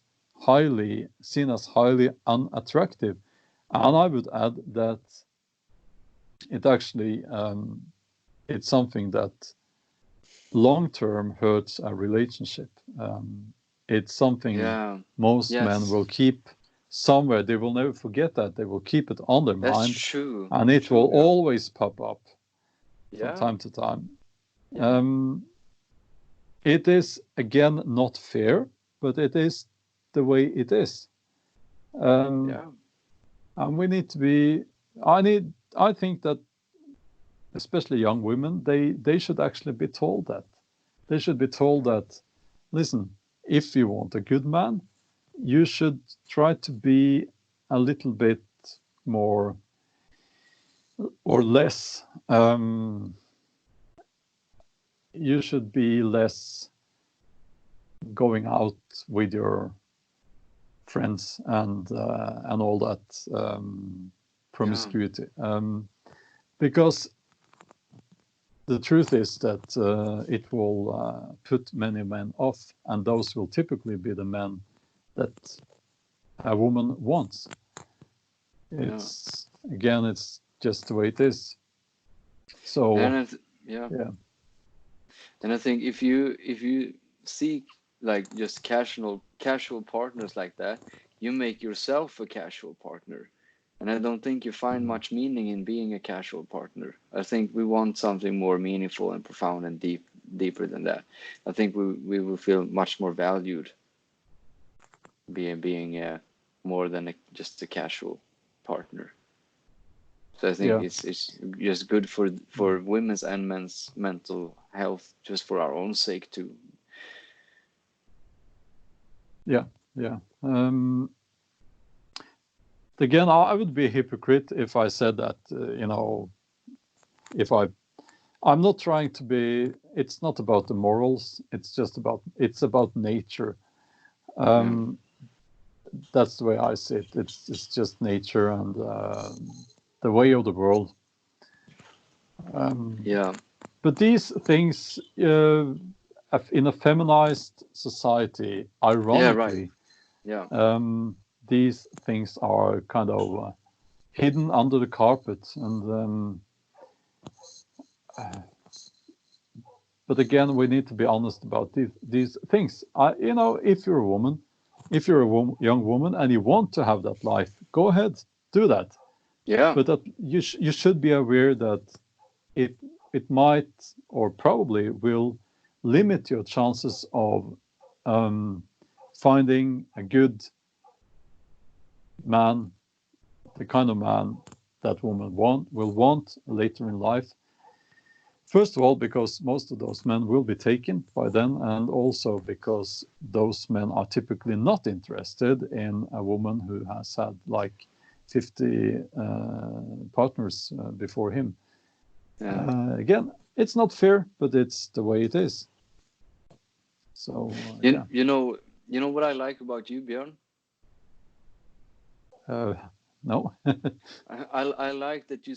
seen as highly unattractive. And I would add that it actually, it's something that long term hurts a relationship. It's something most men will keep somewhere. They will never forget that. They will keep it on their mind. That's true. And it will always pop up from time to time. It is, again, not fair, but it is the way it is. And we need to be, I think that especially young women, they should actually be told that. They should be told that, listen, if you want a good man, you should try to be a little bit more or less. You should be less going out with your friends and all that promiscuity, because the truth is that it will put many men off, and those will typically be the men that a woman wants. It's again, it's just the way it is. So and I think if you seek like just casual partners like that, you make yourself a casual partner. And I don't think you find much meaning in being a casual partner. I think we want something more meaningful and profound and deeper than that. I think we will feel much more valued being more than just a casual partner. So I think it's just good for women's and men's mental health, just for our own sake too. Again, I would be a hypocrite if I said that, I'm not trying to be, it's not about the morals, it's about nature. That's the way I see it. It's just nature and the way of the world. But these things, in a feminized society, ironically, these things are kind of hidden under the carpet, and but again, we need to be honest about these things. If you're a woman, if you're a young woman and you want to have that life, go ahead, do that. But that you should be aware that it might or probably will limit your chances of finding a good man, the kind of man that woman will want later in life. First of all, because most of those men will be taken by then, and also because those men are typically not interested in a woman who has had like 50 partners before him. Again, it's not fair, but it's the way it is. So you know what I like about you, Björn? No. I like that you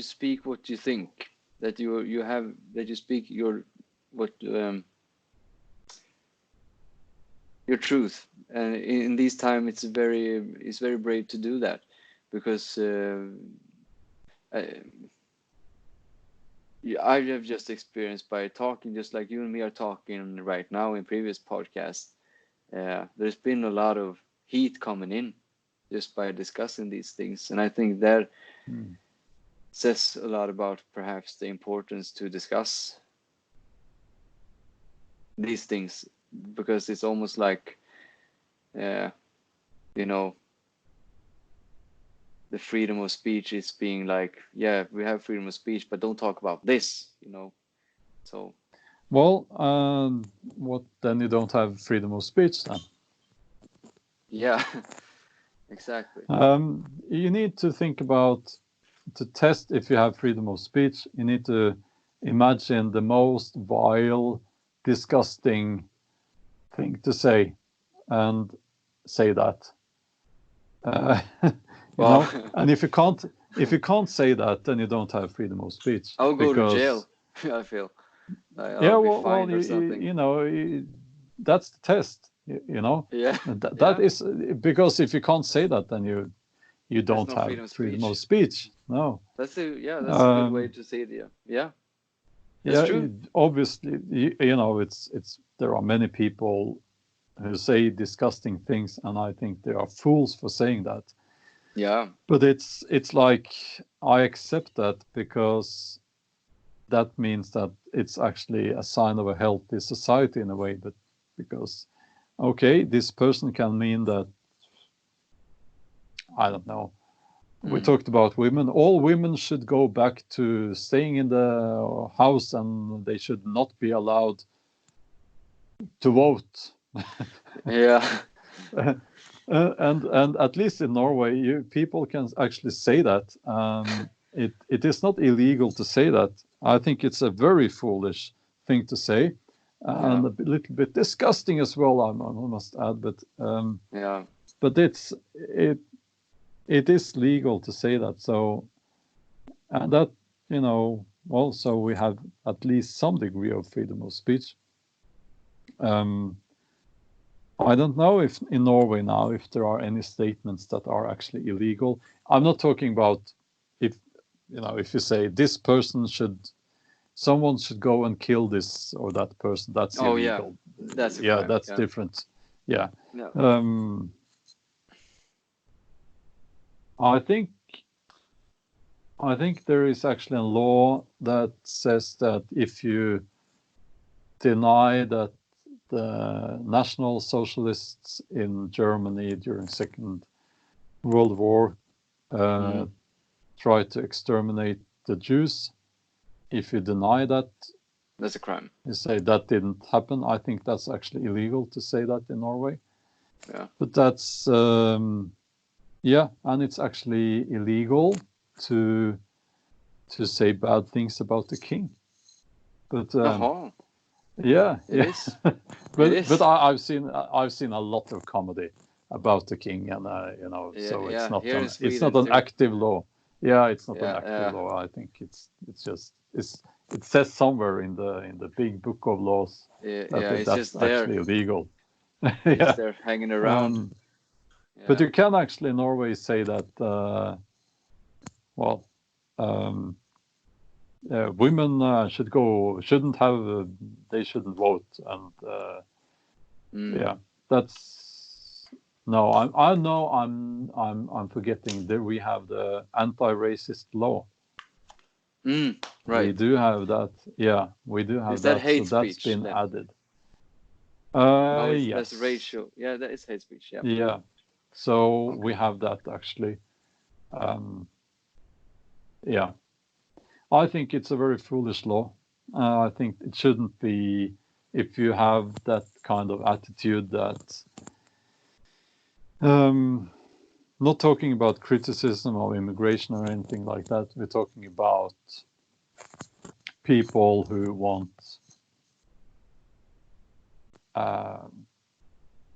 speak what you think, that you speak your truth, and in this time it's very brave to do that, because I have just experienced by talking, just like you and me are talking right now in previous podcasts. There's been a lot of heat coming in just by discussing these things, and I think that says a lot about perhaps the importance to discuss these things, because it's almost like the freedom of speech is being like, we have freedom of speech, but don't talk about this, so well, what then? You don't have freedom of speech then? Exactly. You need to think about, to test if you have freedom of speech, you need to imagine the most vile, disgusting thing to say, and say that. And if you can't say that, then you don't have freedom of speech. I'll go to jail. I feel. That's the test. That is because if you can't say that, then you don't have freedom of speech. No. That's a good way to say it. Yeah. That's true. Obviously, it's there are many people who say disgusting things, and I think they are fools for saying that. Yeah. But it's like I accept that because that means that it's actually a sign of a healthy society in a way. But because, okay, this person can mean that, I don't know. We talked about women. All women should go back to staying in the house, and they should not be allowed to vote. Yeah. And at least in Norway, people can actually say that. It is not illegal to say that. I think it's a very foolish thing to say, and a little bit disgusting as well. I must add, but Yeah. but it is legal to say that. So, and that, also we have at least some degree of freedom of speech. I don't know if in Norway now, if there are any statements that are actually illegal. I'm not talking about if you say this person someone should go and kill this or that person, that's illegal. Yeah. That's a crime. That's different. Yeah. No. I think there is actually a law that says that if you deny that the National Socialists in Germany during Second World War tried to exterminate the Jews, if you deny that, that's a crime. You say that didn't happen. I think that's actually illegal to say that in Norway. Yeah. But that's and it's actually illegal to say bad things about the king. But it is. but I've seen a lot of comedy about the king, and so it's not an active law. Yeah, it's not an active law. I think it's just it says somewhere in the big book of laws that it's that's just there. actually illegal. It's there hanging around. But you can actually in Norway say that women shouldn't vote, and that's I know I'm forgetting that we have the anti-racist law. Right. We do have that. Yeah, we do have Is that hate so that's speech, been then? added. Yes. That's racial. Yeah, that is hate speech. Yeah. Yeah. So we have that actually. I think it's a very foolish law. I think it shouldn't be. If you have that kind of attitude that, not talking about criticism of immigration or anything like that, we're talking about people who want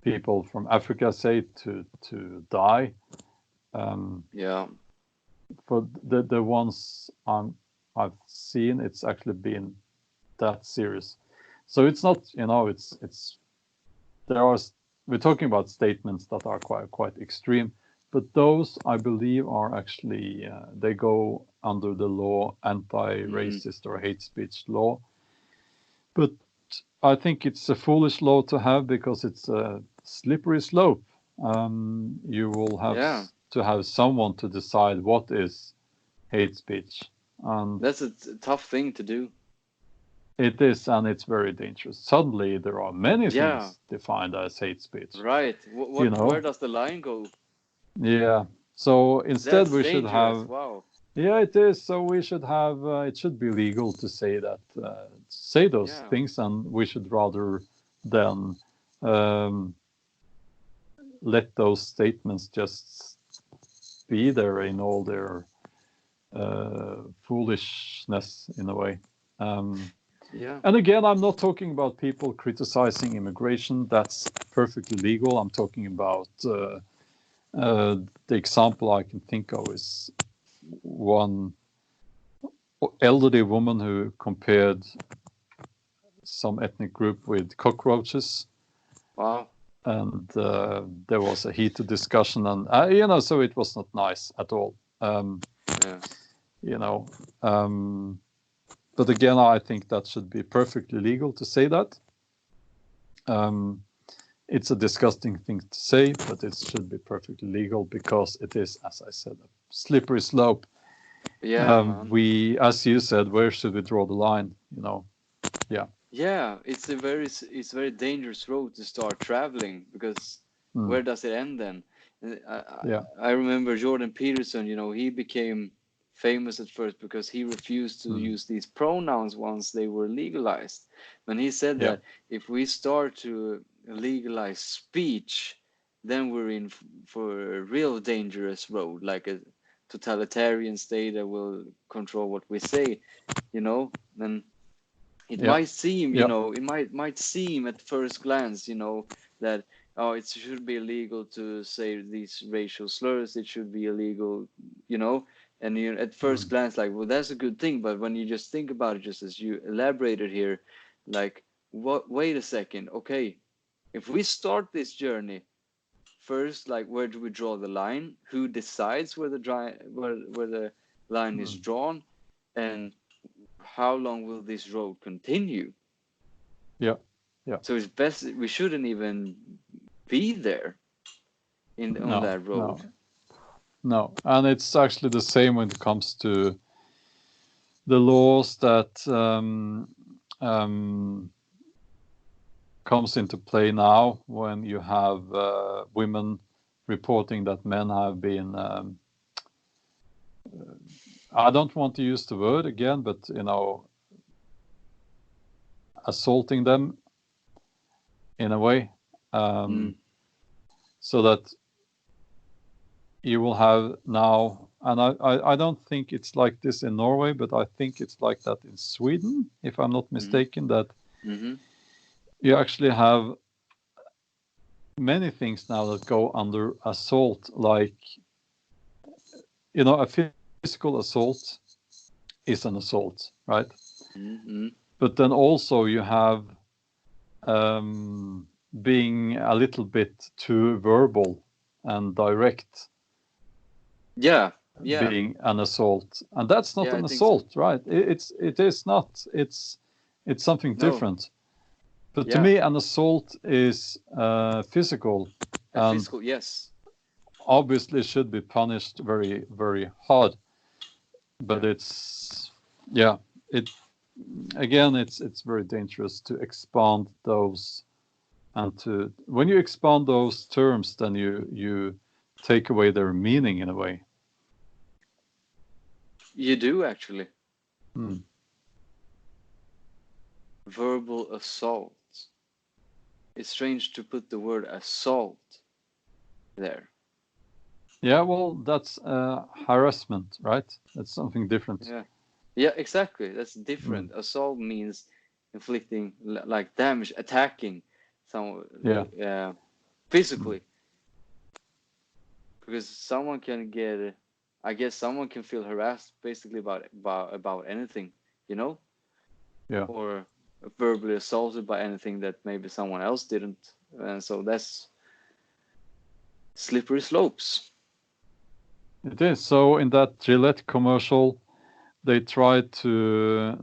people from Africa, say, to die. For the ones I've seen, it's actually been that serious. So it's not, we're talking about statements that are quite extreme, but those I believe are actually they go under the law, anti-racist or hate speech law. But I think it's a foolish law to have because it's a slippery slope. You will have to have someone to decide what is hate speech. And that's a tough thing to do. It is, and it's very dangerous. Suddenly, there are many things defined as hate speech. Right. Where does the line go? Yeah. So instead, that's we should dangerous. have. Wow. Yeah, it is. So we should have. It should be legal to say that, say those things, and we should rather than let those statements just be there in all their foolishness in a way. And again, I'm not talking about people criticizing immigration. That's perfectly legal. I'm talking about the example I can think of is one elderly woman who compared some ethnic group with cockroaches. Wow. And there was a heated discussion, and so it was not nice at all. But again, I think that should be perfectly legal to say that. It's a disgusting thing to say, but it should be perfectly legal because it is, as I said, a slippery slope. Yeah, man. As you said, where should we draw the line? Yeah, it's very dangerous road to start traveling, because where does it end then? I remember Jordan Peterson. He became famous at first because he refused to use these pronouns once they were legalized. When he said that if we start to legalize speech, then we're in for a real dangerous road, like a totalitarian state that will control what we say. And it might seem, it might seem at first glance, that it should be illegal to say these racial slurs. It should be illegal, and at first glance, like, well, that's a good thing. But when you just think about it, just as you elaborated here, like, wait a second, okay, if we start this journey first, like, where do we draw the line? Who decides where the line is drawn, and how long will this road continue? Yeah. So it's best we shouldn't even be there on that road. No, and it's actually the same when it comes to the laws that comes into play now when you have women reporting that men have been. I don't want to use the word again, but assaulting them in a way, so that you will have now, and I don't think it's like this in Norway, but I think it's like that in Sweden, if I'm not mistaken, that you actually have many things now that go under assault, like, a physical assault is an assault, right? But then also you have being a little bit too verbal and direct. Being an assault, and that's not an assault, so. Right? It is not. It's something different. But to me, an assault is physical. Physical, yes. Obviously, should be punished very, very hard. But it's very dangerous to expand those, and when you expand those terms, then you take away their meaning in a way. You do, actually. Verbal assault. It's strange to put the word assault there. Yeah, well, that's harassment, right? That's something different. Yeah, exactly. That's different. Assault means inflicting like damage, attacking someone physically. Because someone can get, I guess someone can feel harassed basically about anything, or verbally assaulted by anything that maybe someone else didn't, and so that's slippery slopes. It is. So in that Gillette commercial, they tried to.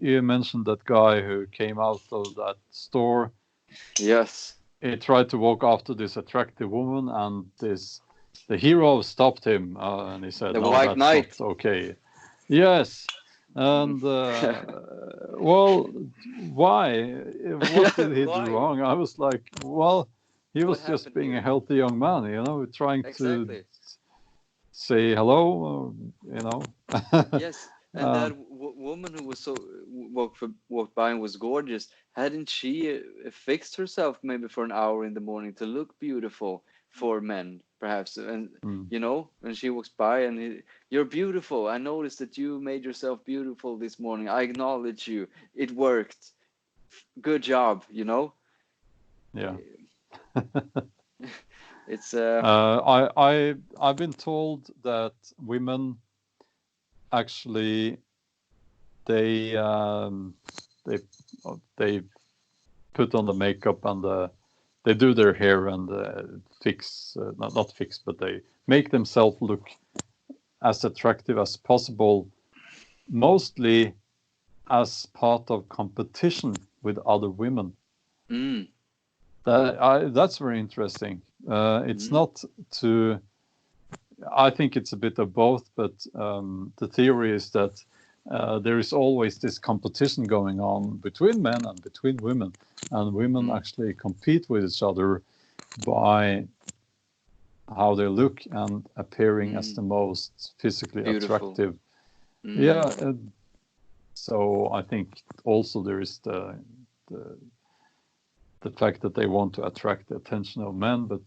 You mentioned that guy who came out of that store. Yes. He tried to walk after this attractive woman, and the hero stopped him, and he said, "No, that's not okay." Yes. And well, why? What did he do wrong? I was like, well, he was just being a healthy young man, trying to say hello, Yes, and that woman who was walked by and was gorgeous. Hadn't she fixed herself maybe for an hour in the morning to look beautiful for men, perhaps? And when she walks by and you're beautiful. I noticed that you made yourself beautiful this morning. I acknowledge you. It worked. Good job. Yeah. It's I've been told that women actually they put on the makeup and they do their hair and fix not fix, but they make themselves look as attractive as possible, mostly as part of competition with other women. Mm. That's very interesting. It's not to. I think it's a bit of both, but the theory is that there is always this competition going on between men and between women, and women actually compete with each other by how they look and appearing as the most physically Beautiful. attractive. Yeah. So I think also there is the fact that they want to attract the attention of men, but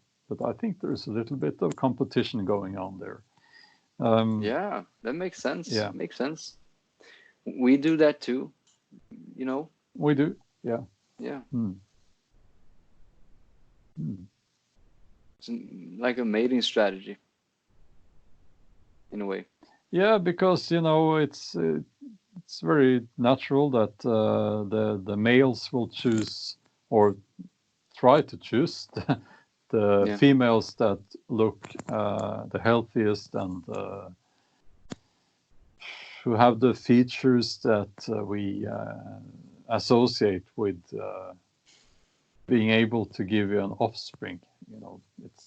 I think there's a little bit of competition going on there. Yeah, that makes sense. Yeah. Makes sense. We do that too, you know. We do. Yeah. Yeah. Mm. It's like a mating strategy, in a way. Yeah, because it's very natural that the males will choose or try to choose the females that look the healthiest and who have the features that we associate with being able to give you an offspring.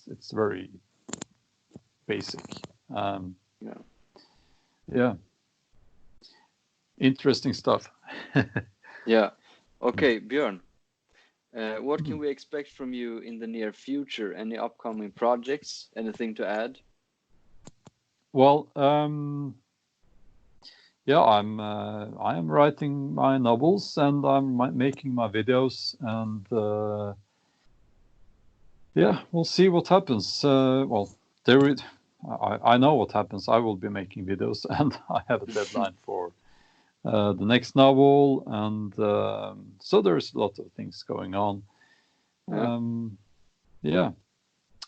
It's very basic. Yeah. Interesting stuff. Yeah. Okay, Björn. What can we expect from you in the near future? Any upcoming projects? Anything to add? Well, yeah, I am writing my novels and I'm making my videos, and yeah, we'll see what happens. Well, I know what happens. I will be making videos, and I have a deadline for the next novel, and so there's a lot of things going on. Yeah,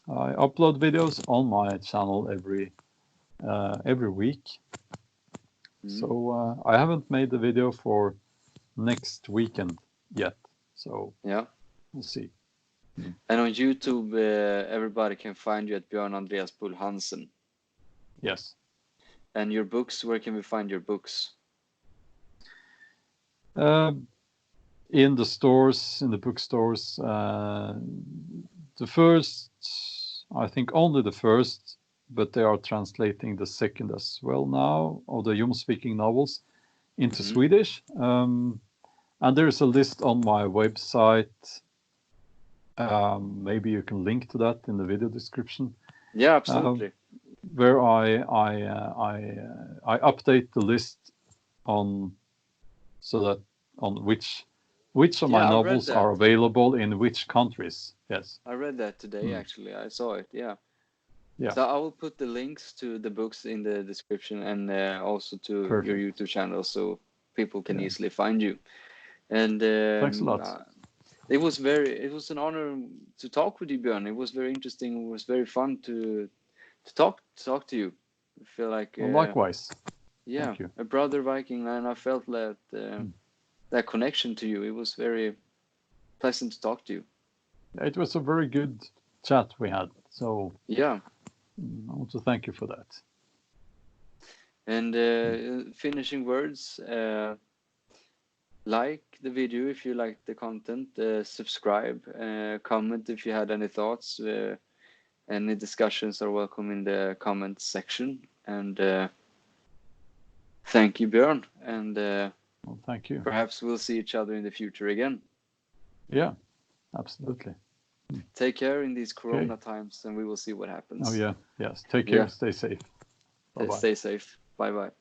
I upload videos on my channel every week. So I haven't made the video for next weekend yet. So yeah, we'll see. And on YouTube, everybody can find you at Björn Andreas Bull Hansen. Yes. And your books, where can we find your books? In the stores, in the bookstores. The first, I think only the first, but they are translating the second as well now, of the Jomsviking novels into Swedish. And there's a list on my website. Maybe you can link to that in the video description. Yeah, absolutely. Where I update the list on which of my novels are available in which countries. Yes, I read that today. Actually, I saw it. Yeah. Yeah. So I will put the links to the books in the description, and also to your YouTube channel, so people can easily find you. And thanks a lot. It was an honor to talk with you, Björn. It was very interesting. It was very fun to talk to you. I feel like likewise. Yeah, a brother Viking, and I felt that that connection to you. It was very pleasant to talk to you. It was a very good chat we had. So yeah, I want to thank you for that. And finishing words. Like the video if you like the content, subscribe, comment if you had any thoughts, any discussions are welcome in the comments section. And thank you, Björn, and well, thank you. Perhaps we'll see each other in the future again. Yeah, absolutely. Take care in these Corona times, and we will see what happens. Oh yeah, yes. Take care. Stay safe. Bye-bye. Stay safe. Bye-bye.